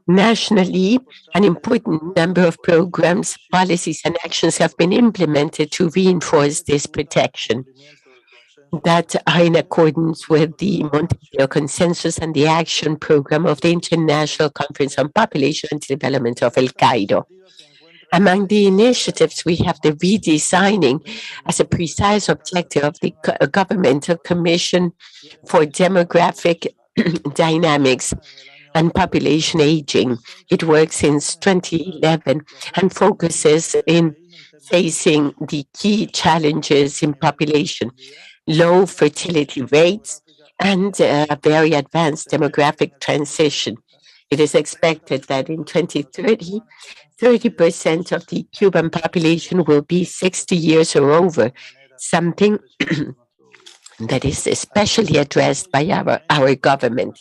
nationally, an important number of programs, policies, and actions have been implemented to reinforce this protection that are in accordance with the Montevideo Consensus and the action program of the International Conference on Population and Development of El Cairo. Among the initiatives, we have the redesigning as a precise objective of the Governmental Commission for Demographic Dynamics and Population Aging. It works since 2011 and focuses in facing the key challenges in population, low fertility rates, and a very advanced demographic transition. It is expected that in 2030, 30% of the Cuban population will be 60 years or over, something that is especially addressed by our government.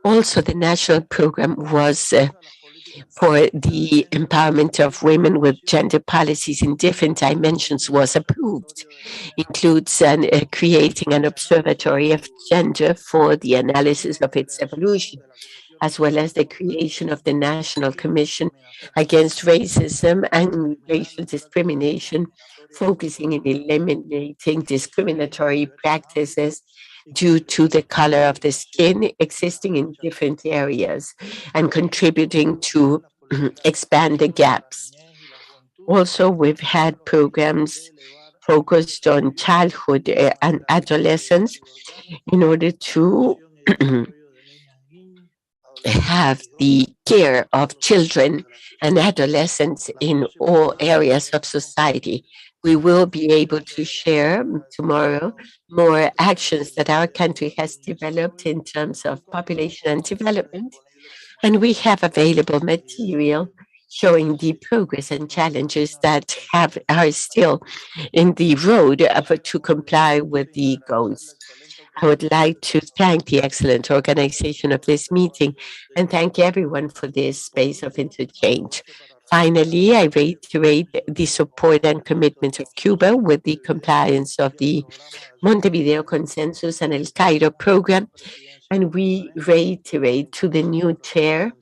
Also, the national program was for the empowerment of women with gender policies in different dimensions was approved. Includes creating an observatory of gender for the analysis of its evolution, as well as the creation of the National Commission Against Racism and Racial Discrimination, focusing on eliminating discriminatory practices due to the color of the skin existing in different areas and contributing to expand the gaps. Also, we've had programs focused on childhood and adolescence in order to have the care of children and adolescents in all areas of society. We will be able to share tomorrow more actions that our country has developed in terms of population and development. And we have available material showing the progress and challenges that are still in the road to comply with the goals. I would like to thank the excellent organization of this meeting and thank everyone for this space of interchange. Finally, I reiterate the support and commitment of Cuba with the compliance of the Montevideo Consensus and El Cairo program, and we reiterate to the new chair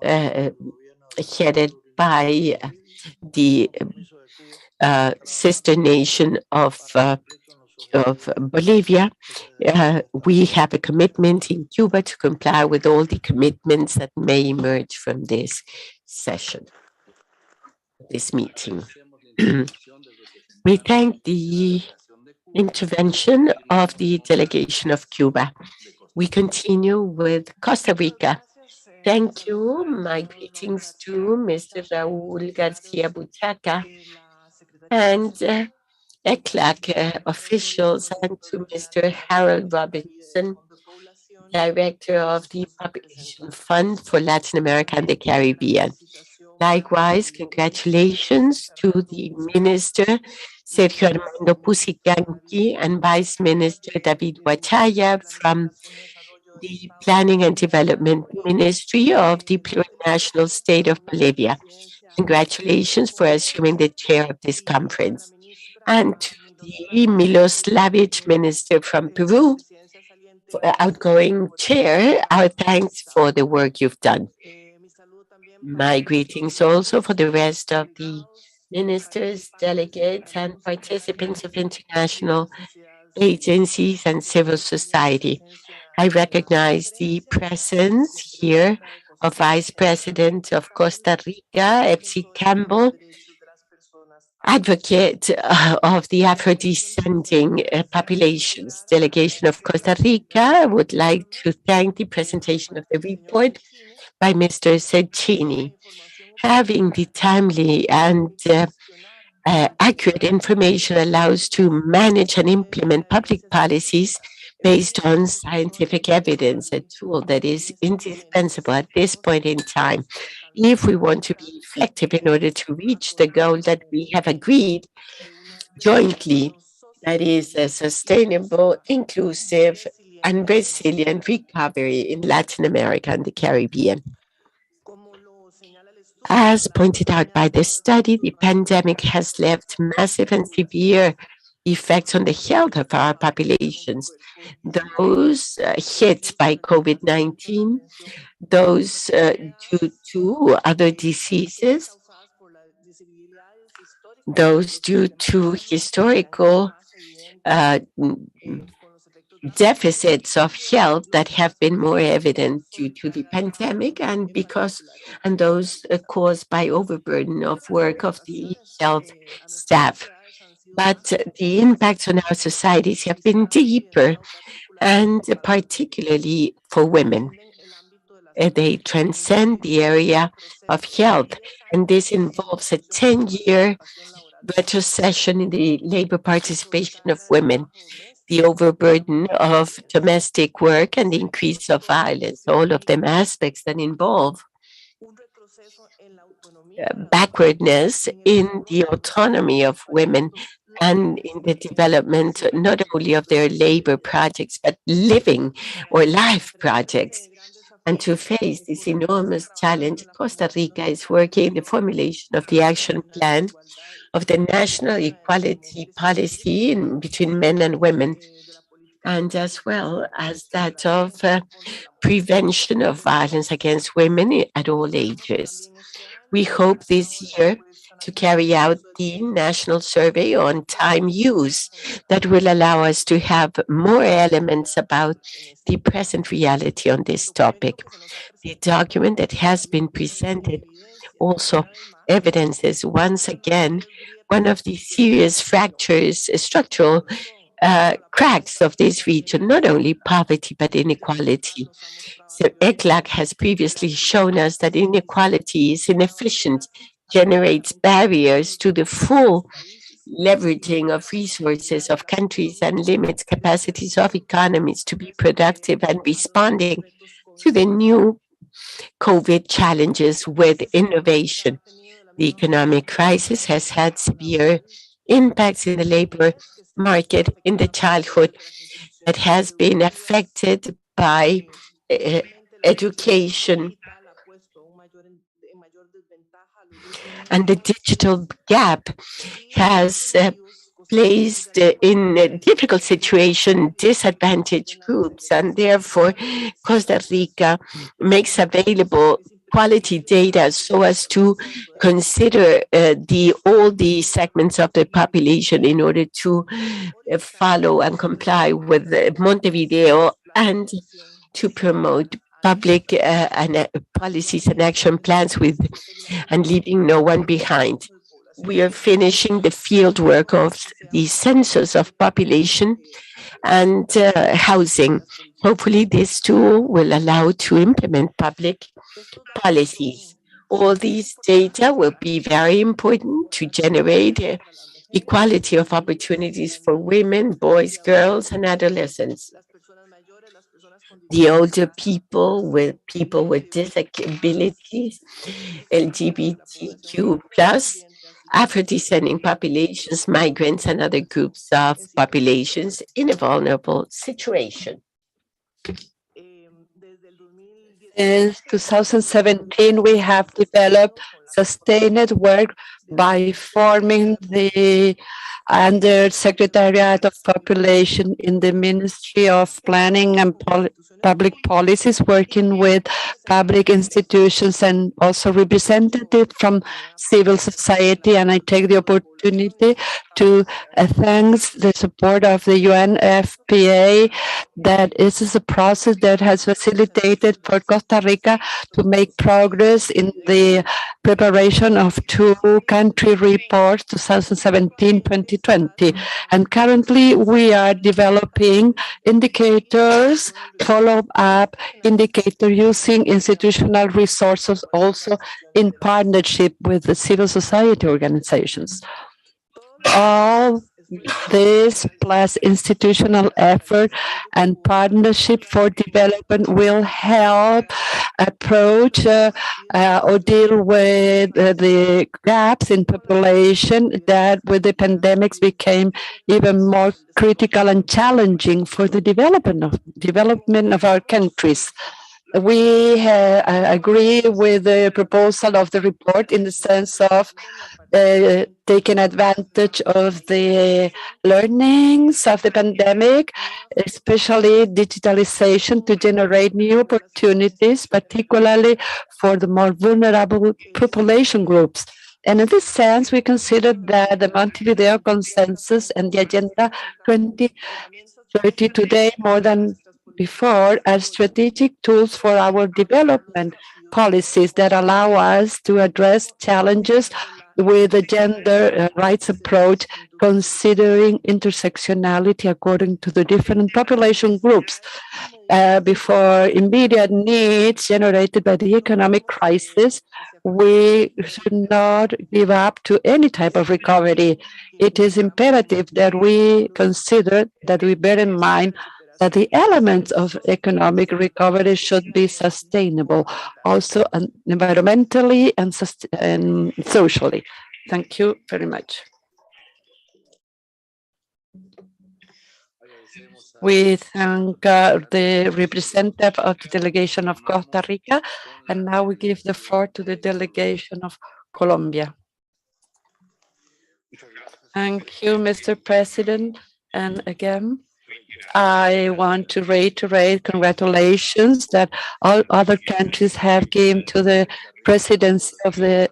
headed by the sister nation of Bolivia. We have a commitment in Cuba to comply with all the commitments that may emerge from this session, this meeting. We thank the intervention of the delegation of Cuba. We continue with Costa Rica. Thank you. My greetings to Mr. Raúl García Buchaca and ECLAC officials and to Mr. Harold Robinson, Director of the Population Fund for Latin America and the Caribbean. Likewise, congratulations to the Minister Sergio Armando Pusicanqui and Vice Minister David Huachaya from the Planning and Development Ministry of the Plurinational State of Bolivia. Congratulations for assuming the chair of this conference. And to the Miloslavic Minister from Peru, outgoing chair, our thanks for the work you've done. My greetings also for the rest of the ministers, delegates, and participants of international agencies and civil society. I recognize the presence here of Vice President of Costa Rica, Epsi Campbell, advocate of the Afro-descending populations. Delegation of Costa Rica, I would like to thank the presentation of the report by Mr. Cecchini. Having the timely and accurate information allows to manage and implement public policies based on scientific evidence, a tool that is indispensable at this point in time if we want to be effective in order to reach the goal that we have agreed jointly that is a sustainable, inclusive, and resilient recovery in Latin America and the Caribbean. As pointed out by the study, the pandemic has left massive and severe effects on the health of our populations. Those hit by COVID-19, those due to other diseases, those due to historical deficits of health that have been more evident due to the pandemic, and those caused by overburden of work of the health staff. But the impacts on our societies have been deeper, and particularly for women. They transcend the area of health, and this involves a 10-year retrocession in the labor participation of women, the overburden of domestic work, and the increase of violence, all of them aspects that involve backwardness in the autonomy of women and in the development not only of their labor projects, but living or life projects. And to face this enormous challenge, Costa Rica is working in the formulation of the action plan of the national equality policy between men and women, and as well as that of prevention of violence against women at all ages. We hope this year to carry out the national survey on time use that will allow us to have more elements about the present reality on this topic. The document that has been presented also evidences once again one of the serious fractures, structural cracks of this region, not only poverty but inequality. So ECLAC has previously shown us that inequality is inefficient, generates barriers to the full leveraging of resources of countries, and limits capacities of economies to be productive and responding to the new COVID challenges with innovation. The economic crisis has had severe impacts in the labor market in the childhood that has been affected by education, and the digital gap has placed in a difficult situation disadvantaged groups, and therefore Costa Rica makes available quality data so as to consider all the segments of the population in order to follow and comply with Montevideo and to promote public policies and action plans and leaving no one behind. We are finishing the field work of the census of population and housing. Hopefully this tool will allow to implement public policies. All these data will be very important to generate equality of opportunities for women, boys, girls, and adolescents. The older people with disabilities, LGBTQ+, Afro-descending populations, migrants, and other groups of populations in a vulnerable situation. In 2017, we have developed sustained work by forming the Under Secretariat of Population in the Ministry of Planning and Public Policies, working with public institutions and also representatives from civil society. And I take the opportunity to thank the support of the UNFPA. That is a process that has facilitated for Costa Rica to make progress in the preparation of two country reports, 2017-2020. And currently we are developing indicators, follow-up indicator using institutional resources, also in partnership with the civil society organizations. All This plus institutional effort and partnership for development will help approach or deal with the gaps in population that with the pandemics became even more critical and challenging for the development of our countries. We agree with the proposal of the report in the sense of taking advantage of the learnings of the pandemic, especially digitalization to generate new opportunities, particularly for the more vulnerable population groups. And in this sense, we consider that the Montevideo Consensus and the Agenda 2030 today, more than before, are strategic tools for our development policies that allow us to address challenges with a gender rights approach, considering intersectionality according to the different population groups. Before immediate needs generated by the economic crisis, we should not give up to any type of recovery. It is imperative that we consider, that we bear in mind that the elements of economic recovery should be sustainable, also environmentally and socially. Thank you very much. We thank the representative of the delegation of Costa Rica, and now we give the floor to the delegation of Colombia. Thank you, Mr. President. And again, I want to reiterate congratulations that all other countries have given to the presidency of the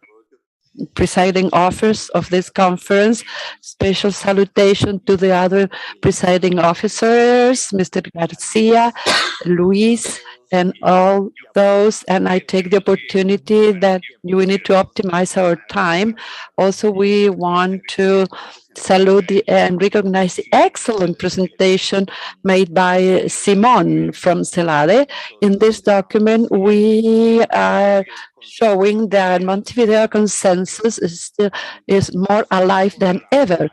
presiding officers of this conference. Special salutation to the other presiding officers, Mr. Garcia, Luis, and all those. And I take the opportunity that we need to optimize our time. Also, we want to salute and recognize the excellent presentation made by Simon from CELADE. In this document, we are showing that Montevideo Consensus is more alive than ever,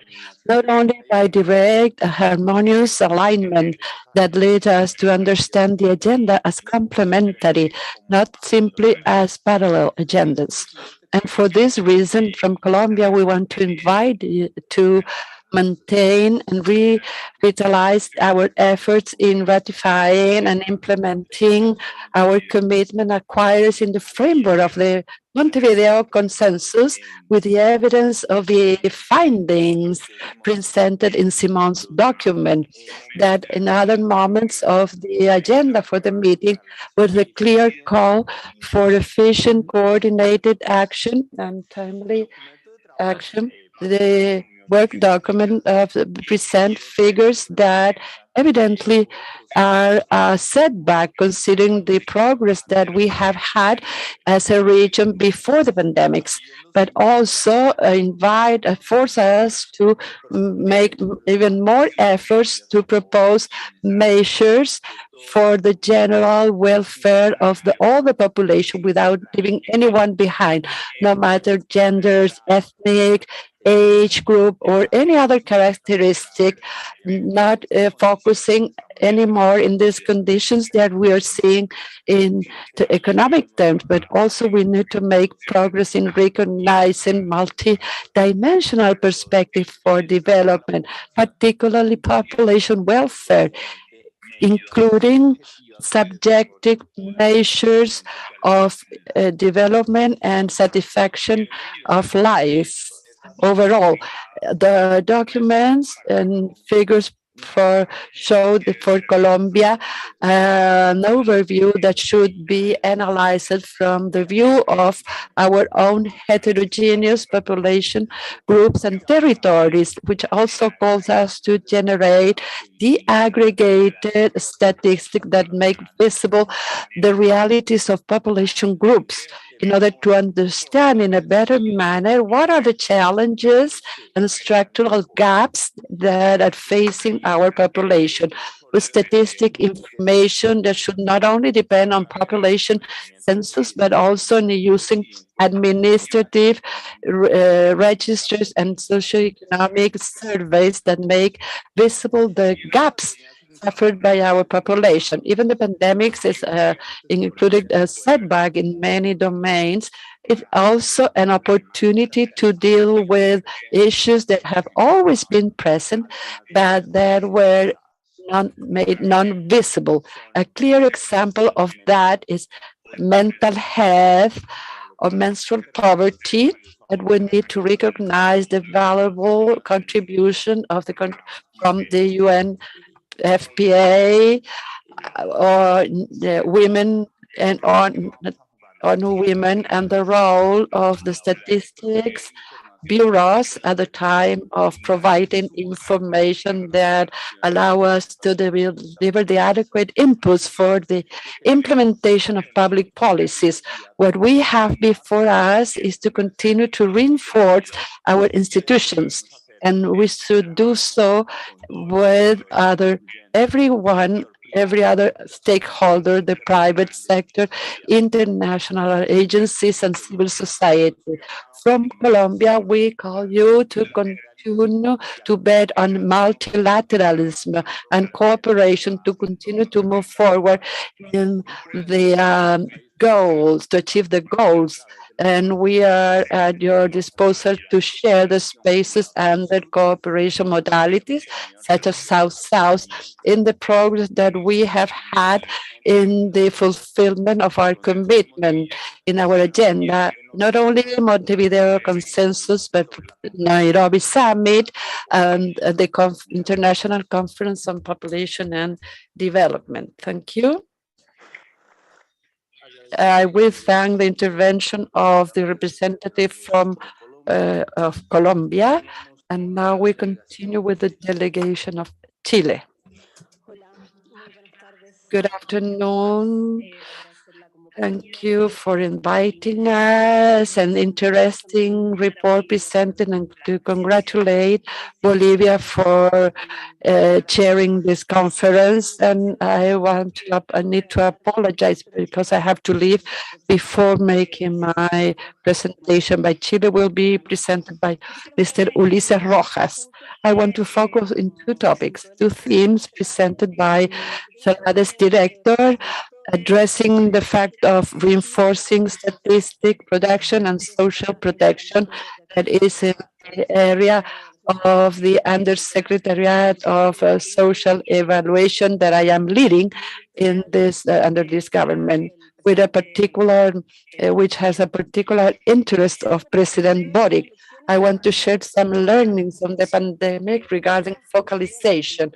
not only by direct, harmonious alignment that leads us to understand the agenda as complementary, not simply as parallel agendas. And for this reason, from Colombia, we want to invite you to maintain and revitalize our efforts in ratifying and implementing our commitment acquired in the framework of the Montevideo Consensus with the evidence of the findings presented in Simon's document, that in other moments of the agenda for the meeting was a clear call for efficient, coordinated action and timely action. The work document present figures that evidently are a setback considering the progress that we have had as a region before the pandemics, but also force us to make even more efforts to propose measures for the general welfare of all the population without leaving anyone behind, no matter genders, ethnic, age group, or any other characteristic, not focusing anymore in these conditions that we are seeing in the economic terms, but also we need to make progress in recognizing multi-dimensional perspective for development, particularly population welfare, including subjective measures of development and satisfaction of life. Overall, the documents and figures showed for Colombia an overview that should be analyzed from the view of our own heterogeneous population groups and territories, which also calls us to generate the aggregated statistics that make visible the realities of population groups in order to understand in a better manner what are the challenges and structural gaps that are facing our population. with statistic information that should not only depend on population census, but also in using administrative registers and socioeconomic surveys that make visible the gaps suffered by our population. Even the pandemics is included a setback in many domains. It's also an opportunity to deal with issues that have always been present, but that were made non-visible. A clear example of that is mental health or menstrual poverty, and we need to recognize the valuable contribution of from the UN FPA or the women and on women and the role of the statistics bureaus at the time of providing information that allow us to deliver the adequate inputs for the implementation of public policies. What we have before us is to continue to reinforce our institutions, and we should do so with every other stakeholder, the private sector, international agencies, and civil society. From Colombia, we call you to continue to bet on multilateralism and cooperation to continue to move forward in the goals, to achieve the goals. And we are at your disposal to share the spaces and the cooperation modalities, such as South-South, in the progress that we have had in the fulfillment of our commitment in our agenda, not only Montevideo Consensus, but Nairobi Summit and the International Conference on Population and Development. Thank you. I will thank the intervention of the representative from of Colombia, and now we continue with the delegation of Chile. Good afternoon. Thank you for inviting us. An interesting report presented, and to congratulate Bolivia for chairing this conference. And I need to apologize because I have to leave before making my presentation. By Chile will be presented by Mr. Ulises Rojas. I want to focus in two topics, two themes presented by Salades director, addressing the fact of reinforcing statistic production and social protection that is in the area of the Undersecretariat of Social Evaluation that I am leading in this under this government, with a particular, which has a particular interest of President Boric. I want to share some learnings from the pandemic regarding focalization.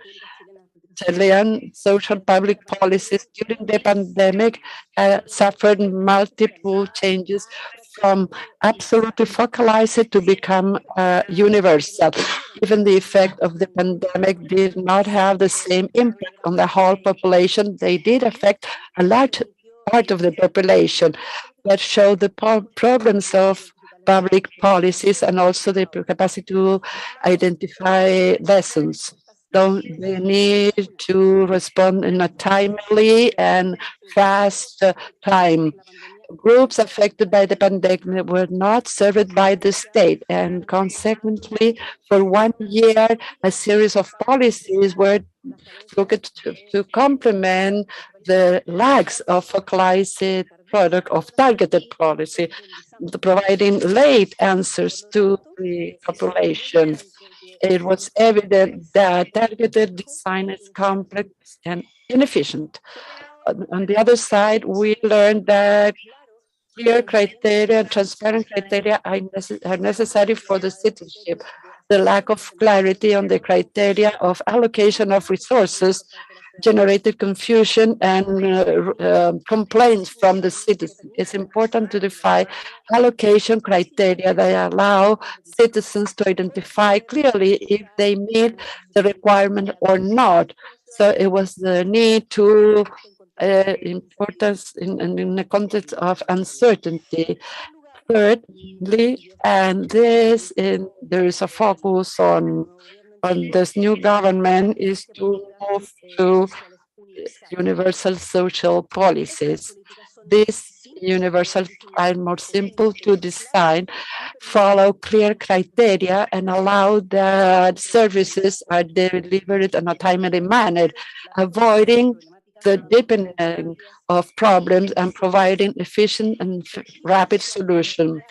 Chilean social public policies during the pandemic suffered multiple changes from absolutely focalized to become universal. Even the effect of the pandemic did not have the same impact on the whole population. They did affect a large part of the population that showed the problems of public policies and also the capacity to identify lessons. They need to respond in a timely and fast time. Groups affected by the pandemic were not served by the state, and consequently, for 1 year, a series of policies were looked to complement the lacks of focalized product of targeted policy, providing late answers to the population. It was evident that targeted design is complex and inefficient. On the other side, we learned that clear criteria, transparent criteria are necessary for the citizenship. The lack of clarity on the criteria of allocation of resources generated confusion and complaints from the citizens. It's important to define allocation criteria that allow citizens to identify clearly if they meet the requirement or not. So it was the need to importance in the context of uncertainty. Thirdly, and there is a focus on on this new government is to move to universal social policies. This universal are more simple to design, follow clear criteria, and allow that services are delivered in a timely manner, avoiding the deepening of problems and providing efficient and rapid solution.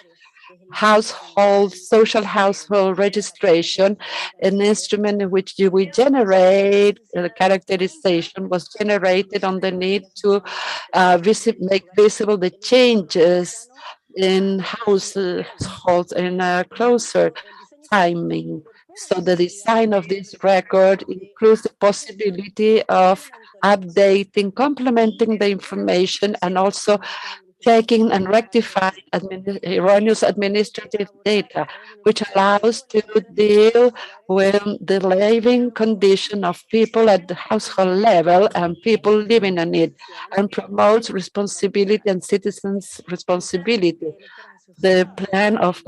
Social household registration, an instrument in which we generate characterization, was generated on the need to make visible the changes in households in a closer timing. So the design of this record includes the possibility of updating, complementing the information, and also checking and rectifying erroneous administrative data, which allows to deal with the living condition of people at the household level and people living in it, and promotes responsibility and citizens' responsibility. The plan of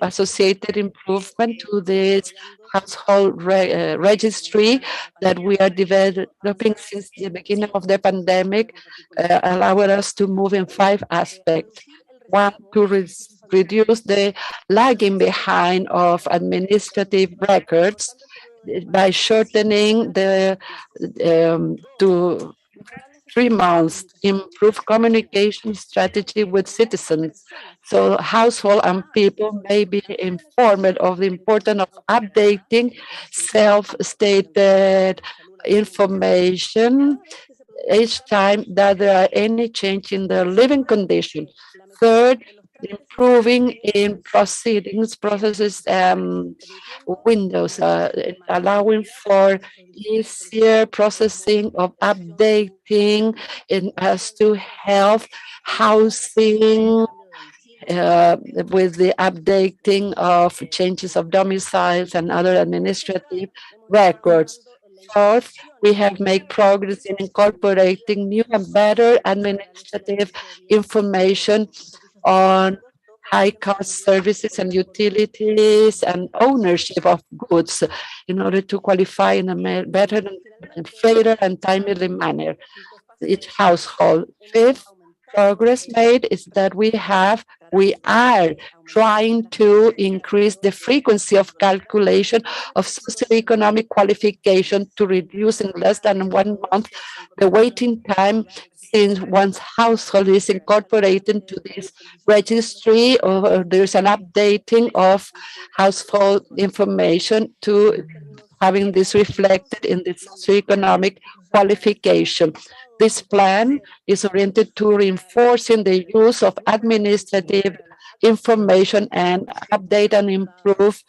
associated improvement to this household registry that we are developing since the beginning of the pandemic allowed us to move in 5 aspects. One, to reduce the lagging behind of administrative records by shortening the to 3 months, improve communication strategy with citizens, so household and people may be informed of the importance of updating self-stated information each time that there are any change in their living condition. Third, improving in processes, windows, allowing for easier processing of updating in as to health, housing, with the updating of changes of domiciles and other administrative records. Fourth, we have made progress in incorporating new and better administrative information on high-cost services and utilities and ownership of goods in order to qualify in a better and fairer and timely manner each household. Fifth, progress made is that we are trying to increase the frequency of calculation of socioeconomic qualification to reduce in less than 1 month the waiting time since one's household is incorporated into this registry, or there's an updating of household information to having this reflected in the socioeconomic qualification. This plan is oriented to reinforcing the use of administrative information and update and improve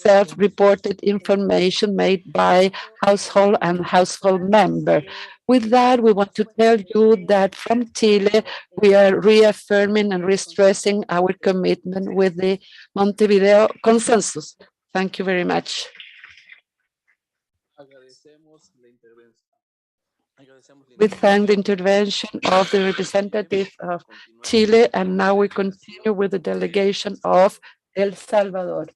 self-reported information made by household and household member. With that, we want to tell you that from Chile, we are reaffirming and restressing our commitment with the Montevideo Consensus. Thank you very much. We thank the intervention of the representative of Chile, and now we continue with the delegation of El Salvador.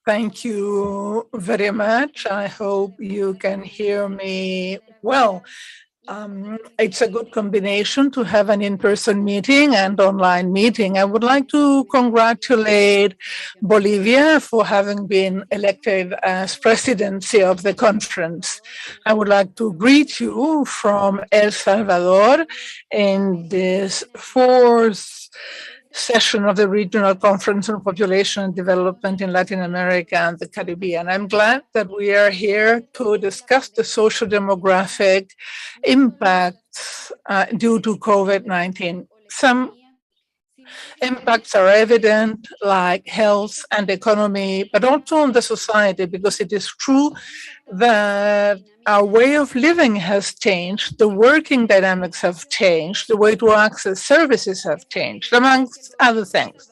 Thank you very much. I hope you can hear me well. It's a good combination to have an in-person meeting and online meeting. I would like to congratulate Bolivia for having been elected as presidency of the conference. I would like to greet you from El Salvador in this 4th session of the Regional Conference on Population and Development in Latin America and the Caribbean. I'm glad that we are here to discuss the social demographic impacts due to COVID-19. Some impacts are evident, like health and economy, but also on the society, because it is true that our way of living has changed, the working dynamics have changed, the way to access services have changed, amongst other things.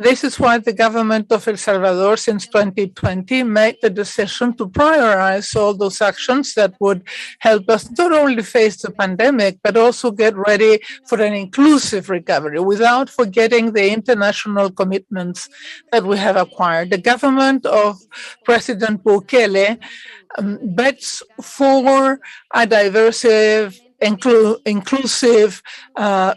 This is why the government of El Salvador since 2020 made the decision to prioritize all those actions that would help us not only face the pandemic, but also get ready for an inclusive recovery without forgetting the international commitments that we have acquired. The government of President Bukele bets for a inclusive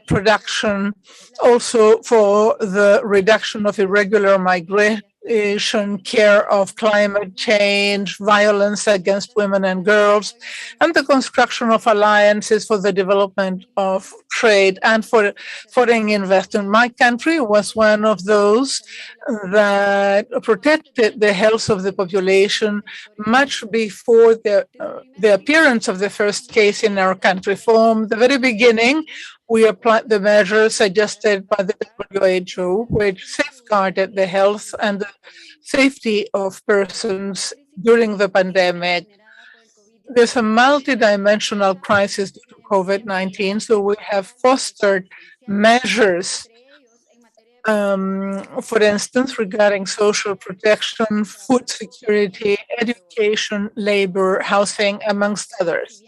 production, also for the reduction of irregular migration, care of climate change, violence against women and girls, and the construction of alliances for the development of trade and for foreign investment. My country was one of those that protected the health of the population much before the appearance of the first case in our country. From the very beginning, we applied the measures suggested by the WHO, which safeguarded the health and the safety of persons during the pandemic. There's a multidimensional crisis due to COVID-19, so we have fostered measures, for instance, regarding social protection, food security, education, labor, housing, amongst others.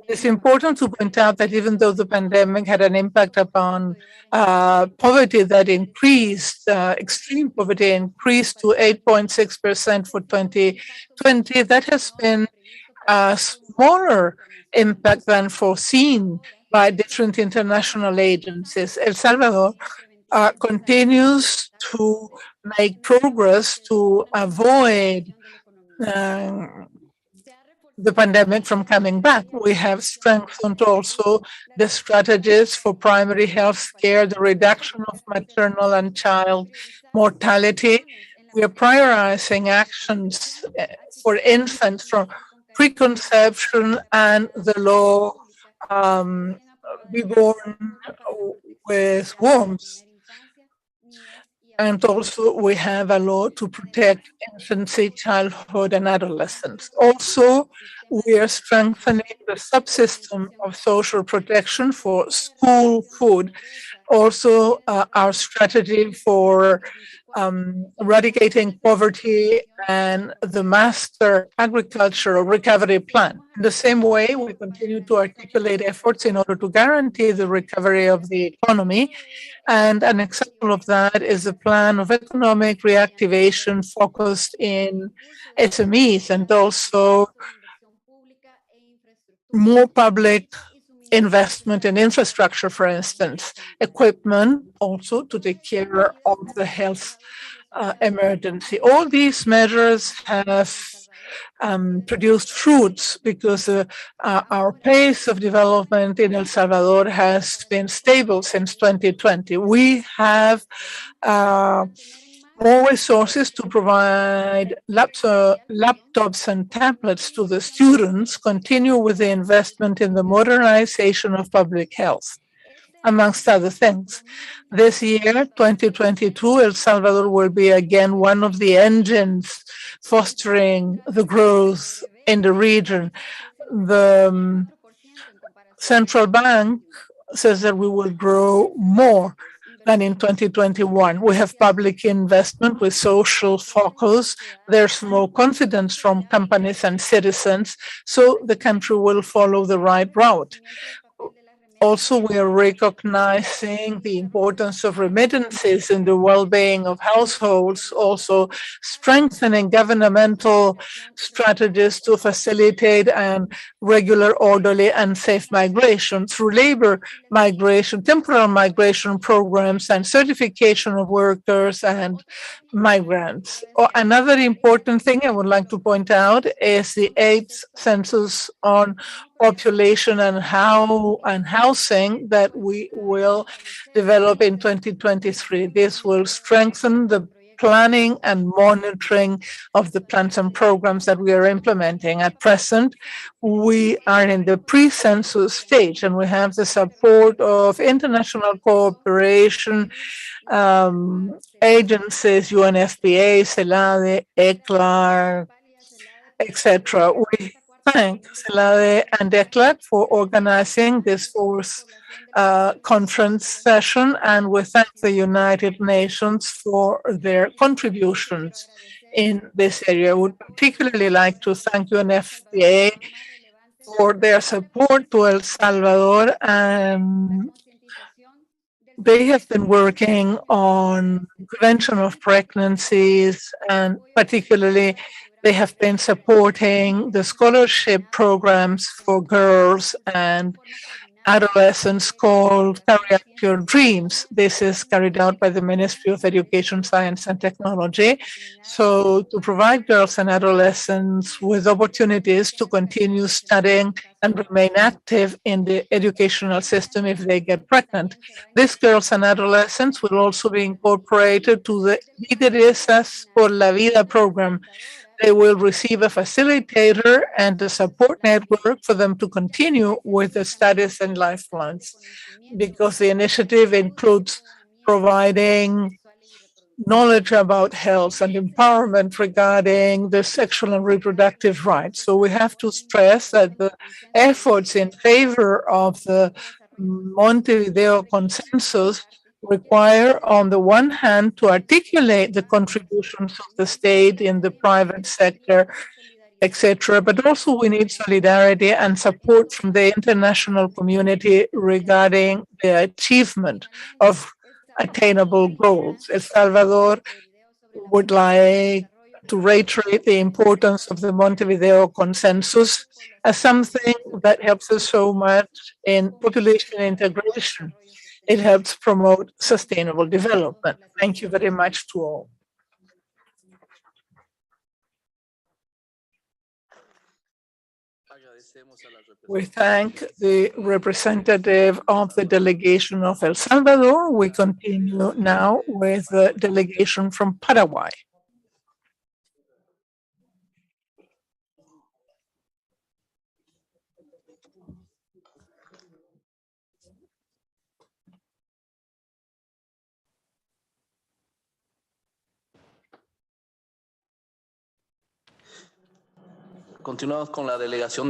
It's important to point out that even though the pandemic had an impact upon poverty that increased, extreme poverty increased to 8.6% for 2020, that has been a smaller impact than foreseen by different international agencies. El Salvador continues to make progress to avoid the pandemic from coming back. We have strengthened also the strategies for primary health care, the reduction of maternal and child mortality. We are prioritizing actions for infants from preconception and the law be born with wombs. And also we have a law to protect infancy, childhood, and adolescence. Also, we are strengthening the subsystem of social protection for school food. Also, our strategy for eradicating poverty and the master agricultural recovery plan. In the same way, we continue to articulate efforts in order to guarantee the recovery of the economy. And an example of that is a plan of economic reactivation focused in SMEs and also more public investment in infrastructure, for instance, equipment also to take care of the health emergency. All these measures have produced fruits because our pace of development in El Salvador has been stable since 2020. We have more resources to provide laptops and tablets to the students, continue with the investment in the modernization of public health, amongst other things. This year, 2022, El Salvador will be again one of the engines fostering the growth in the region. The central bank says that we will grow more than in 2021. We have public investment with social focus. There's more confidence from companies and citizens, so the country will follow the right route. Also, we are recognizing the importance of remittances in the well-being of households, also strengthening governmental strategies to facilitate regular, orderly, and safe migration through labor migration, temporal migration programs, and certification of workers and migrants. Another important thing I would like to point out is the 8th census on population and housing that we will develop in 2023. This will strengthen the planning and monitoring of the plans and programs that we are implementing. At present, we are in the pre-census stage, and we have the support of international cooperation agencies, UNFPA, CELADE, ECLAR, etc. We thank SELADE and ECLAC for organizing this fourth conference session, and we thank the United Nations for their contributions in this area. I would particularly like to thank UNFPA for their support to El Salvador, and they have been working on prevention of pregnancies, and particularly they have been supporting the scholarship programs for girls and adolescents called Carry Out Your Dreams. This is carried out by the Ministry of Education, Science and Technology. So to provide girls and adolescents with opportunities to continue studying and remain active in the educational system if they get pregnant. These girls and adolescents will also be incorporated to the Lideresas por la Vida program. They will receive a facilitator and a support network for them to continue with the studies and life plans, because the initiative includes providing knowledge about health and empowerment regarding the sexual and reproductive rights. So we have to stress that the efforts in favor of the Montevideo Consensus require, on the one hand, to articulate the contributions of the state in the private sector, etc., but also we need solidarity and support from the international community regarding the achievement of attainable goals. El Salvador would like to reiterate the importance of the Montevideo Consensus as something that helps us so much in population integration. It helps promote sustainable development. Thank you very much to all. We thank the representative of the delegation of El Salvador. We continue now with the delegation from Paraguay.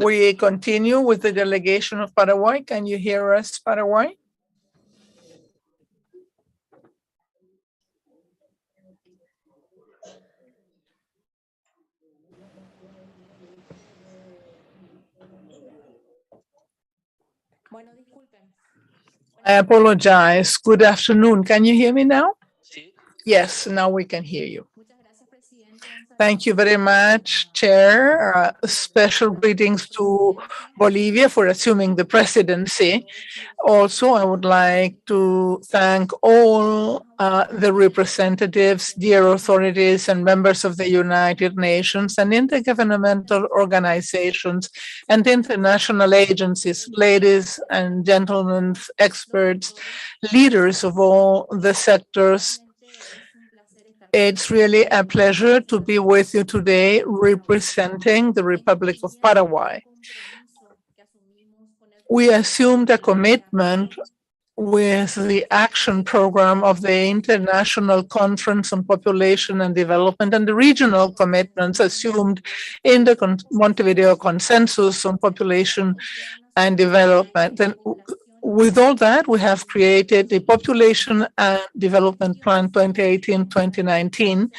We continue with the delegation of Paraguay. Can you hear us, Paraguay? I apologize. Good afternoon. Can you hear me now? Yes, now we can hear you. Thank you very much, Chair. Special greetings to Bolivia for assuming the presidency. Also, I would like to thank all the representatives, dear authorities, and members of the United Nations and intergovernmental organizations and international agencies, ladies and gentlemen, experts, leaders of all the sectors. It's really a pleasure to be with you today representing the Republic of Paraguay. We assumed a commitment with the action program of the International Conference on Population and Development and the regional commitments assumed in the Montevideo Consensus on Population and Development. And with all that, we have created the Population and Development Plan 2018-2019.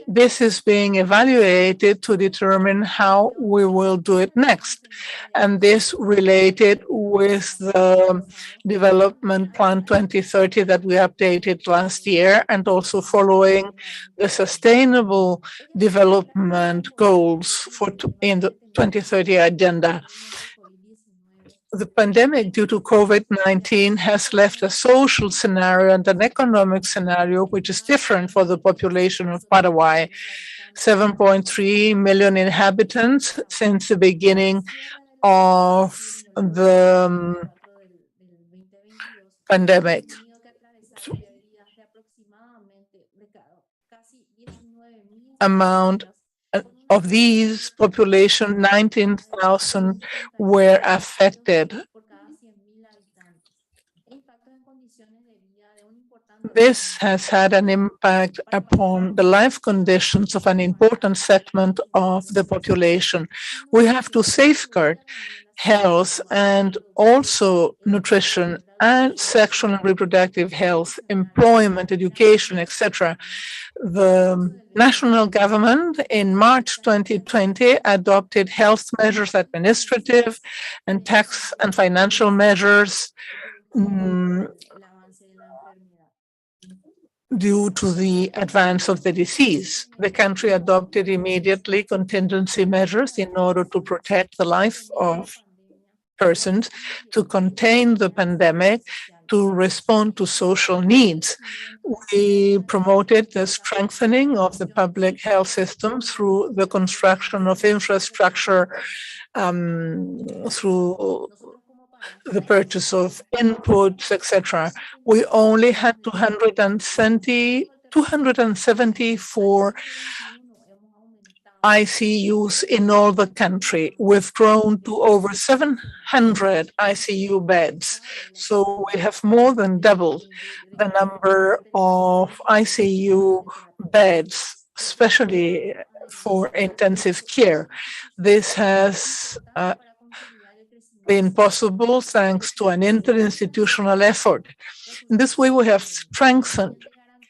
This is being evaluated to determine how we will do it next. And this related with the Development Plan 2030 that we updated last year, and also following the Sustainable Development Goals in the 2030 agenda. The pandemic due to COVID-19 has left a social scenario and an economic scenario which is different for the population of Paraguay. 7.3 million inhabitants since the beginning of the pandemic. Amount of these population, 19,000 were affected. This has had an impact upon the life conditions of an important segment of the population. We have to safeguard health and also nutrition and sexual and reproductive health, employment, education, etc. The national government in March 2020 adopted health measures, administrative and tax and financial measures due to the advance of the disease. The country adopted immediately contingency measures in order to protect the life of persons, to contain the pandemic, to respond to social needs. We promoted the strengthening of the public health system through the construction of infrastructure, through the purchase of inputs, etc. We only had 274 ICUs in all the country. We've grown to over 700 ICU beds. So we have more than doubled the number of ICU beds, especially for intensive care. This has been possible thanks to an interinstitutional effort. In this way, we have strengthened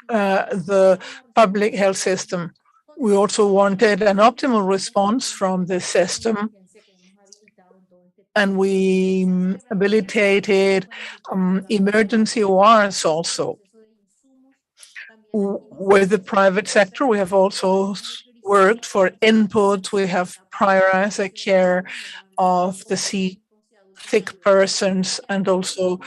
the public health system. We also wanted an optimal response from the system, and we habilitated emergency ORs also. With the private sector, we have also worked for inputs. We have prioritized the care of the sick persons and also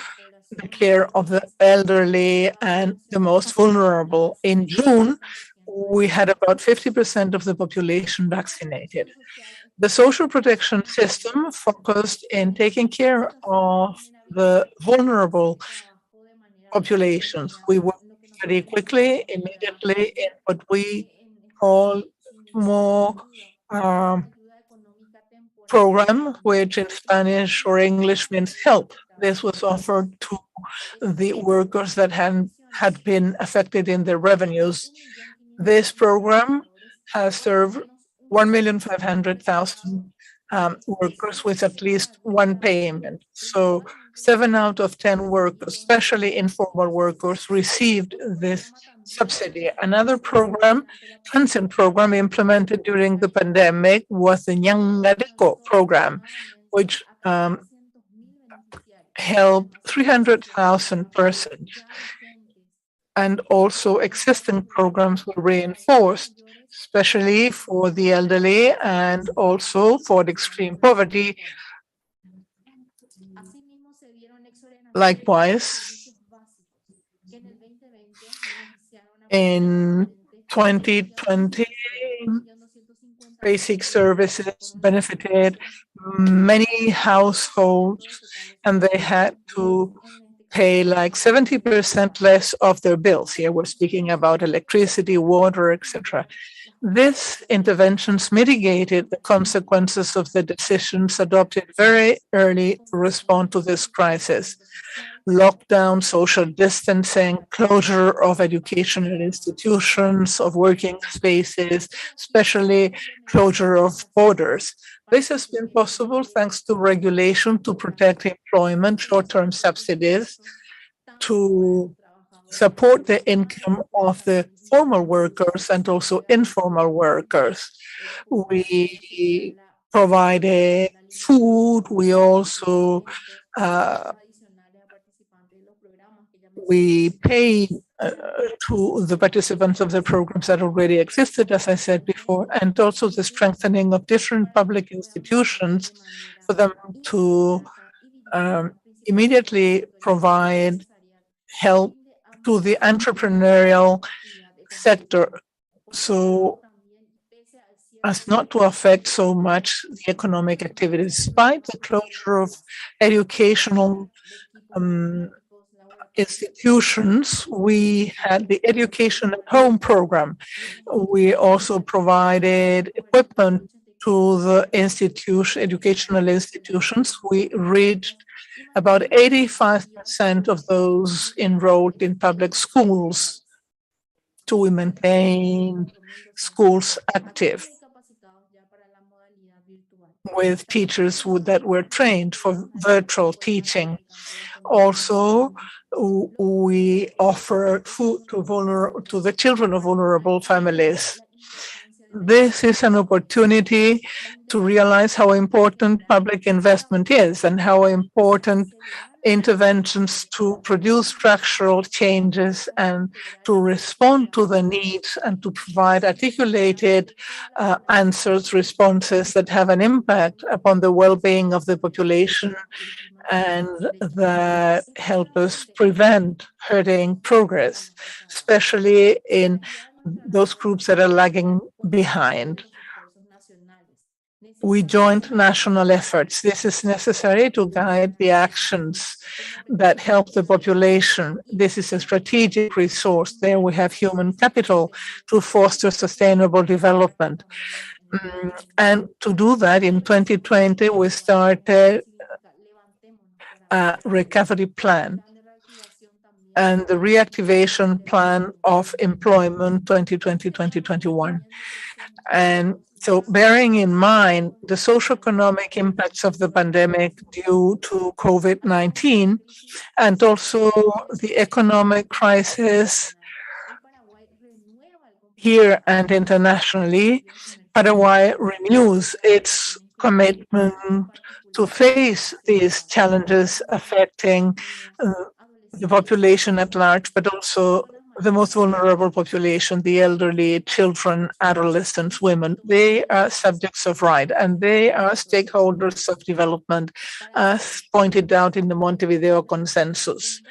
the care of the elderly and the most vulnerable. In June, we had about 50% of the population vaccinated. The social protection system focused in taking care of the vulnerable populations. We worked very quickly, immediately, in what we call more program, which in Spanish or English means help. This was offered to the workers that had been affected in their revenues. This program has served 1,500,000 workers with at least one payment. So 7 out of 10 workers, especially informal workers, received this subsidy. Another program, transient program implemented during the pandemic was the Ñangareco program, which helped 300,000 persons. And also existing programs were reinforced, especially for the elderly and also for the extreme poverty. Likewise, in 2020, basic services benefited many households, and they had to pay like 70% less of their bills. Here we're speaking about electricity, water, etc. These interventions mitigated the consequences of the decisions adopted very early to respond to this crisis. Lockdown, social distancing, closure of educational institutions, of working spaces, especially closure of borders. This has been possible thanks to regulation to protect employment, short-term subsidies, to support the income of the formal workers and also informal workers. We provided food. We also we pay to the participants of the programs that already existed, as I said before, and also the strengthening of different public institutions for them to immediately provide help to the entrepreneurial sector, so as not to affect so much the economic activity. Despite the closure of educational institutions, we had the Education at Home program. We also provided equipment to the educational institutions. We reached About 85% of those enrolled in public schools to maintain schools active with teachers that were trained for virtual teaching. Also, we offer food to the children of vulnerable families. This is an opportunity to realize how important public investment is and how important interventions to produce structural changes and to respond to the needs and to provide articulated answers, responses that have an impact upon the well-being of the population and that help us prevent hurting progress, especially in those groups that are lagging behind. We joined national efforts. This is necessary to guide the actions that help the population. This is a strategic resource. There we have human capital to foster sustainable development. And to do that, in 2020, we started a recovery plan and the reactivation plan of employment 2020-2021. And so bearing in mind the socioeconomic impacts of the pandemic due to COVID-19 and also the economic crisis here and internationally, Paraguay renews its commitment to face these challenges affecting the population at large, but also the most vulnerable population, the elderly, children, adolescents, women. They are subjects of right, and they are stakeholders of development, as pointed out in the Montevideo Consensus.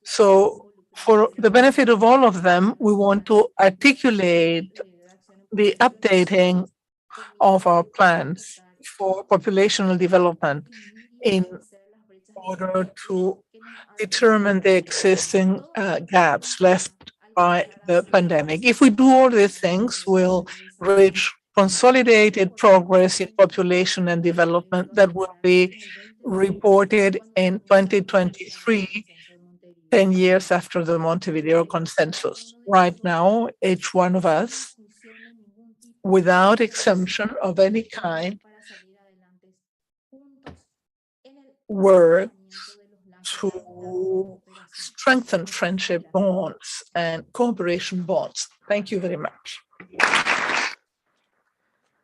So for the benefit of all of them, we want to articulate the updating of our plans for populational development in order to determine the existing gaps left by the pandemic. If we do all these things, we'll reach consolidated progress in population and development that will be reported in 2023, 10 years after the Montevideo Consensus. Right now, each one of us, without exemption of any kind, works to strengthen friendship bonds and cooperation bonds. Thank you very much.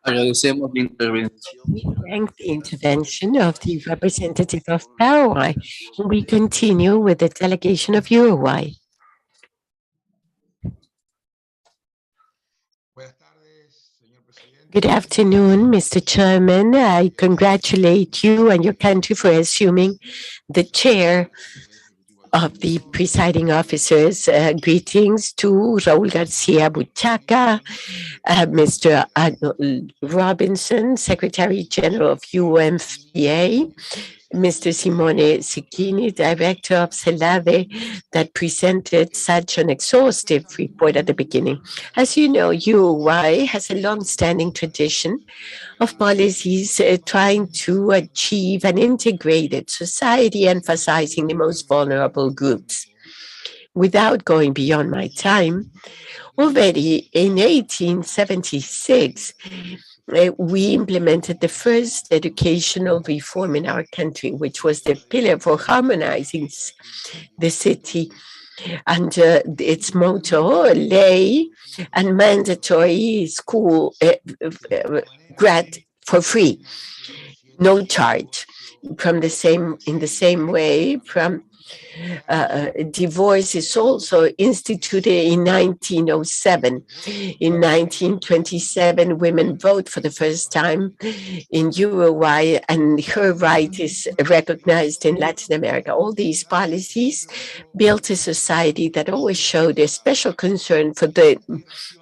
Agradecemos la intervención. We thank the intervention of the representative of Paraguay. We continue with the delegation of Uruguay. Good afternoon, Mr. Chairman. I congratulate you and your country for assuming the chair of the presiding officers. Greetings to Raul Garcia Buchaca, Mr. Arnold Robinson, Secretary General of UNFPA, Mr. Simone Cicchini, Director of CELADE, that presented such an exhaustive report at the beginning. As you know, Uruguay has a long-standing tradition of policies trying to achieve an integrated society, emphasizing the most vulnerable groups. Without going beyond my time, already in 1876, we implemented the first educational reform in our country, which was the pillar for harmonizing the city under its motto, lay and mandatory school grad for free, no charge. In the same way, divorce is also instituted in 1907. In 1927, women vote for the first time in Uruguay, and her right is recognized in Latin America. All these policies built a society that always showed a special concern for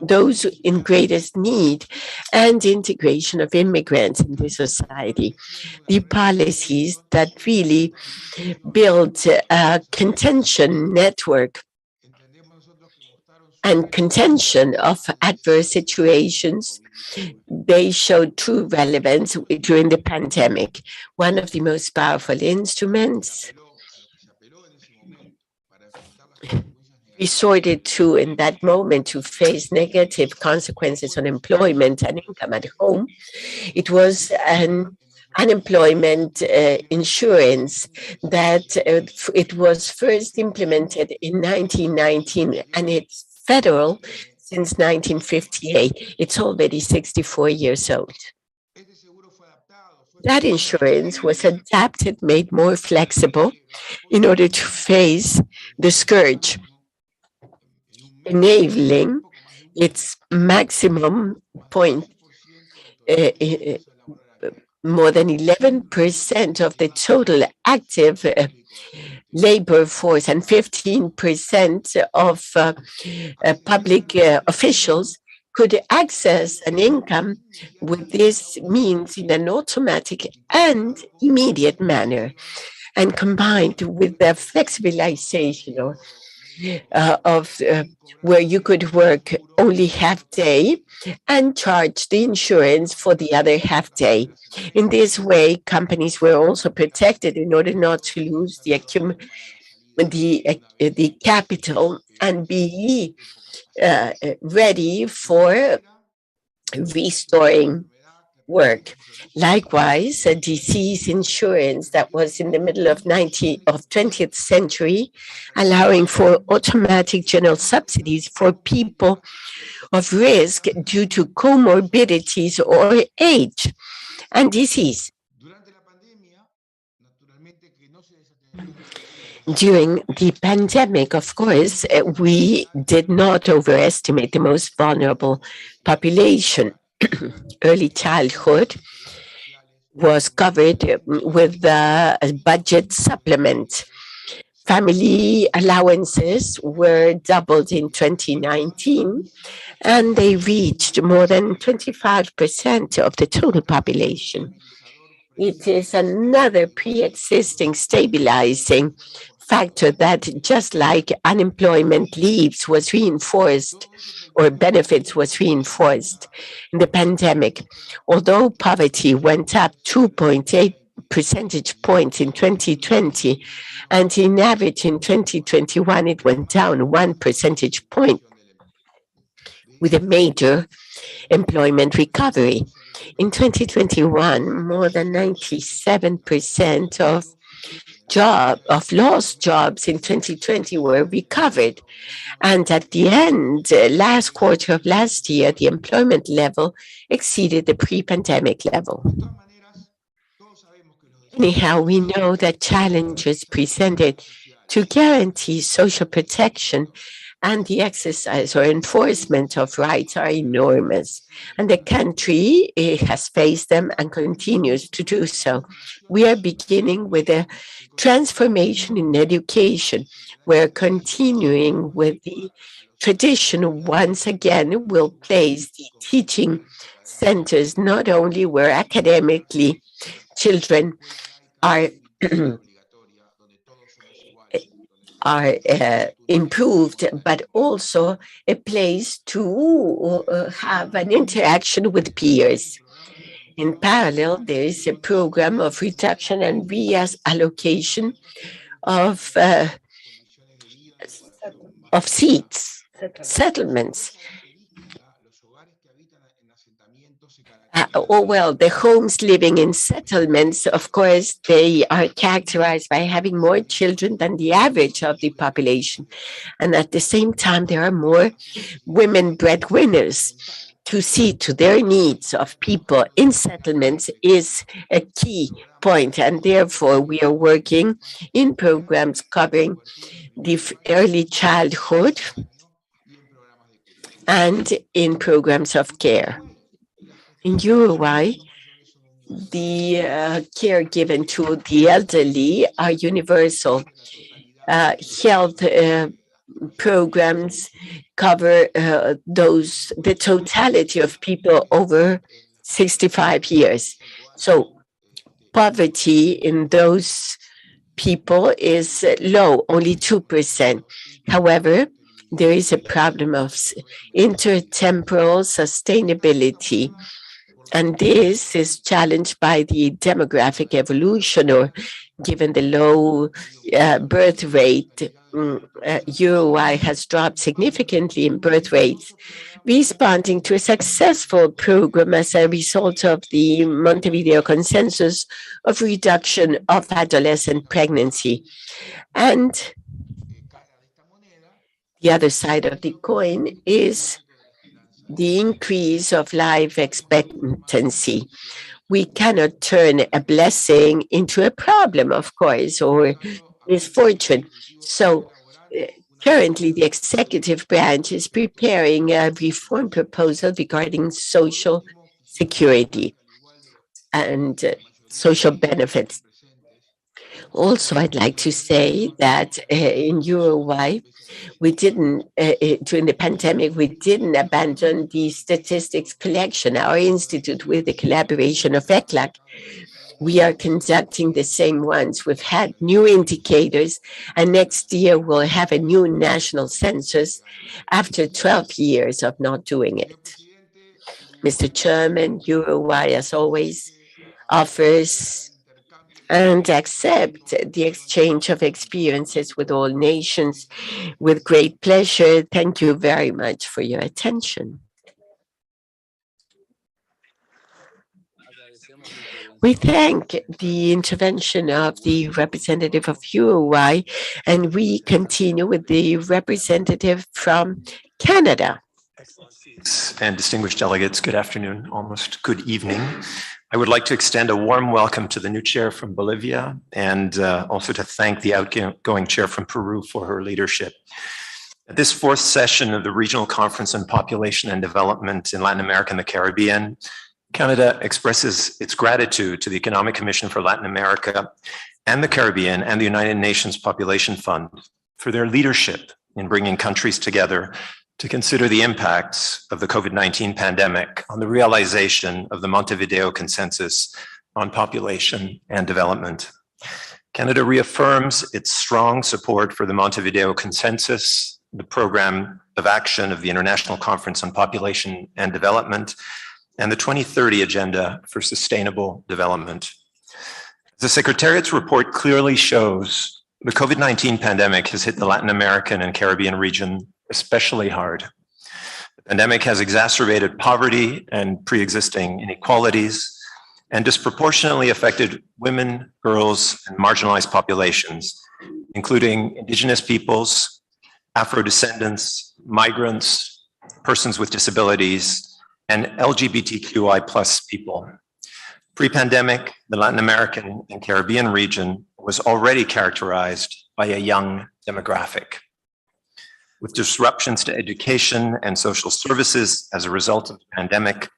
those in greatest need and integration of immigrants in the society. The policies that really built a contention network and contention of adverse situations they showed true relevance during the pandemic. One of the most powerful instruments resorted to in that moment to face negative consequences on employment and income at home, it was an unemployment insurance that it was first implemented in 1919, and it's federal since 1958. It's already 64 years old. That insurance was adapted, made more flexible in order to face the scourge, enabling its maximum point. More than 11% of the total active labor force and 15% of public officials could access an income with this means in an automatic and immediate manner. And combined with the flexibilization of where you could work only half day and charge the insurance for the other half day. In this way, companies were also protected in order not to lose the capital and be ready for restoring work. Likewise, a disease insurance that was in the middle of 20th century, allowing for automatic general subsidies for people of risk due to comorbidities or age and disease. During the pandemic, of course, we did not overestimate the most vulnerable population. Early childhood was covered with the budget supplement. Family allowances were doubled in 2019, and they reached more than 25% of the total population. It is another pre-existing stabilizing factor that, just like unemployment leaves was reinforced or benefits was reinforced in the pandemic. Although poverty went up 2.8 percentage points in 2020, and in average in 2021 it went down 1 percentage point with a major employment recovery. In 2021, more than 97% of lost jobs in 2020 were recovered. And at the end, last quarter of last year, the employment level exceeded the pre-pandemic level. Anyhow, we know that challenges presented to guarantee social protection and the exercise or enforcement of rights are enormous. And the country has faced them and continues to do so. We are beginning with a transformation in education. We're continuing with the tradition once again will place the teaching centers not only where academically children are improved, but also a place to have an interaction with peers. In parallel, there is a program of reduction and reallocation of seats, settlements. The homes living in settlements, of course, they are characterized by having more children than the average of the population. And at the same time, there are more women breadwinners. To see to their needs of people in settlements is a key point. And therefore, we are working in programs covering the early childhood and in programs of care. In Uruguay, the care given to the elderly are universal. Health programs cover the totality of people over 65 years. So poverty in those people is low, only 2%. However, there is a problem of intertemporal sustainability And this is challenged by the demographic evolution, or given the low birth rate. Uruguay has dropped significantly in birth rates, responding to a successful program as a result of the Montevideo Consensus of reduction of adolescent pregnancy. And the other side of the coin is the increase of life expectancy. We cannot turn a blessing into a problem, of course, or misfortune. So currently, the executive branch is preparing a reform proposal regarding social security and social benefits. Also, I'd like to say that in Uruguay, we didn't, during the pandemic, we didn't abandon the statistics collection. Our institute, with the collaboration of ECLAC, we are conducting the same ones. We've had new indicators, and next year we'll have a new national census after 12 years of not doing it. Mr. Chairman, Uruguay, as always, offers and accept the exchange of experiences with all nations with great pleasure. Thank you very much for your attention. We thank the intervention of the representative of Uruguay, and we continue with the representative from Canada. And distinguished delegates, good afternoon, almost good evening. I would like to extend a warm welcome to the new chair from Bolivia, and also to thank the outgoing chair from Peru for her leadership. At this fourth session of the Regional Conference on Population and Development in Latin America and the Caribbean, Canada expresses its gratitude to the Economic Commission for Latin America and the Caribbean and the United Nations Population Fund for their leadership in bringing countries together to consider the impacts of the COVID-19 pandemic on the realization of the Montevideo Consensus on Population and Development. Canada reaffirms its strong support for the Montevideo Consensus, the Program of Action of the International Conference on Population and Development, and the 2030 Agenda for Sustainable Development. The Secretariat's report clearly shows the COVID-19 pandemic has hit the Latin American and Caribbean region especially hard. The pandemic has exacerbated poverty and pre-existing inequalities and disproportionately affected women, girls, and marginalized populations, including Indigenous peoples, Afro-descendants, migrants, persons with disabilities, and LGBTQI+ people. Pre-pandemic, the Latin American and Caribbean region was already characterized by a young demographic. With disruptions to education and social services as a result of the pandemic,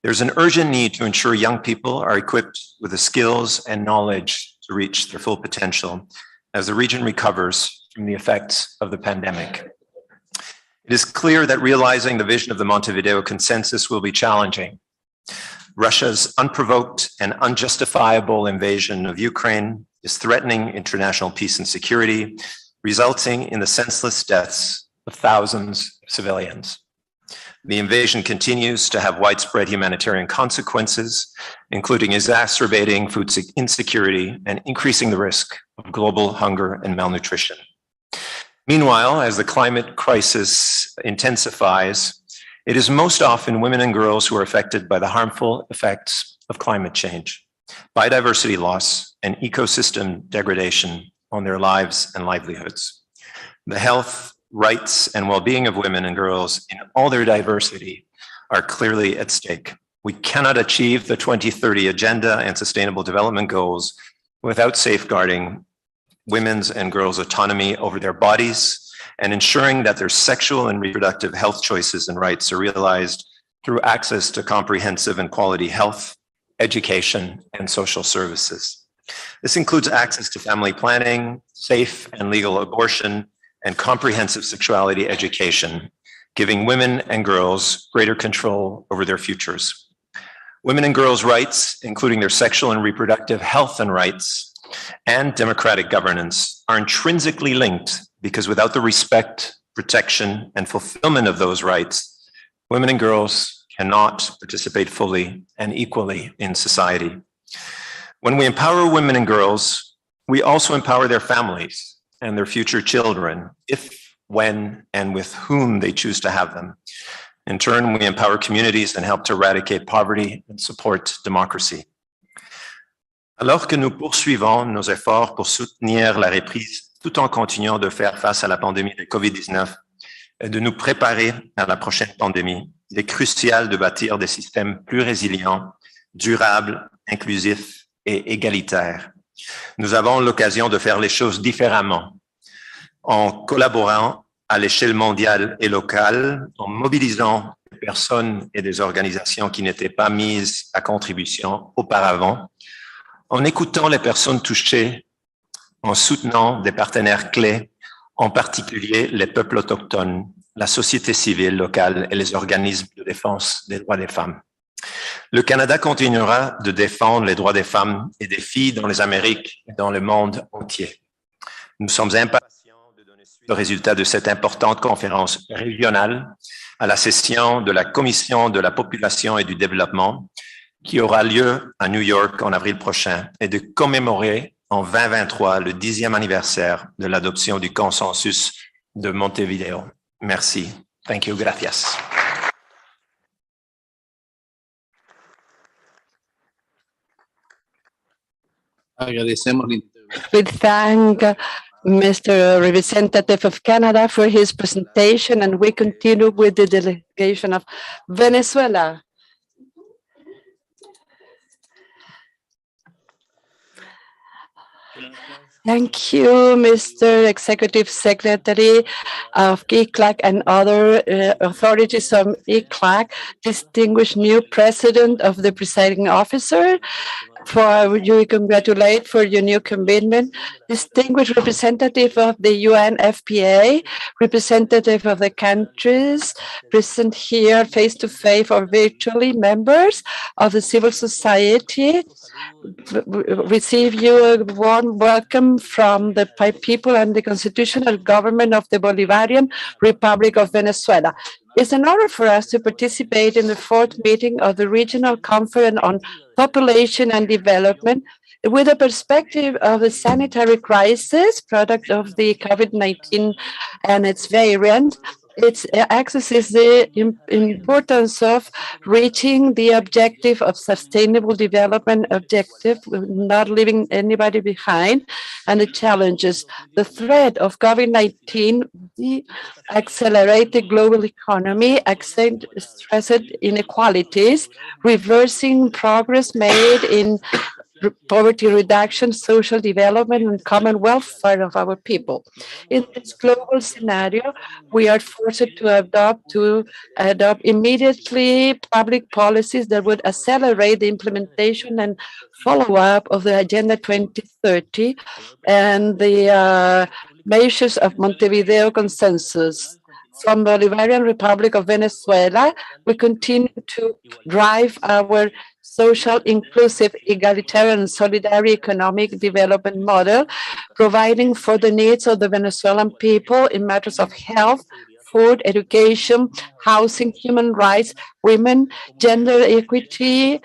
there's an urgent need to ensure young people are equipped with the skills and knowledge to reach their full potential as the region recovers from the effects of the pandemic. It is clear that realizing the vision of the Montevideo Consensus will be challenging. Russia's unprovoked and unjustifiable invasion of Ukraine is threatening international peace and security, resulting in the senseless deaths of thousands of civilians. The invasion continues to have widespread humanitarian consequences, including exacerbating food insecurity and increasing the risk of global hunger and malnutrition. Meanwhile, as the climate crisis intensifies, it is most often women and girls who are affected by the harmful effects of climate change, biodiversity loss, and ecosystem degradation on their lives and livelihoods. The health, rights, and well-being of women and girls in all their diversity are clearly at stake. We cannot achieve the 2030 Agenda and Sustainable Development Goals without safeguarding women's and girls' autonomy over their bodies and ensuring that their sexual and reproductive health choices and rights are realized through access to comprehensive and quality health, education, and social services. This includes access to family planning, safe and legal abortion, and comprehensive sexuality education, giving women and girls greater control over their futures. Women and girls' rights, including their sexual and reproductive health and rights, and democratic governance are intrinsically linked because without the respect, protection, and fulfillment of those rights, women and girls cannot participate fully and equally in society. When we empower women and girls, we also empower their families and their future children, if, when, and with whom they choose to have them. In turn, we empower communities and help to eradicate poverty and support democracy. Alors que nous poursuivons nos efforts pour soutenir la reprise tout en continuant de faire face à la pandémie de COVID-19 et de nous préparer à la prochaine pandémie, il est crucial de bâtir des systèmes plus résilients, durables, inclusifs et égalitaires. Nous avons l'occasion de faire les choses différemment en collaborant à l'échelle mondiale et locale, en mobilisant des personnes et des organisations qui n'étaient pas mises à contribution auparavant, en écoutant les personnes touchées, en soutenant des partenaires clés, en particulier les peuples autochtones, la société civile locale et les organismes de défense des droits des femmes. Le Canada continuera de défendre les droits des femmes et des filles dans les Amériques et dans le monde entier. Nous sommes impatients de donner suite aux résultats de cette importante conférence régionale à la session de la Commission de la population et du développement qui aura lieu à New York en avril prochain et de commémorer en 2023 le 10e anniversaire de l'adoption du consensus de Montevideo. Merci. Thank you. Gracias. Agradecemos la We thank Mr. Representative of Canada for his presentation, and we continue with the delegation of Venezuela. Thank you, Mr. Executive Secretary of ECLAC and other authorities of ECLAC, distinguished new President of the Presiding Officer. For you, congratulate for your new commitment. Distinguished representative of the UNFPA, representative of the countries present here face-to-face or virtually, members of the civil society, receive you a warm welcome from the people and the constitutional government of the Bolivarian Republic of Venezuela. It's an honor for us to participate in the fourth meeting of the Regional Conference on Population and Development with a perspective of the sanitary crisis, product of the COVID-19 and its variant. Its axis is the importance of reaching the objective of sustainable development objective, not leaving anybody behind, and the challenges. The threat of COVID-19, the accelerated global economy, stressed inequalities, reversing progress made in poverty reduction, social development, and common welfare of our people. In this global scenario, we are forced to adopt immediately public policies that would accelerate the implementation and follow-up of the Agenda 2030 and the measures of Montevideo Consensus. From Bolivarian Republic of Venezuela, we continue to drive our social, inclusive, egalitarian, solidary economic development model, providing for the needs of the Venezuelan people in matters of health, food, education, housing, human rights, women, gender equity,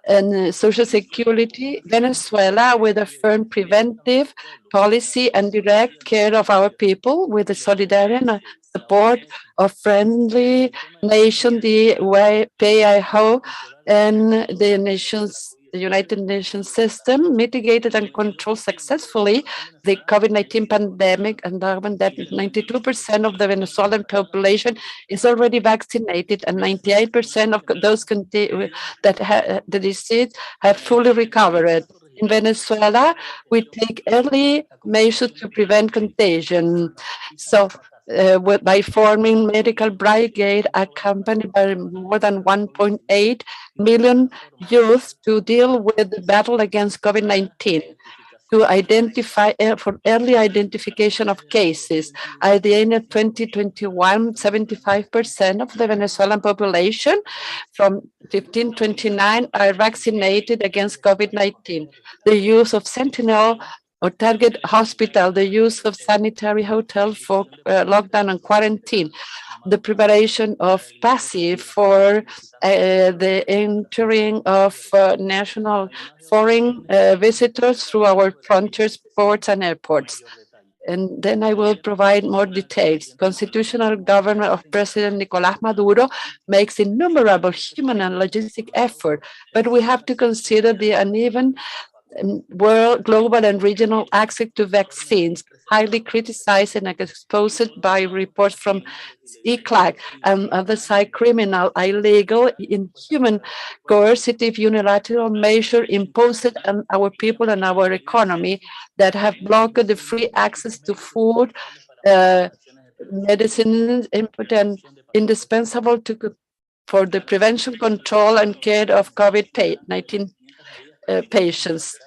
and social security. Venezuela, with a firm preventive policy and direct care of our people, with the solidarity and support of friendly nation, the WHO, and the United Nations system, mitigated and controlled successfully the COVID-19 pandemic environment that 92% of the Venezuelan population is already vaccinated and 98% of those that have the disease have fully recovered. In Venezuela, we take early measures to prevent contagion. So by forming medical brigade accompanied by more than 1.8 million youth to deal with the battle against COVID-19, to identify for early identification of cases. At the end of 2021, 75% of the Venezuelan population from 15-29 are vaccinated against COVID-19. The use of sentinel or target hospital, the use of sanitary hotel for lockdown and quarantine, the preparation of passive for the entering of national foreign visitors through our frontiers, ports, and airports. And then I will provide more details. Constitutional government of President Nicolás Maduro makes innumerable human and logistic effort, but we have to consider the uneven world, global, and regional access to vaccines, highly criticized and exposed by reports from ECLAC and other side criminal, illegal, inhuman, coercive, unilateral measure imposed on our people and our economy that have blocked the free access to food, medicines, input, and indispensable for the prevention, control, and care of COVID-19 patients.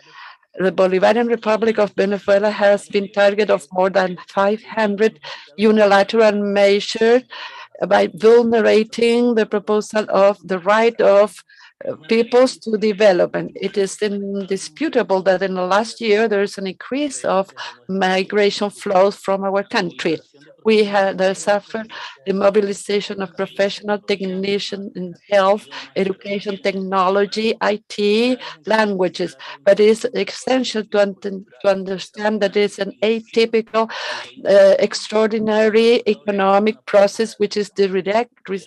The Bolivarian Republic of Venezuela has been target of more than 500 unilateral measures by vulnerating the proposal of the right of peoples to development. It is indisputable that in the last year there is an increase of migration flows from our country. We had suffered the mobilization of professional technicians in health, education, technology, IT, languages, but it is essential to understand that it's an atypical, extraordinary economic process, which is the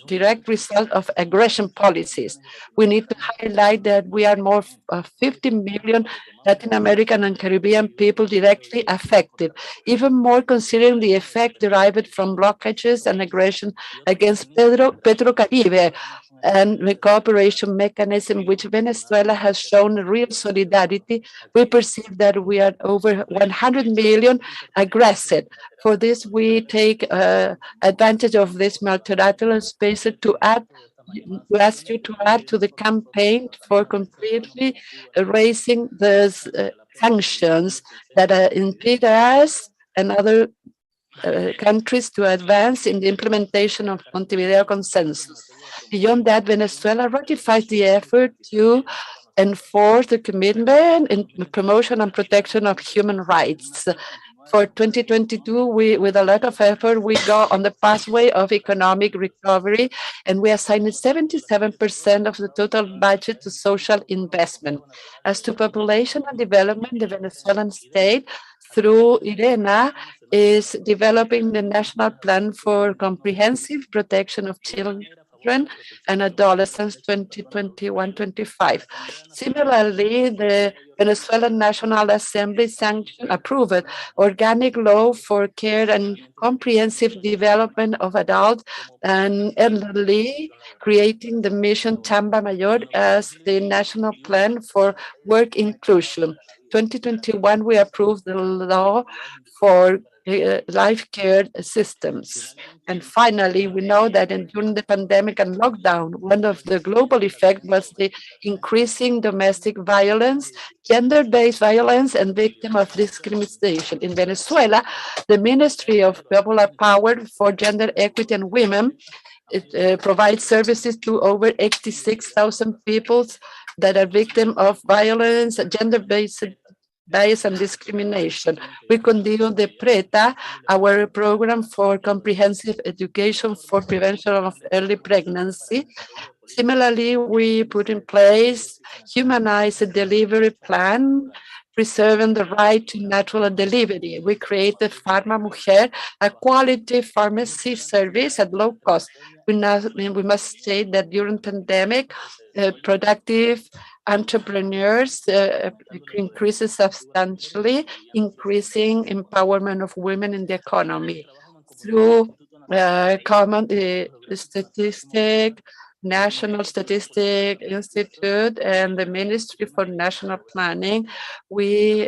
direct result of aggression policies. We need to highlight that we are more of 50 million Latin American and Caribbean people directly affected, even more considering the effect derived from blockages and aggression against Petrocaribe and the cooperation mechanism which Venezuela has shown real solidarity. We perceive that we are over 100 million aggressed. For this, we take advantage of this multilateral space to ask you to add to the campaign for completely erasing those sanctions that impede us and other countries to advance in the implementation of Montevideo Consensus. Beyond that, Venezuela ratifies the effort to enforce the commitment in promotion and protection of human rights. For 2022, with a lot of effort, we go on the pathway of economic recovery, and we assigned 77% of the total budget to social investment. As to population and development, the Venezuelan state, through IRENA, is developing the National Plan for Comprehensive Protection of Children and Adolescents 2021-25. Similarly, the Venezuelan National Assembly approved organic law for care and comprehensive development of adult and elderly, creating the mission Chamba Mayor as the national plan for work inclusion. 2021, we approved the law for life care systems. And finally, we know that during the pandemic and lockdown, one of the global effects was the increasing domestic violence, gender-based violence, and victim of discrimination. In Venezuela, the Ministry of Popular Power for Gender Equity and Women provides services to over 86,000 people that are victims of violence, gender-based bias and discrimination. We continue the PRETA, our program for comprehensive education for prevention of early pregnancy. Similarly, we put in place humanized delivery plan, preserving the right to natural delivery. We created Pharma Mujer, a quality pharmacy service at low cost. We must state that during pandemic, productive entrepreneurs increases substantially, increasing empowerment of women in the economy through common statistic, National Statistic Institute and the Ministry for National Planning. We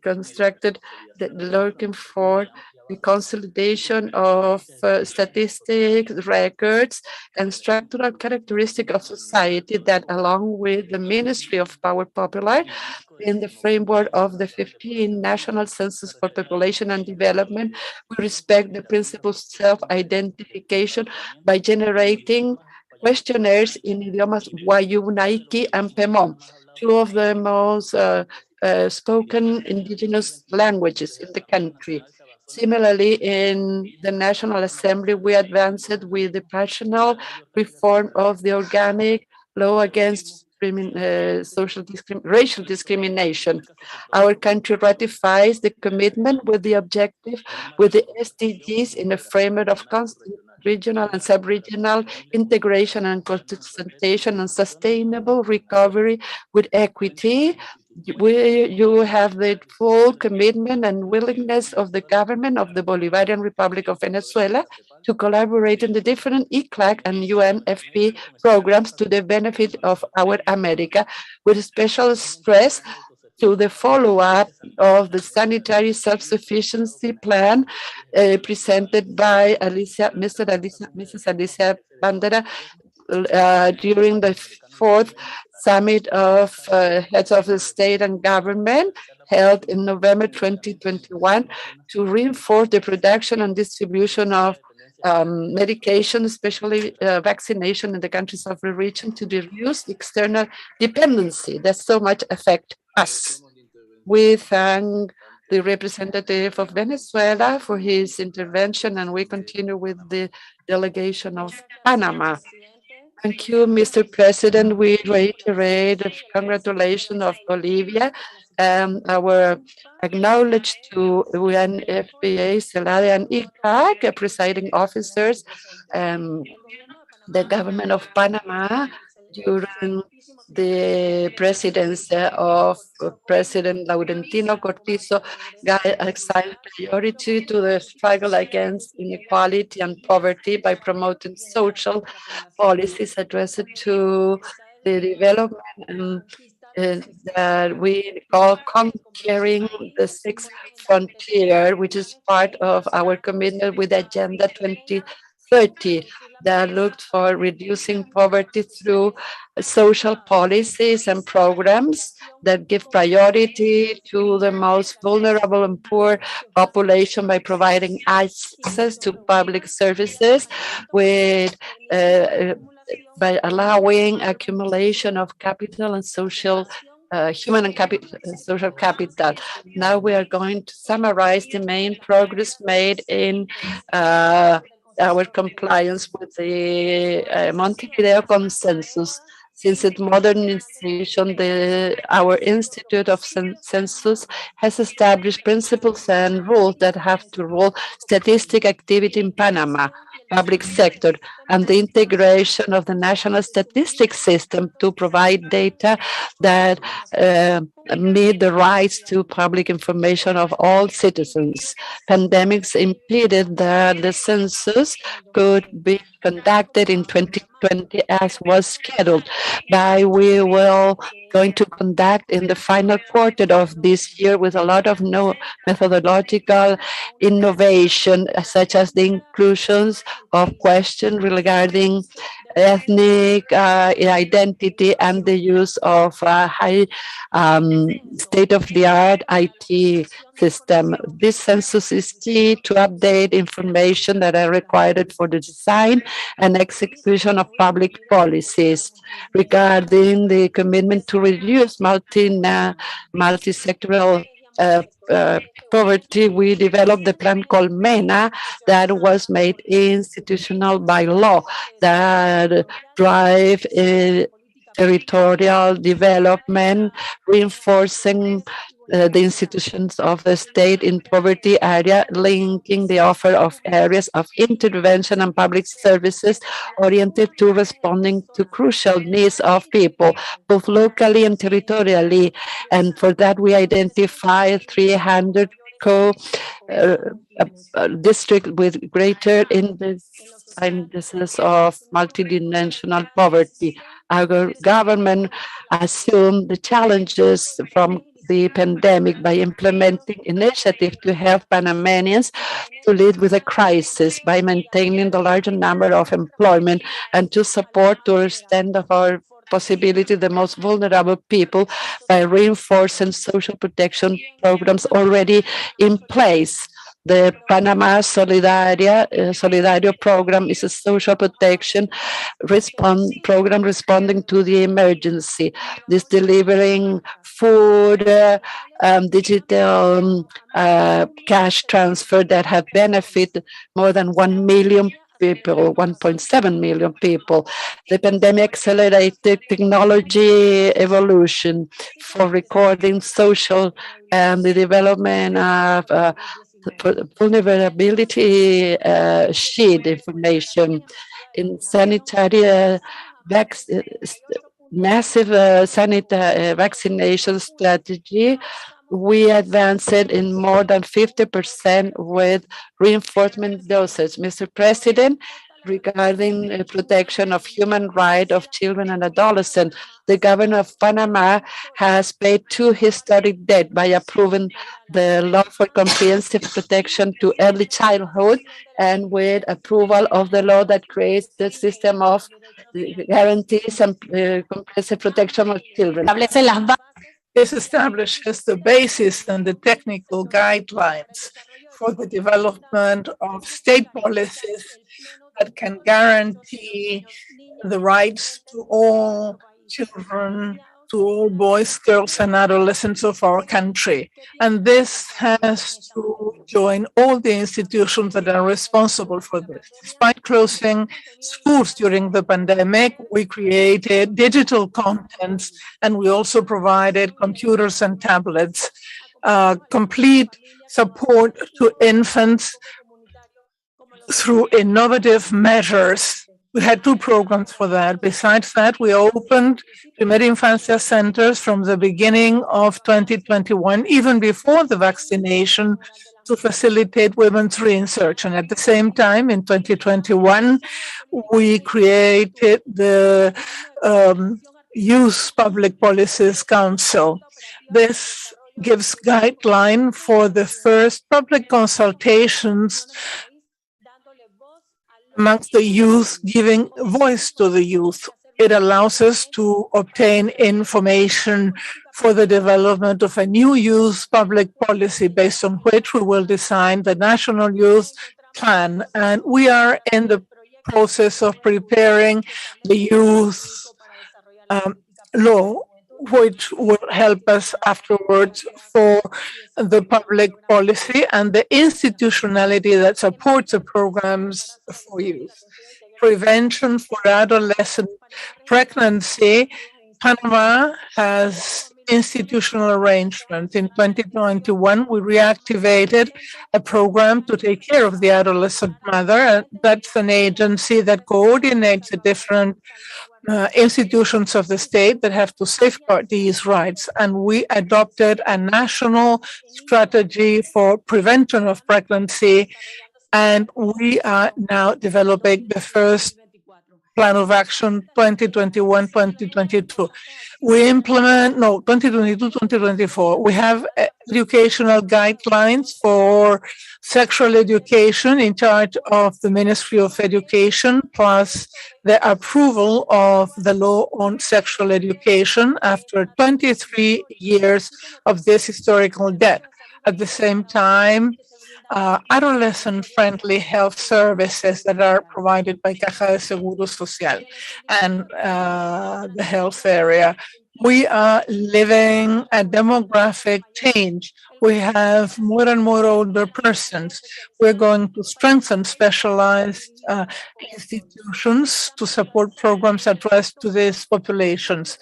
constructed looking for the consolidation of statistics, records, and structural characteristics of society that, along with the Ministry of Power Popular, in the framework of the 15 National Census for Population and Development, we respect the principle of self-identification by generating questionnaires in idiomas Wayuu, Naiki, and Pemon, two of the most spoken indigenous languages in the country. Similarly, in the National Assembly, we advanced with the partial reform of the organic law against racial discrimination. Our country ratifies the commitment with the objective with the SDGs in a framework of constant regional and sub-regional integration and consultation and sustainable recovery with equity. You have the full commitment and willingness of the government of the Bolivarian Republic of Venezuela to collaborate in the different ECLAC and UNFP programs to the benefit of our America, with special stress to the follow-up of the sanitary self-sufficiency plan presented by Mrs. Alicia Bandera during the fourth summit of heads of the state and government held in November 2021 to reinforce the production and distribution of medication, especially vaccination in the countries of the region, to reduce external dependency that so much affect us. We thank the representative of Venezuela for his intervention, and we continue with the delegation of Panama. Thank you, Mr. President. We reiterate the congratulations of Bolivia and our acknowledge to UNFPA, CELADE, and ICAC, presiding officers, the government of Panama during the presidency of President Laurentino Cortizo assigned priority to the struggle against inequality and poverty by promoting social policies addressed to the development that we call conquering the sixth frontier, which is part of our commitment with Agenda 2030 that looked for reducing poverty through social policies and programs that give priority to the most vulnerable and poor population by providing access to public services with by allowing accumulation of capital and social human and social capital. Now we are going to summarize the main progress made in our compliance with the Montevideo Consensus. Since its modernization, our Institute of Census has established principles and rules that have to rule statistic activity in Panama public sector and the integration of the national statistics system to provide data that meet the rights to public information of all citizens. Pandemics impeded that the census could be conducted in 2020 as was scheduled, but we will going to conduct in the final quarter of this year with a lot of methodological innovation, such as the inclusions of questions regarding ethnic identity and the use of high state-of-the-art IT system. This census is key to update information that are required for the design and execution of public policies. Regarding the commitment to reduce multi-sectoral poverty, we developed the plan called MENA that was made institutional by law that drive territorial development, reinforcing the institutions of the state in poverty area, linking the offer of areas of intervention and public services oriented to responding to crucial needs of people, both locally and territorially. And for that, we identify 300 districts with greater indices of multidimensional poverty. Our government assumed the challenges from the pandemic by implementing initiatives to help Panamanians to lead with a crisis by maintaining the larger number of employment and to support to extent of our possibility the most vulnerable people by reinforcing social protection programs already in place. The Panama Solidario program is a social protection program responding to the emergency. This delivering food, digital cash transfer that have benefited more than 1 million people, 1.7 million people. The pandemic accelerated technology evolution for recording social and the development of vulnerability sheet information in sanitary massive sanitary vaccination strategy. We advanced in more than 50% with reinforcement doses. Mr. President, regarding the protection of human rights of children and adolescents, the governor of Panama has paid 2 historic debts by approving the law for comprehensive protection to early childhood and with approval of the law that creates the system of guarantees and comprehensive protection of children. This establishes the basis and the technical guidelines for the development of state policies that can guarantee the rights to all children, to all boys, girls, and adolescents of our country. And this has to join all the institutions that are responsible for this. Despite closing schools during the pandemic, we created digital contents, and we also provided computers and tablets, complete support to infants through innovative measures. We had 2 programs for that. Besides that, we opened Primera Infancia centers from the beginning of 2021, even before the vaccination, to facilitate women's reinsertion. At the same time, in 2021, we created the Youth Public Policies Council. This gives guideline for the first public consultations amongst the youth, giving voice to the youth. It allows us to obtain information for the development of a new youth public policy based on which we will design the National Youth Plan. And we are in the process of preparing the youth law, which will help us afterwards for the public policy and the institutionality that supports the programs for youth. Prevention for adolescent pregnancy, Panama has institutional arrangements. In 2021, we reactivated a program to take care of the adolescent mother. That's an agency that coordinates the different institutions of the state that have to safeguard these rights. And we adopted a national strategy for prevention of pregnancy, and we are now developing the first Plan of Action 2021-2022. We implement, 2022-2024. We have educational guidelines for sexual education in charge of the Ministry of Education, plus the approval of the law on sexual education after 23 years of this historical debt. At the same time, adolescent-friendly health services that are provided by Caja de Seguro Social and the health area. We are living a demographic change. We have more and more older persons. We're going to strengthen specialized institutions to support programs addressed to these populations.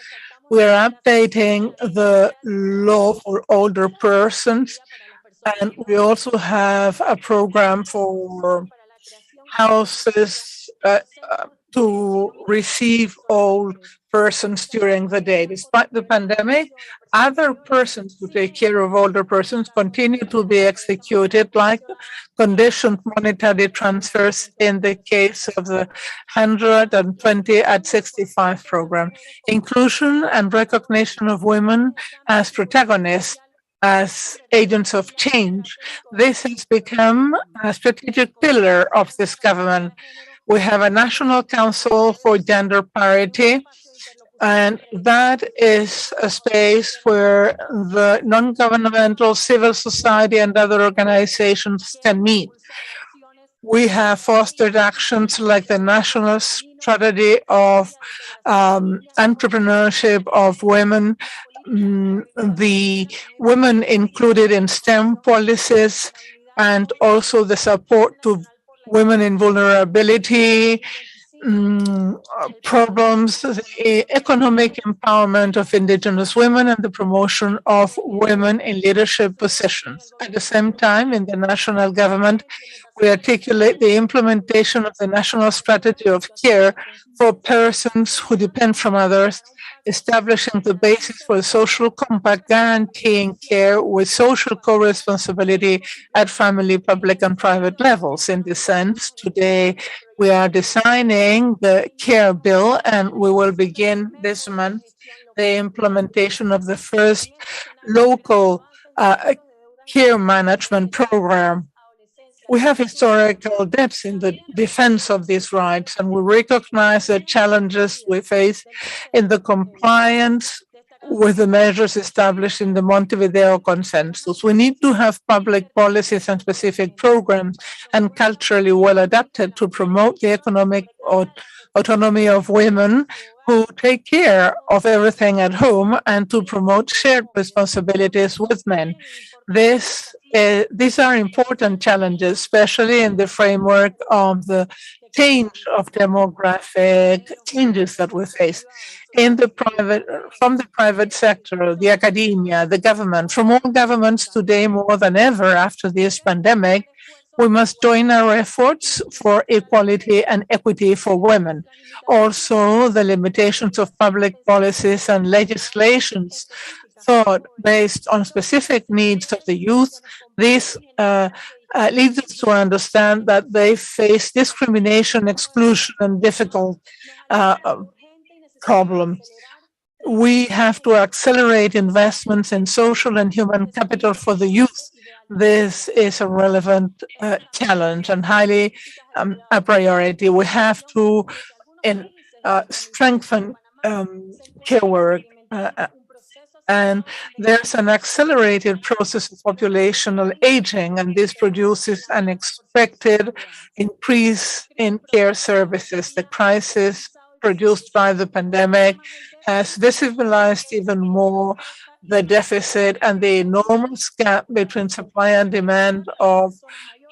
We are updating the law for older persons, and we also have a program for houses to receive old persons during the day. Despite the pandemic, other persons to take care of older persons continue to be executed, like conditioned monetary transfers in the case of the 120 at 65 program. Inclusion and recognition of women as protagonists, as agents of change. This has become a strategic pillar of this government. We have a National Council for Gender Parity And that is a space where the non-governmental civil society and other organizations can meet. We have fostered actions like the National Strategy of Entrepreneurship of Women, the women included in STEM policies, and also the support to women in vulnerability, problems, the economic empowerment of indigenous women, and the promotion of women in leadership positions. At the same time, in the national government, we articulate the implementation of the National Strategy of Care for persons who depend from others, establishing the basis for a social compact guaranteeing care with social co-responsibility at family, public, and private levels. In this sense, today we are designing the care bill, and we will begin this month the implementation of the first local care management program. We have historical debts in the defense of these rights, and we recognize the challenges we face in the compliance with the measures established in the Montevideo Consensus. We need to have public policies and specific programs and culturally well adapted to promote the economic autonomy of women who take care of everything at home and to promote shared responsibilities with men. These are important challenges, especially in the framework of the change of demographic changes that we face from the private sector, the academia, the government, from all governments today more than ever after this pandemic. We must join our efforts for equality and equity for women. Also, the limitations of public policies and legislations thought based on specific needs of the youth. This leads us to understand that they face discrimination, exclusion, and difficult problems. We have to accelerate investments in social and human capital for the youth. This is a relevant challenge and highly a priority. We have to strengthen care work, and there's an accelerated process of populational aging, and this produces an expected increase in care services. The crisis produced by the pandemic has visibilized even more the deficit and the enormous gap between supply and demand of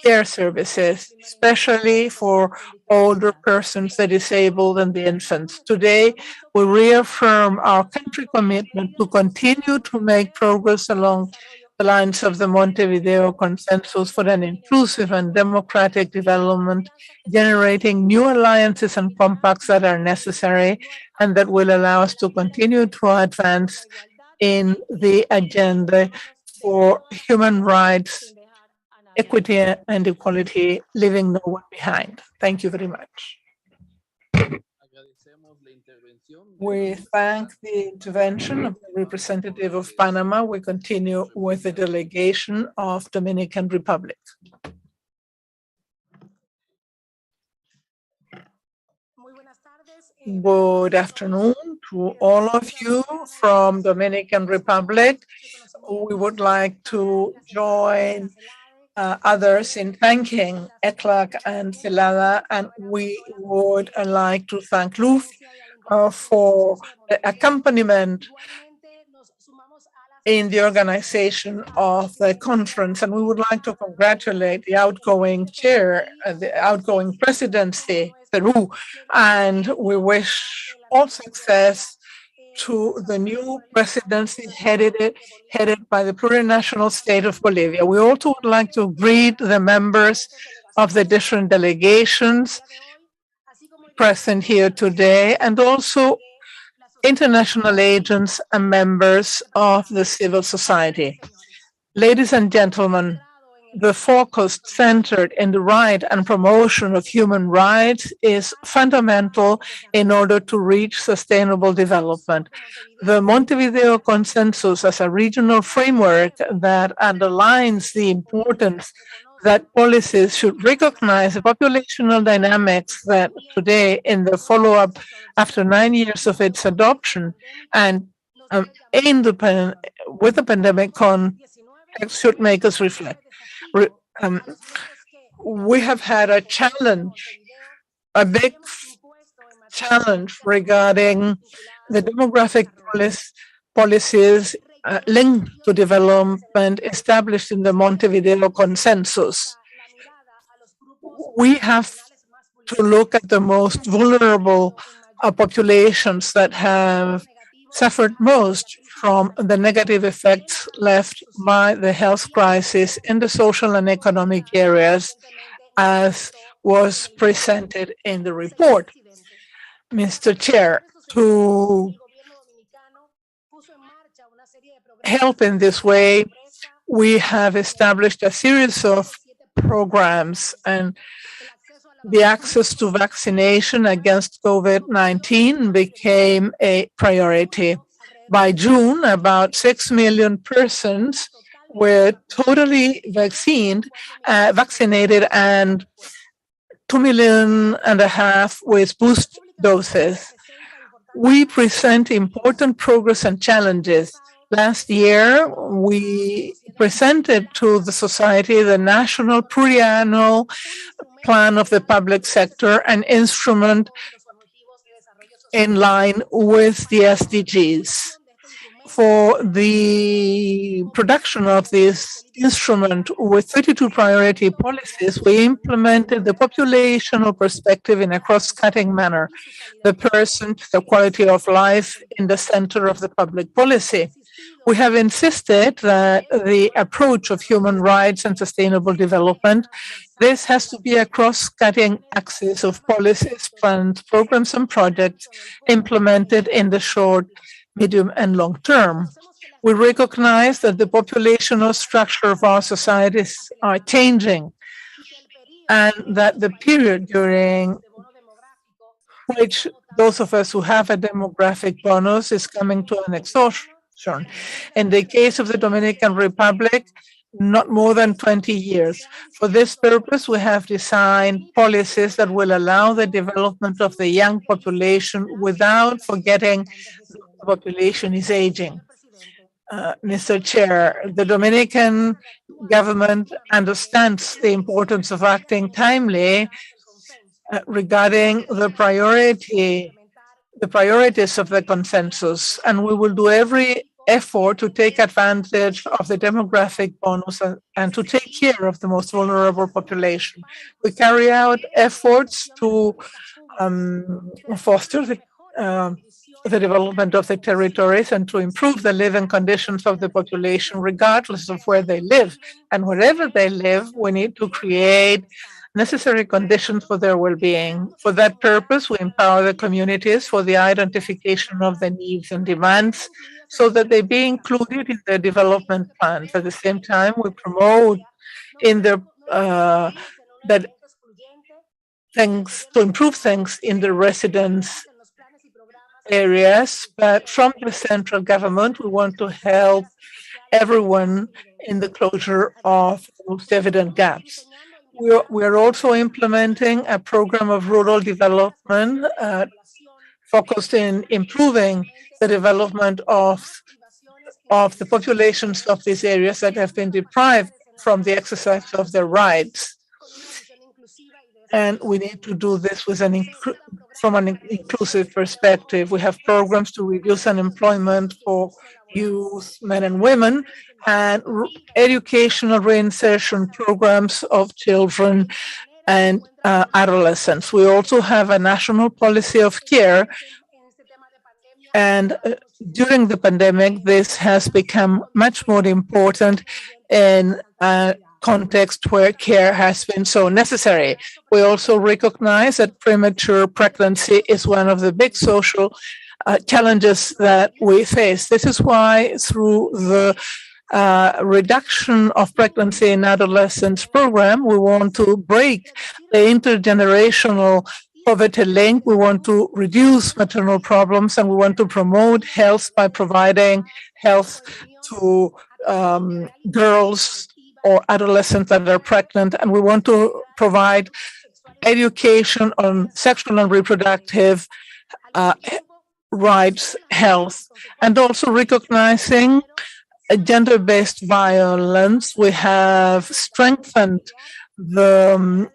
care services, especially for older persons, the disabled, and the infants. Today, we reaffirm our country commitment to continue to make progress along the lines of the Montevideo Consensus for an inclusive and democratic development, generating new alliances and compacts that are necessary and that will allow us to continue to advance in the agenda for human rights, equity and equality, leaving no one behind. Thank you very much. We thank the intervention of the representative of Panama. We continue with the delegation of Dominican Republic. Good afternoon to all of you from Dominican Republic. We would like to join others in thanking ECLAC and CELADA, and we would like to thank LUF for the accompaniment in the organization of the conference, and we would like to congratulate the outgoing chair, the outgoing presidency, Peru, and we wish all success to the new presidency headed by the plurinational state of Bolivia. We also would like to greet the members of the different delegations present here today, and also international agents and members of the civil society. Ladies and gentlemen, the focus centered in the right and promotion of human rights is fundamental in order to reach sustainable development. The Montevideo Consensus as a regional framework that underlines the importance that policies should recognize the populational dynamics that today, in the follow-up after 9 years of its adoption, and with the pandemic context, should make us reflect. We have had a challenge, a big challenge regarding the demographic policies linked to development established in the Montevideo Consensus. We have to look at the most vulnerable populations that have suffered most from the negative effects left by the health crisis in the social and economic areas, as was presented in the report. Mr. Chair, to help in this way, we have established a series of programs, and the access to vaccination against COVID-19 became a priority. By June, about 6 million persons were totally vaccinated, and 2.5 million with boost doses. We present important progress and challenges. Last year, we presented to the society the National Pluriannual Plan of the Public Sector, an instrument in line with the SDGs. For the production of this instrument with 32 priority policies, we implemented the populational perspective in a cross-cutting manner, the person, the quality of life in the center of the public policy. We have insisted that the approach of human rights and sustainable development, this has to be a cross-cutting axis of policies, plans, programs, and projects implemented in the short, medium, and long term. We recognize that the populational structure of our societies are changing, and that the period during which those of us who have a demographic bonus is coming to an exhaustion. In the case of the Dominican Republic, not more than 20 years. For this purpose, we have designed policies that will allow the development of the young population without forgetting the population is aging. Mr. Chair, the Dominican government understands the importance of acting timely regarding the priorities of the consensus, and we will do every effort to take advantage of the demographic bonus and to take care of the most vulnerable population. We carry out efforts to foster the development of the territories and to improve the living conditions of the population, regardless of where they live. And wherever they live, we need to create necessary conditions for their well-being. For that purpose, we empower the communities for the identification of the needs and demands so that they be included in their development plans. At the same time, we promote in their to improve things in the residence areas, but from the central government, we want to help everyone in the closure of most evident gaps. We are also implementing a program of rural development focused in improving the development of the populations of these areas that have been deprived from the exercise of their rights. And we need to do this with from an inclusive perspective. We have programs to reduce unemployment for youth, men and women, and educational reinsertion programs of children and adolescents. We also have a national policy of care, and during the pandemic, this has become much more important in a context where care has been so necessary. We also recognize that premature pregnancy is one of the big social challenges that we face. This is why through the reduction of pregnancy in adolescents program, we want to break the intergenerational poverty link. We want to reduce maternal problems, and we want to promote health by providing health to girls or adolescents that are pregnant, and we want to provide education on sexual and reproductive rights, health, and also recognizing gender-based violence. We have strengthened the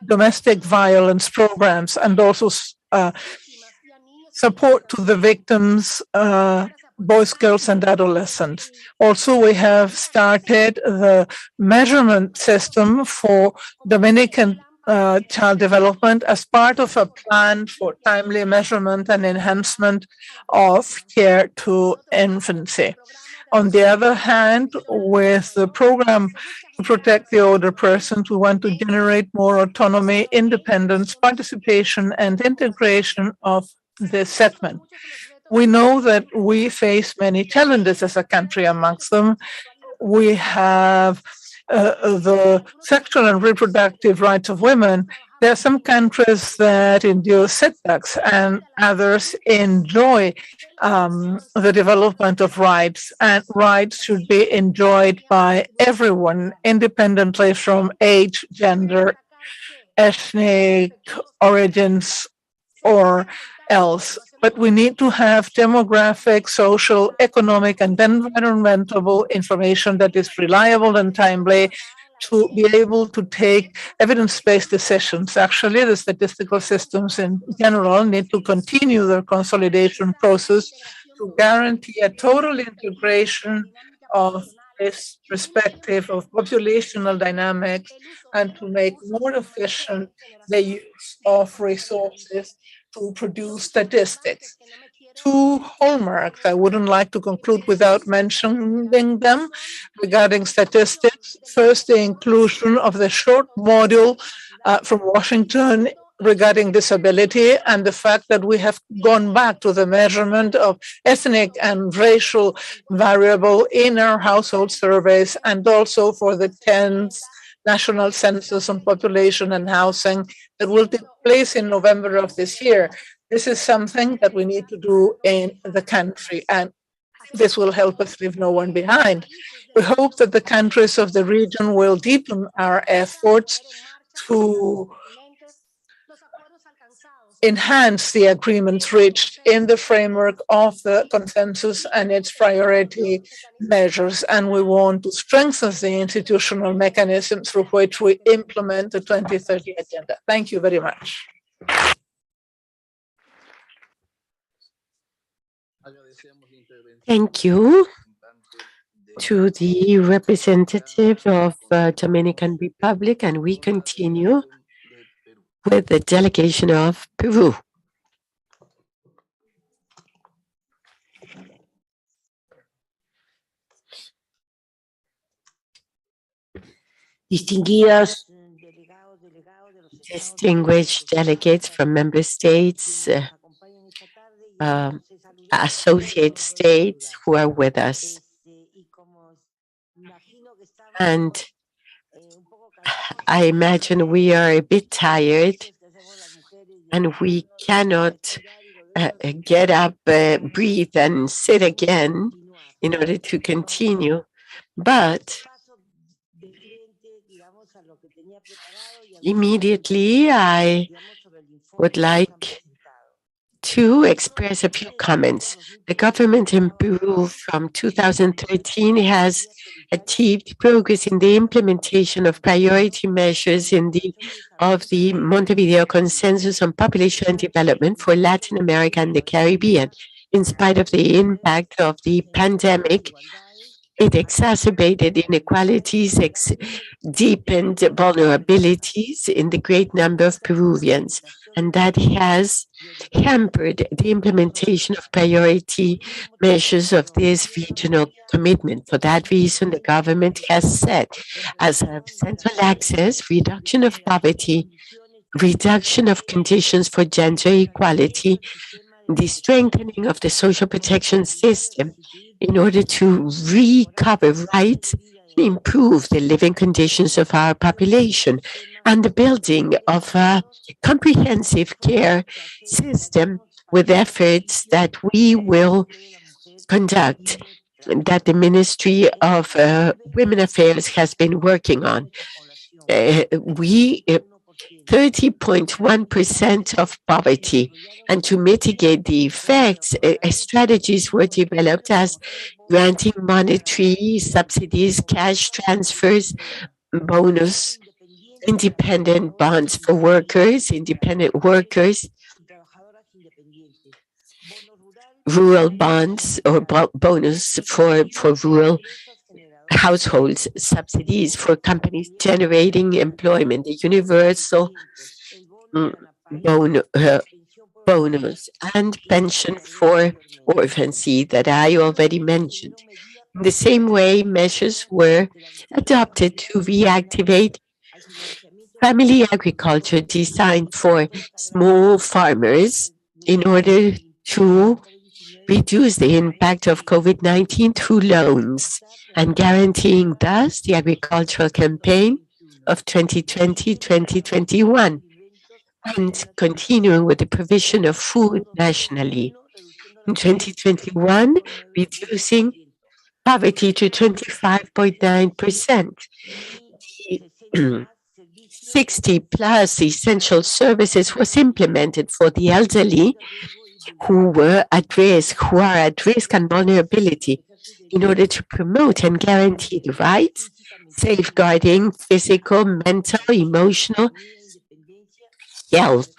domestic violence programs and also support to the victims, boys, girls, and adolescents. Also, we have started the measurement system for Dominican child development as part of a plan for timely measurement and enhancement of care to infancy. On the other hand, with the program to protect the older persons, we want to generate more autonomy, independence, participation, and integration of this segment. We know that we face many challenges as a country. Amongst them, we have the sexual and reproductive rights of women. There are some countries that endure setbacks and others enjoy the development of rights, and rights should be enjoyed by everyone independently from age, gender, ethnic origins, or else. But we need to have demographic, social, economic, and environmental information that is reliable and timely to be able to take evidence-based decisions. Actually, the statistical systems in general need to continue their consolidation process to guarantee a total integration of this perspective of populational dynamics and to make more efficient the use of resources to produce statistics. Two hallmarks I wouldn't like to conclude without mentioning them regarding statistics. First, the inclusion of the short module from Washington regarding disability and the fact that we have gone back to the measurement of ethnic and racial variable in our household surveys, and also for the 10th National Census on Population and Housing that will take place in November of this year. This is something that we need to do in the country, and this will help us leave no one behind. We hope that the countries of the region will deepen our efforts to enhance the agreements reached in the framework of the consensus and its priority measures. And we want to strengthen the institutional mechanisms through which we implement the 2030 agenda. Thank you very much. Thank you to the representative of Dominican Republic, and we continue with the delegation of Peru. Distinguished delegates from member states, associate states who are with us. And I imagine we are a bit tired and we cannot get up, breathe, and sit again in order to continue. But immediately, I would like to express a few comments. The government in Peru from 2013 has achieved progress in the implementation of priority measures of the Montevideo Consensus on Population and Development for Latin America and the Caribbean. In spite of the impact of the pandemic, it exacerbated inequalities, deepened vulnerabilities in the great number of Peruvians, and that has hampered the implementation of priority measures of this regional commitment. For that reason, the government has set as a central access reduction of poverty, reduction of conditions for gender equality, the strengthening of the social protection system in order to recover rights and improve the living conditions of our population, and the building of a comprehensive care system with efforts that we will conduct that the Ministry of Women Affairs has been working on. 30.1% of poverty, and to mitigate the effects, strategies were developed as granting monetary subsidies, cash transfers, bonus, independent bonds for workers, independent workers, rural bonds or bonus for rural households, subsidies for companies generating employment, the universal bonus, and pension for orphancy that I already mentioned. In the same way, measures were adopted to reactivate family agriculture designed for small farmers in order to reduce the impact of COVID-19 through loans and guaranteeing thus the agricultural campaign of 2020-2021 and continuing with the provision of food nationally. In 2021, reducing poverty to 25.9%. 60 plus essential services was implemented for the elderly who are at risk and vulnerability in order to promote and guarantee the rights, safeguarding physical, mental, emotional health,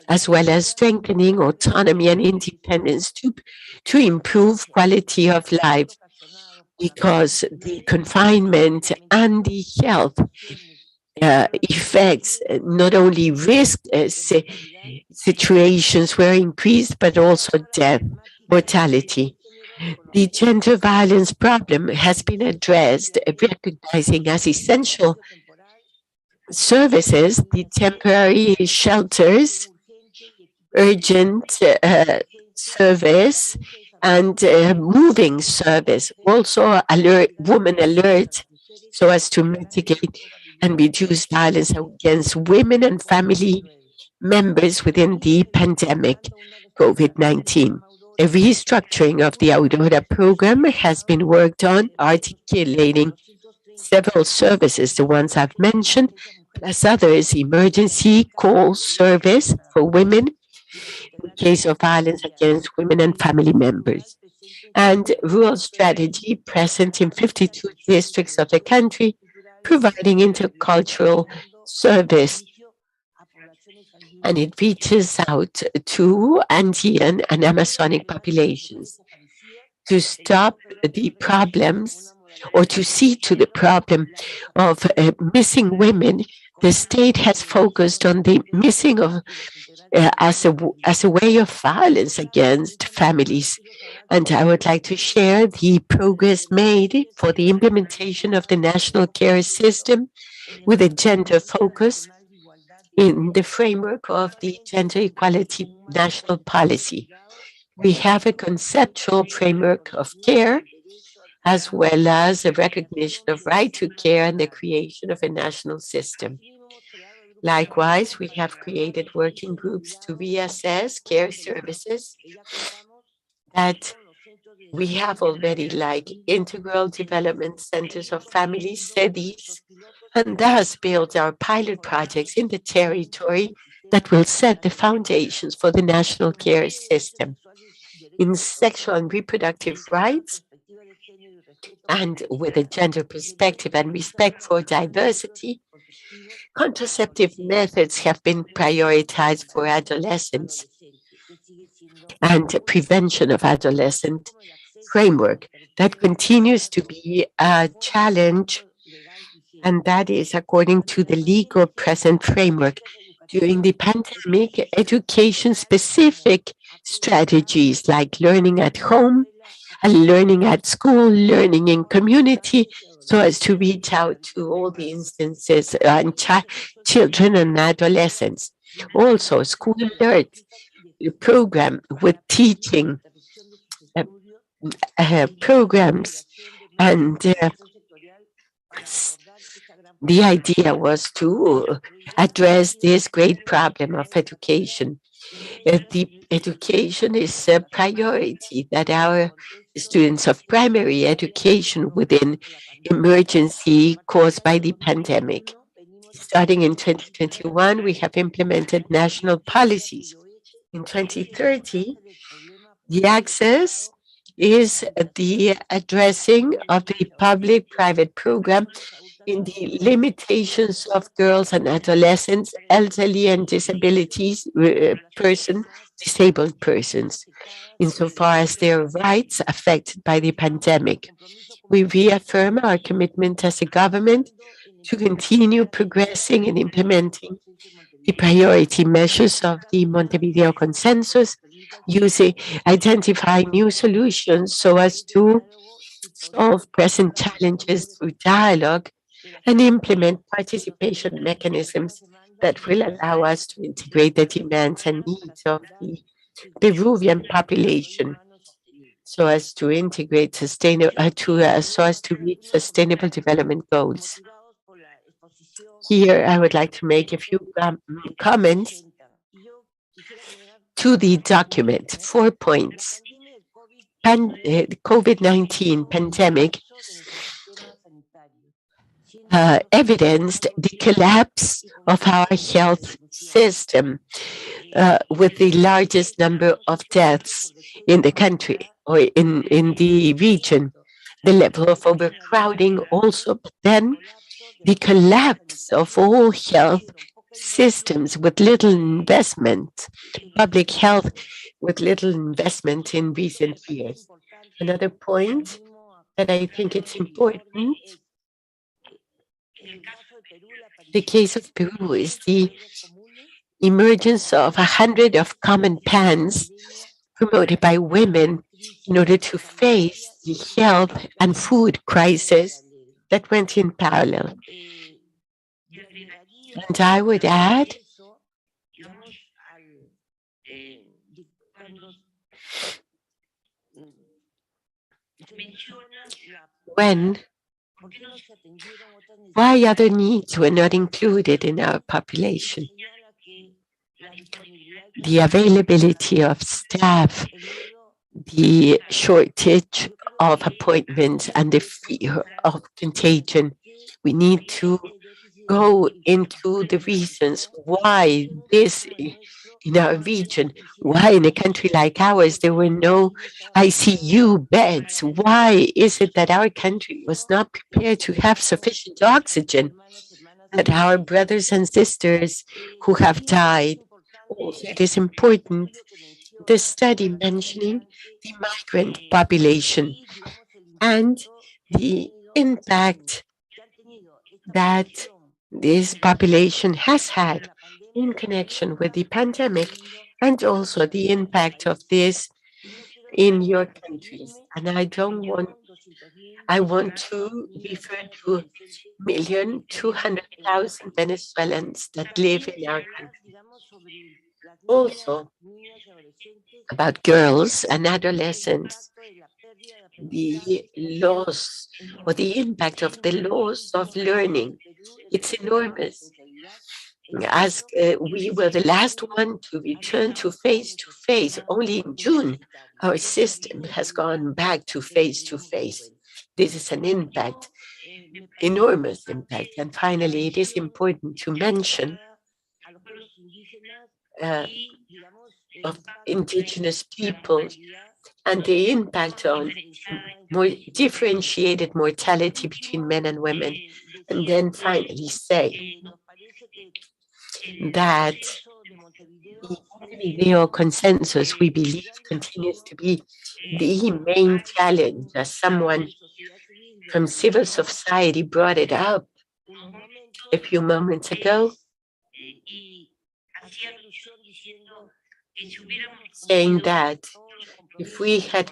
as well as strengthening autonomy and independence to improve quality of life, because the confinement and the health effects, not only risk situations were increased, but also death, mortality. The gender violence problem has been addressed, recognizing as essential services the temporary shelters, urgent service, and moving service. Also, woman alert, so as to mitigate and reduce violence against women and family members within the pandemic COVID-19. A restructuring of the Aurora program has been worked on, articulating several services, the ones I've mentioned, plus others, emergency call service for women in case of violence against women and family members, and rural strategy present in 52 districts of the country, providing intercultural service, and it reaches out to Andean and Amazonic populations to stop the problems or to see to the problem of missing women. The state has focused on the missing of as a way of violence against families. And I would like to share the progress made for the implementation of the national care system with a gender focus in the framework of the gender equality national policy. We have a conceptual framework of care, as well as a recognition of right to care and the creation of a national system. Likewise, we have created working groups to reassess care services that we have already, like integral development centers of families, CEDIs, and thus build our pilot projects in the territory that will set the foundations for the national care system. In sexual and reproductive rights, and with a gender perspective and respect for diversity, contraceptive methods have been prioritized for adolescents, and prevention of adolescent framework that continues to be a challenge, and that is according to the legal present framework. During the pandemic, education-specific strategies like learning at home and learning at school, learning in community, so as to reach out to all the instances and children and adolescents. Also, School Alert program with teaching programs, and the idea was to address this great problem of education. The education is a priority that our students of primary education within emergency caused by the pandemic. Starting in 2021, we have implemented national policies. In 2030, the access is the addressing of the public-private program in the limitations of girls and adolescents, elderly and disabilities, disabled persons, insofar as their rights affected by the pandemic. We reaffirm our commitment as a government to continue progressing and implementing the priority measures of the Montevideo Consensus, identify new solutions so as to solve present challenges through dialogue and implement participation mechanisms that will allow us to integrate the demands and needs of the Peruvian population so as to integrate so as to reach sustainable development goals. Here, I would like to make a few comments to the document. 4 points. COVID-19 pandemic evidenced the collapse of our health system with the largest number of deaths in the country or in the region. The level of overcrowding also, but then the collapse of all health systems with little investment, public health with little investment in recent years. Another point that I think it's important, the case of Peru is the emergence of 100 of common plans promoted by women in order to face the health and food crisis that went in parallel. And I would add why other needs were not included in our population. The availability of staff, the shortage of appointments, and the fear of contagion. We need to go into the reasons why this in our region, why in a country like ours there were no ICU beds. Why is it that our country was not prepared to have sufficient oxygen? That our brothers and sisters who have died. Also, it is important the study mentioning the migrant population and the impact that this population has had in connection with the pandemic and also the impact of this in your countries. And I want to refer to 1,200,000 Venezuelans that live in our country. Also, about girls and adolescents, the loss or the impact of the loss of learning, it's enormous. As we were the last one to return to face-to-face, only in June, our system has gone back to face-to-face. This is an impact, enormous impact. And finally, it is important to mention of indigenous peoples and the impact on more differentiated mortality between men and women. And then finally say that the Montevideo Consensus, we believe, continues to be the main challenge, as someone from civil society brought it up a few moments ago, saying that if we had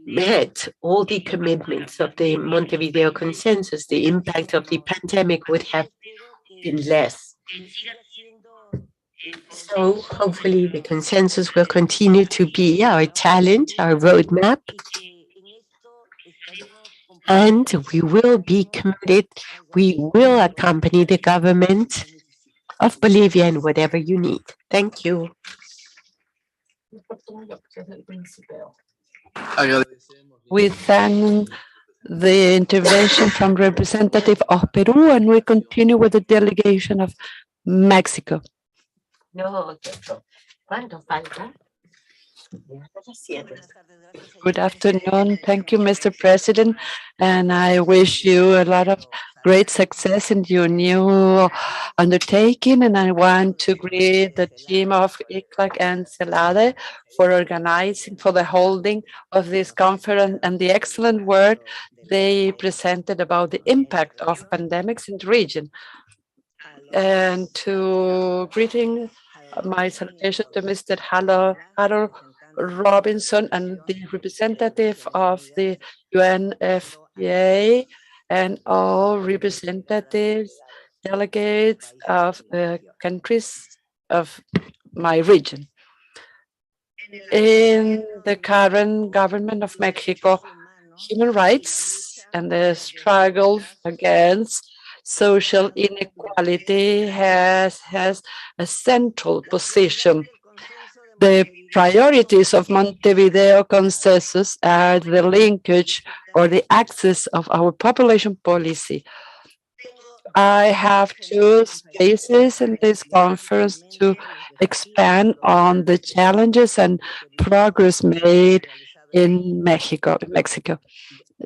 met all the commitments of the Montevideo Consensus, the impact of the pandemic would have been less. So hopefully the consensus will continue to be our talent, our roadmap, and we will be committed, we will accompany the government of Bolivia in whatever you need. Thank you. We thank the intervention from representative of Peru, and we continue with the delegation of Mexico. Good afternoon. Thank you, Mr. President, and I wish you a lot of great success in your new undertaking. And I want to greet the team of ICLAC and CELADE for organizing, for the holding of this conference and the excellent work they presented about the impact of pandemics in the region. And to greeting my salutation to Mr. Harold Robinson and the representative of the UNFPA and all representatives, delegates of countries of my region. In the current government of Mexico, human rights and the struggle against social inequality has a central position. The priorities of Montevideo Consensus are the linkage or the access of our population policy. I have two spaces in this conference to expand on the challenges and progress made in Mexico.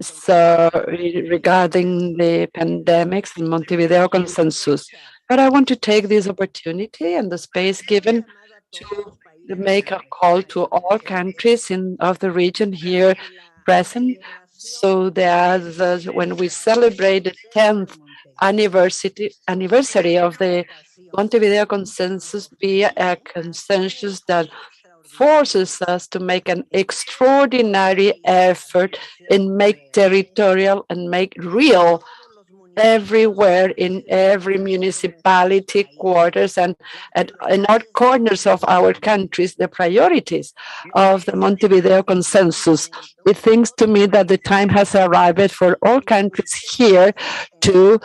So regarding the pandemics and Montevideo Consensus. But I want to take this opportunity and the space given to make a call to all countries of the region here present, so that when we celebrate the 10th anniversary of the Montevideo Consensus, be a consensus that forces us to make an extraordinary effort and make territorial and make real everywhere in every municipality, quarters, and in all corners of our countries, the priorities of the Montevideo Consensus. It seems to me that the time has arrived for all countries here to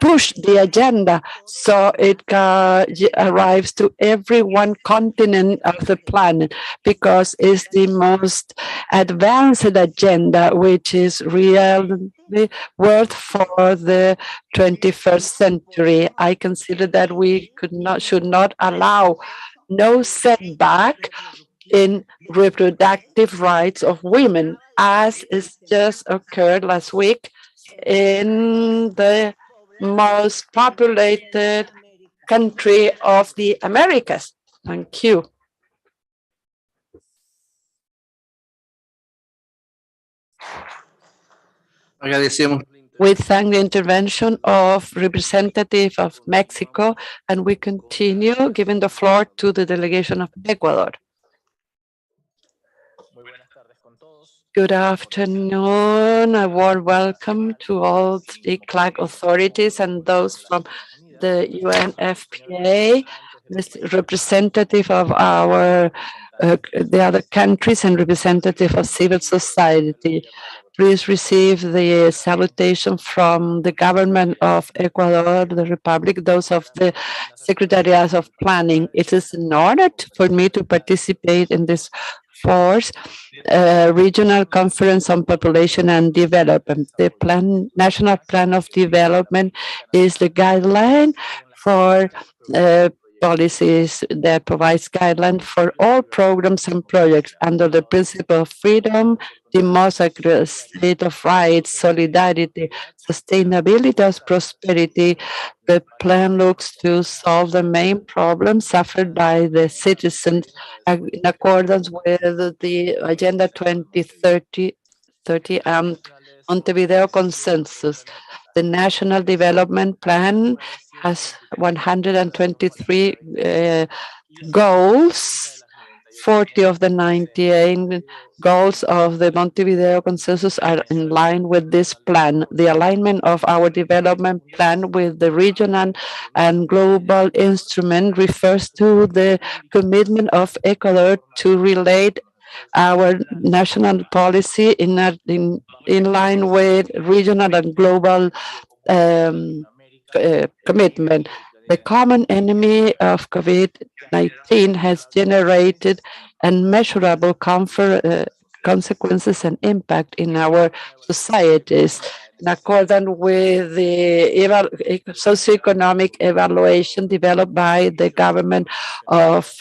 push the agenda so it arrives to every one continent of the planet, because it's the most advanced agenda which is really worth for the 21st century. I consider that we should not allow no setback in reproductive rights of women, as is just occurred last week in the most populated country of the Americas. Thank you. We thank the intervention of representative of Mexico, and we continue giving the floor to the delegation of Ecuador. Good afternoon. A warm welcome to all the CLAC authorities and those from the UNFPA, the representative of the other countries and representative of civil society. Please receive the salutation from the government of Ecuador, the Republic, those of the Secretariat of Planning. It is an honor for me to participate in this fourth regional conference on population and development. The National Plan of Development is the guideline for policies that provides guidelines for all programs and projects under the principle of freedom, democracy, state of rights, solidarity, sustainability, and prosperity. The plan looks to solve the main problems suffered by the citizens in accordance with the Agenda 2030 and Montevideo Consensus. The National Development Plan has 123 goals. 40 of the 98 goals of the Montevideo Consensus are in line with this plan. The alignment of our development plan with the regional and global instrument refers to the commitment of Ecuador to relate our national policy in line with regional and global commitment. The common enemy of COVID-19 has generated unmeasurable consequences and impact in our societies. In accordance with the socioeconomic evaluation developed by the government of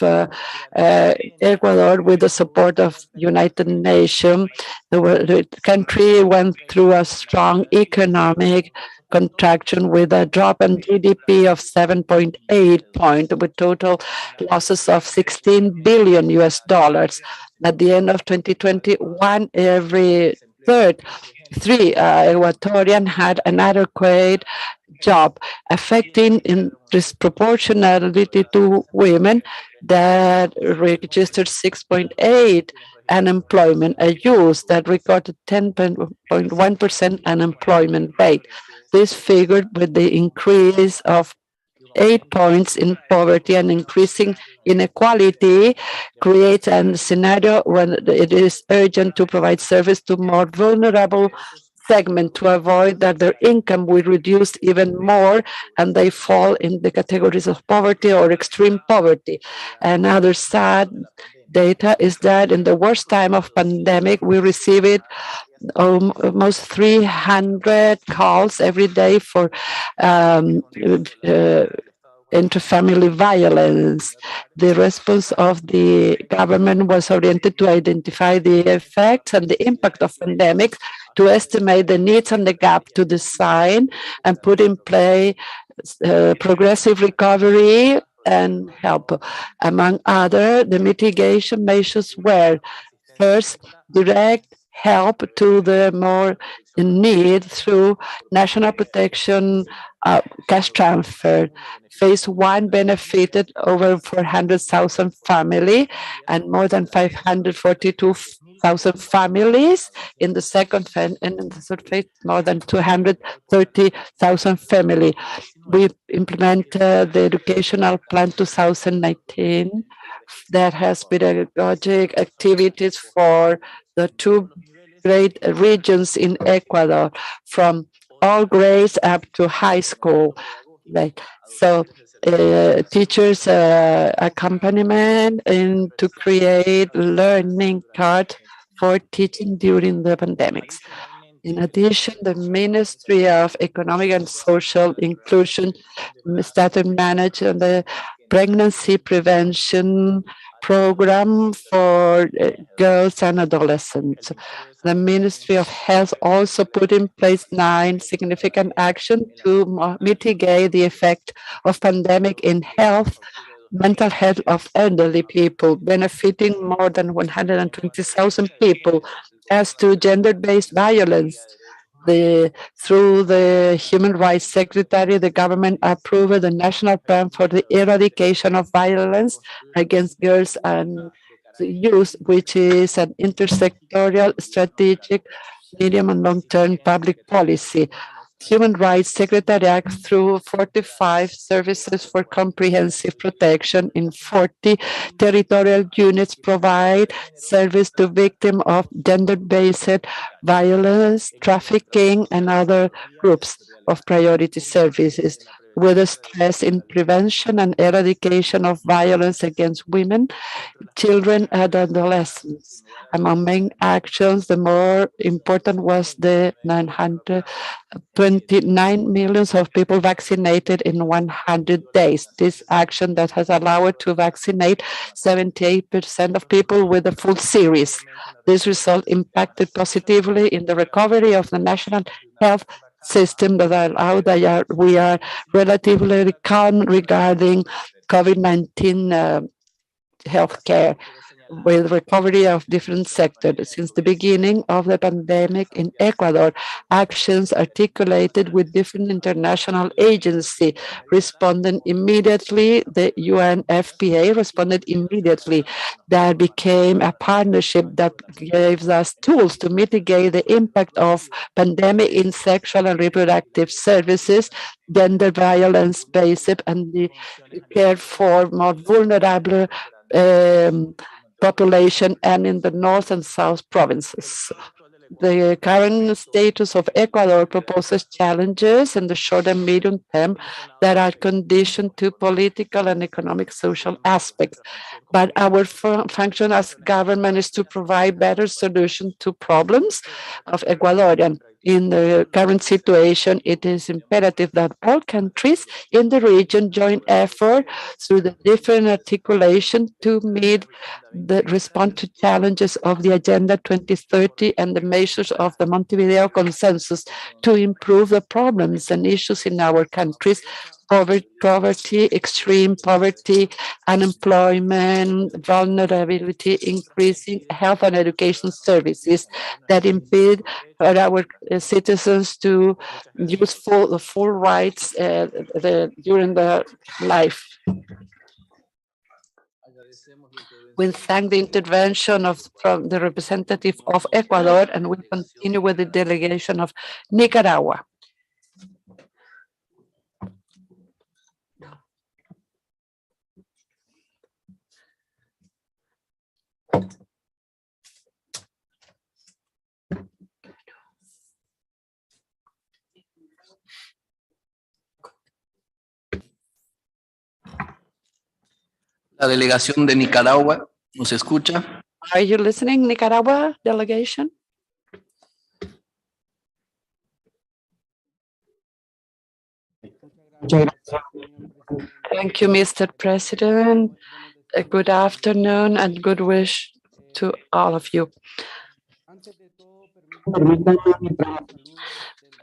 Ecuador with the support of United Nations, the country went through a strong economic contraction with a drop in GDP of 7.8 point with total losses of 16 billion US dollars. At the end of 2021, every three Ecuadorian had an adequate job, affecting in disproportionality to women that registered 6.8 unemployment, a youth that recorded 10.1% unemployment rate. This figured with the increase of 8 points in poverty and increasing inequality creates a scenario when it is urgent to provide service to more vulnerable segment to avoid that their income will reduce even more and they fall in the categories of poverty or extreme poverty. Another sad data is that in the worst time of pandemic, we received almost 300 calls every day for interfamily violence. The response of the government was oriented to identify the effects and the impact of pandemic, to estimate the needs and the gap, to design and put in play progressive recovery and help. Among other, the mitigation measures were first, direct help to the more in need through national protection cash transfer. Phase 1 benefited over 400,000 families and more than 542,000 families. In the second phase, and in the third phase, more than 230,000 families. We implemented the educational plan 2019 that has pedagogic activities for the two great regions in Ecuador, from all grades up to high school. Teachers accompaniment and to create learning cards for teaching during the pandemics. In addition, the Ministry of Economic and Social Inclusion started managing the pregnancy prevention program for girls and adolescents. The Ministry of Health also put in place 9 significant actions to mitigate the effect of pandemic in health, mental health of elderly people, benefiting more than 120,000 people. As to gender-based violence, through the Human Rights Secretary, the government approved the National Plan for the Eradication of Violence against Girls and Youth, which is an intersectorial strategic medium and long-term public policy. Human Rights Secretariat through 45 services for comprehensive protection in 40 territorial units provide service to victims of gender-based violence, trafficking, and other groups of priority services, with a stress in prevention and eradication of violence against women, children, and adolescents. Among main actions, the more important was the 929 million of people vaccinated in 100 days. This action that has allowed to vaccinate 78% of people with the full series. This result impacted positively in the recovery of the national health system that allowed that we are relatively calm regarding COVID-19 healthcare, with recovery of different sectors. Since the beginning of the pandemic in Ecuador, actions articulated with different international agencies responded immediately. The UNFPA responded immediately. That became a partnership that gives us tools to mitigate the impact of pandemic in sexual and reproductive services, gender violence, basic, and the care for more vulnerable population and in the north and south provinces. The current status of Ecuador proposes challenges in the short and medium term that are conditioned to political and economic social aspects. But our function as government is to provide better solutions to problems of Ecuadorian. In the current situation, it is imperative that all countries in the region join effort through the different articulation to meet the respond to challenges of the Agenda 2030 and the measures of the Montevideo Consensus to improve the problems and issues in our countries: poverty, extreme poverty, unemployment, vulnerability, increasing health and education services that impede for our citizens to use the full rights during their life. We thank the intervention from the representative of Ecuador, and we continue with the delegation of Nicaragua. La delegación de Nicaragua, ¿nos escucha? Are you listening, Nicaragua delegation? Thank you, Mr. President. Good afternoon and good wish to all of you.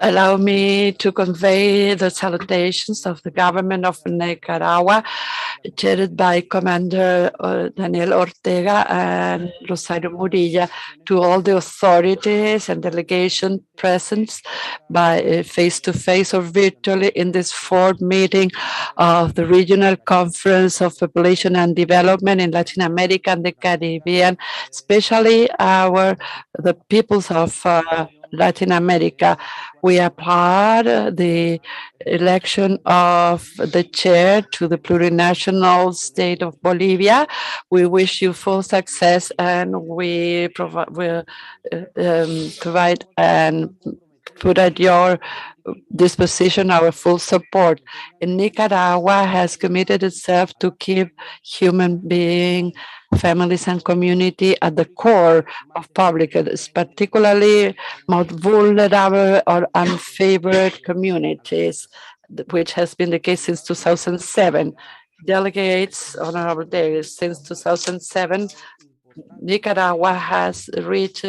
Allow me to convey the salutations of the government of Nicaragua, chaired by Commander Daniel Ortega and Rosario Murilla, to all the authorities and delegation present by face-to-face or virtually in this fourth meeting of the Regional Conference of Population and Development in Latin America and the Caribbean, especially the peoples of Latin America. We applaud the election of the chair to the plurinational state of Bolivia. We wish you full success, and we provide and put at your disposition our full support. And Nicaragua has committed itself to keep human being, families, and community at the core of public, particularly most vulnerable or unfavored communities, which has been the case since 2007. Delegates, honorable delegates, since 2007, Nicaragua has reached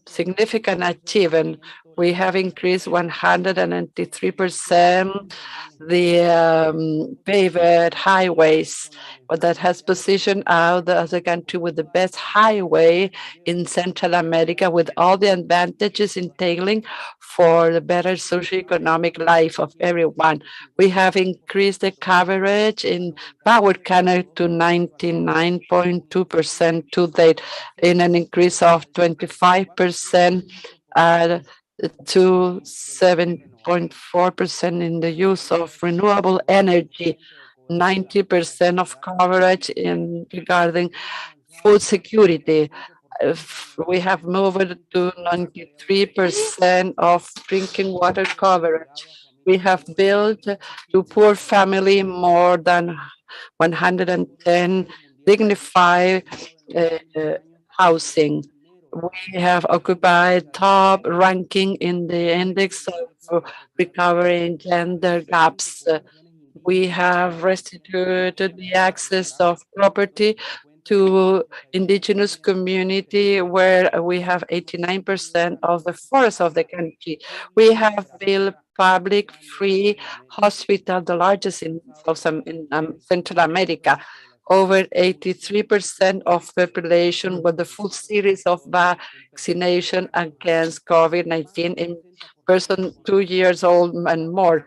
significant achievement. We have increased 193% the paved highways, but that has positioned out as a country with the best highway in Central America, with all the advantages entailing for the better socioeconomic life of everyone. We have increased the coverage in power canal to 99.2% to date, in an increase of 25% to 7.4% in the use of renewable energy, 90% of coverage regarding food security. We have moved to 93% of drinking water coverage. We have built to poor family more than 110 dignified housing. We have occupied top ranking in the index of recovering gender gaps. We have restituted the access of property to indigenous community, where we have 89% of the forest of the country. We have built public free hospital, the largest in Central America. Over 83% of population with the full series of vaccination against COVID-19 in person 2 years old and more,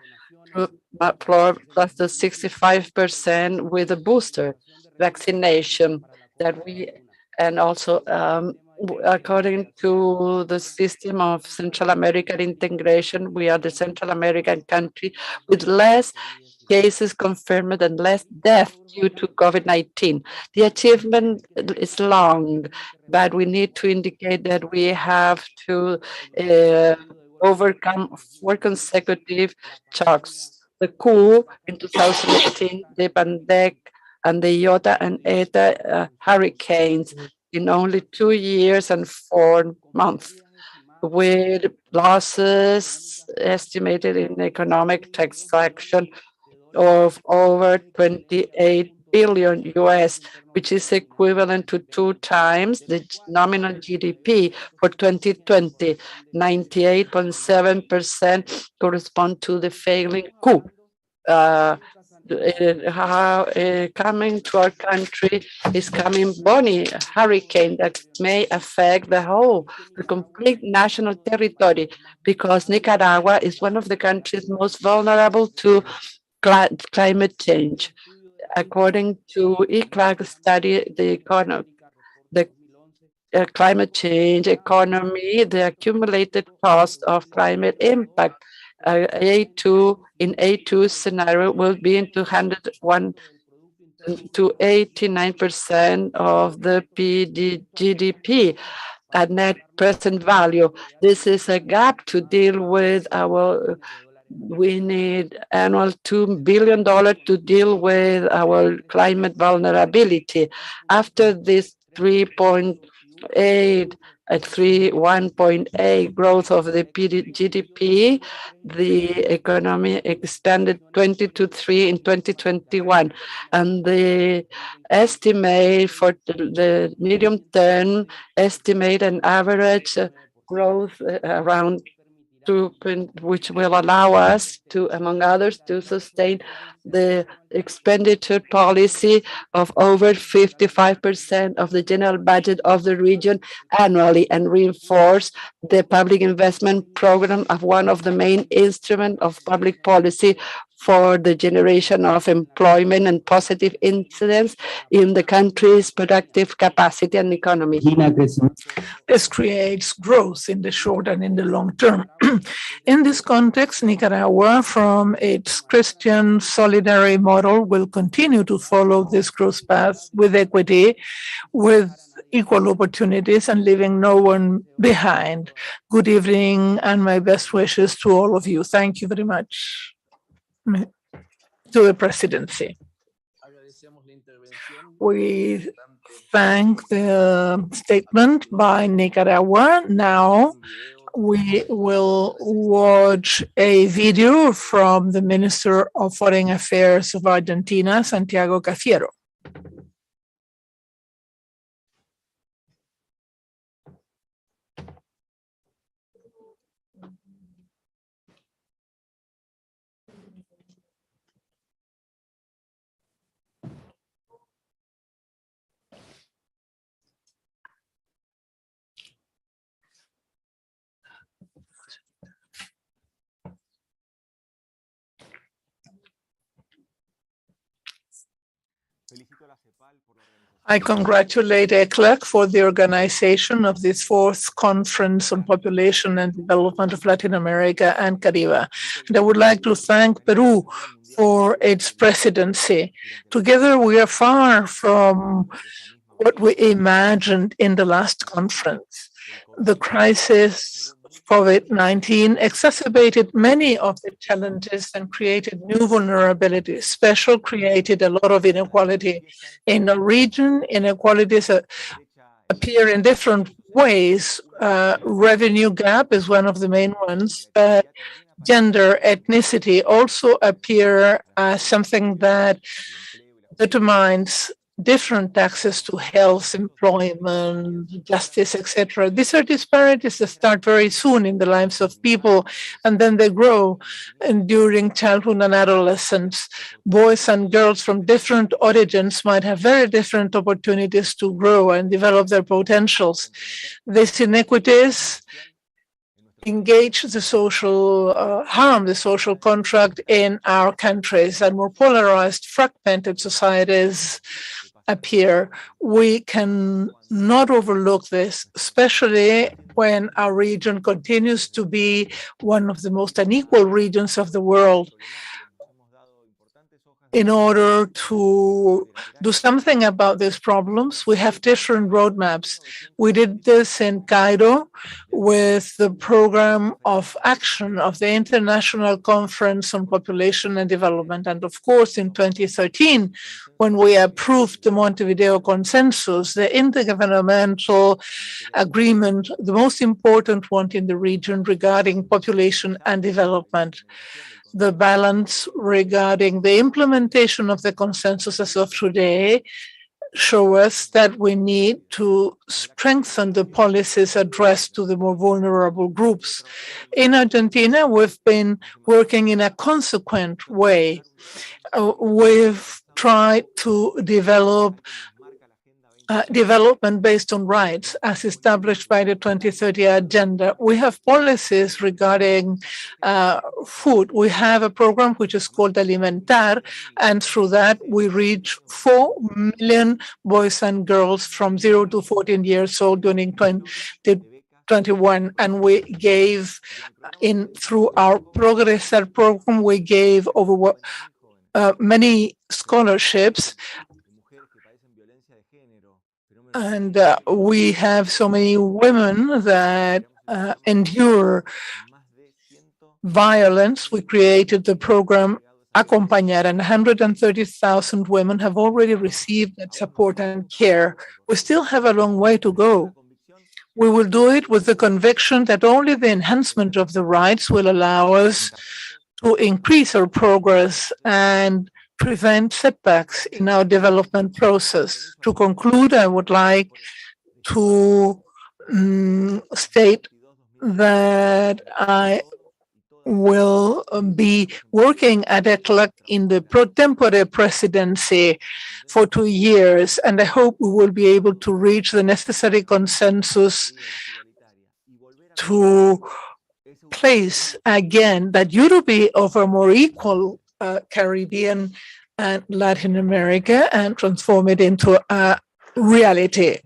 plus the 65% with a booster vaccination that we, and also according to the system of Central American integration, we are the Central American country with less cases confirmed and less death due to COVID-19. The achievement is long, but we need to indicate that we have to overcome 4 consecutive shocks. The coup in 2018, the pandemic, and the Iota and Eta hurricanes in only 2 years and 4 months, with losses estimated in economic transaction of over 28 billion US, which is equivalent to 2 times the nominal GDP for 2020. 98.7% correspond to the failing coup. Coming to our country is coming Bonnie hurricane that may affect the complete national territory, because Nicaragua is one of the countries most vulnerable to climate change. According to ECLAC study, the climate change economy, the accumulated cost of climate impact in A2 scenario will be in 201 to 89% of the GDP at net present value. This is a gap to deal with. We need annual $2 billion to deal with our climate vulnerability. After this 1.8 growth of the GDP, the economy expanded 20 to 3 in 2021, and the estimate for the medium term estimate an average growth around 2, which will allow us to, among others, to sustain the expenditure policy of over 55% of the general budget of the region annually, and reinforce the public investment program of one of the main instruments of public policy for the generation of employment and positive incidence in the country's productive capacity and economy. This creates growth in the short and in the long term. In this context, Nicaragua, from its Christian solidarity model, will continue to follow this growth path with equity, with equal opportunities, and leaving no one behind. Good evening, and my best wishes to all of you. Thank you very much to the presidency. We thank the statement by Nicaragua. Now we will watch a video from the Minister of Foreign Affairs of Argentina, Santiago Cafiero. I congratulate ECLAC for the organization of this 4th Conference on Population and Development of Latin America and Caribbean. And I would like to thank Peru for its presidency. Together, we are far from what we imagined in the last conference. The crisis of COVID-19 exacerbated many of the challenges and created new vulnerabilities. Created a lot of inequality in the region. Inequalities appear in different ways. Revenue gap is one of the main ones. Gender, ethnicity also appear as something that determines different access to health, employment, justice, etc. These are disparities that start very soon in the lives of people, and then they grow during childhood and adolescence. Boys and girls from different origins might have very different opportunities to grow and develop their potentials. These inequities engage the social harm the social contract in our countries, and more polarized, fragmented societies appear. We can not overlook this, especially when our region continues to be one of the most unequal regions of the world. in order to do something about these problems, we have different roadmaps. We did this in Cairo with the program of action of the International Conference on Population and Development. And of course, in 2013, when we approved the Montevideo Consensus, the intergovernmental agreement, the most important one in the region regarding population and development. The balance regarding the implementation of the consensus as of today show us that we need to strengthen the policies addressed to the more vulnerable groups. In Argentina, we've been working in a consequent way. We've tried to develop development based on rights as established by the 2030 agenda. We have policies regarding food. We have a program which is called Alimentar, and through that we reach 4 million boys and girls from 0 to 14 years old during 2021. And we gave, through our Progresar program, we gave over many scholarships. And we have so many women that endure violence. We created the program Acompañar, and 130,000 women have already received that support and care. We still have a long way to go. We will do it with the conviction that only the enhancement of the rights will allow us to increase our progress and prevent setbacks in our development process. To conclude, I would like to state that I will be working at ECLAC in the pro tempore presidency for 2 years, and I hope we will be able to reach the necessary consensus to place again that Europe of a more equal Caribbean and Latin America and transform it into a reality.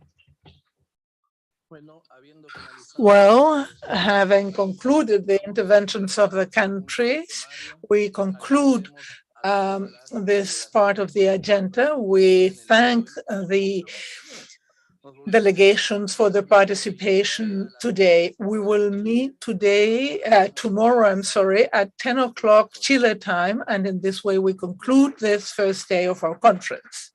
Well, having concluded the interventions of the countries, we conclude this part of the agenda. We thank the delegations for the participation today. We will meet tomorrow, at 10 o'clock Chile time, and in this way we conclude this first day of our conference.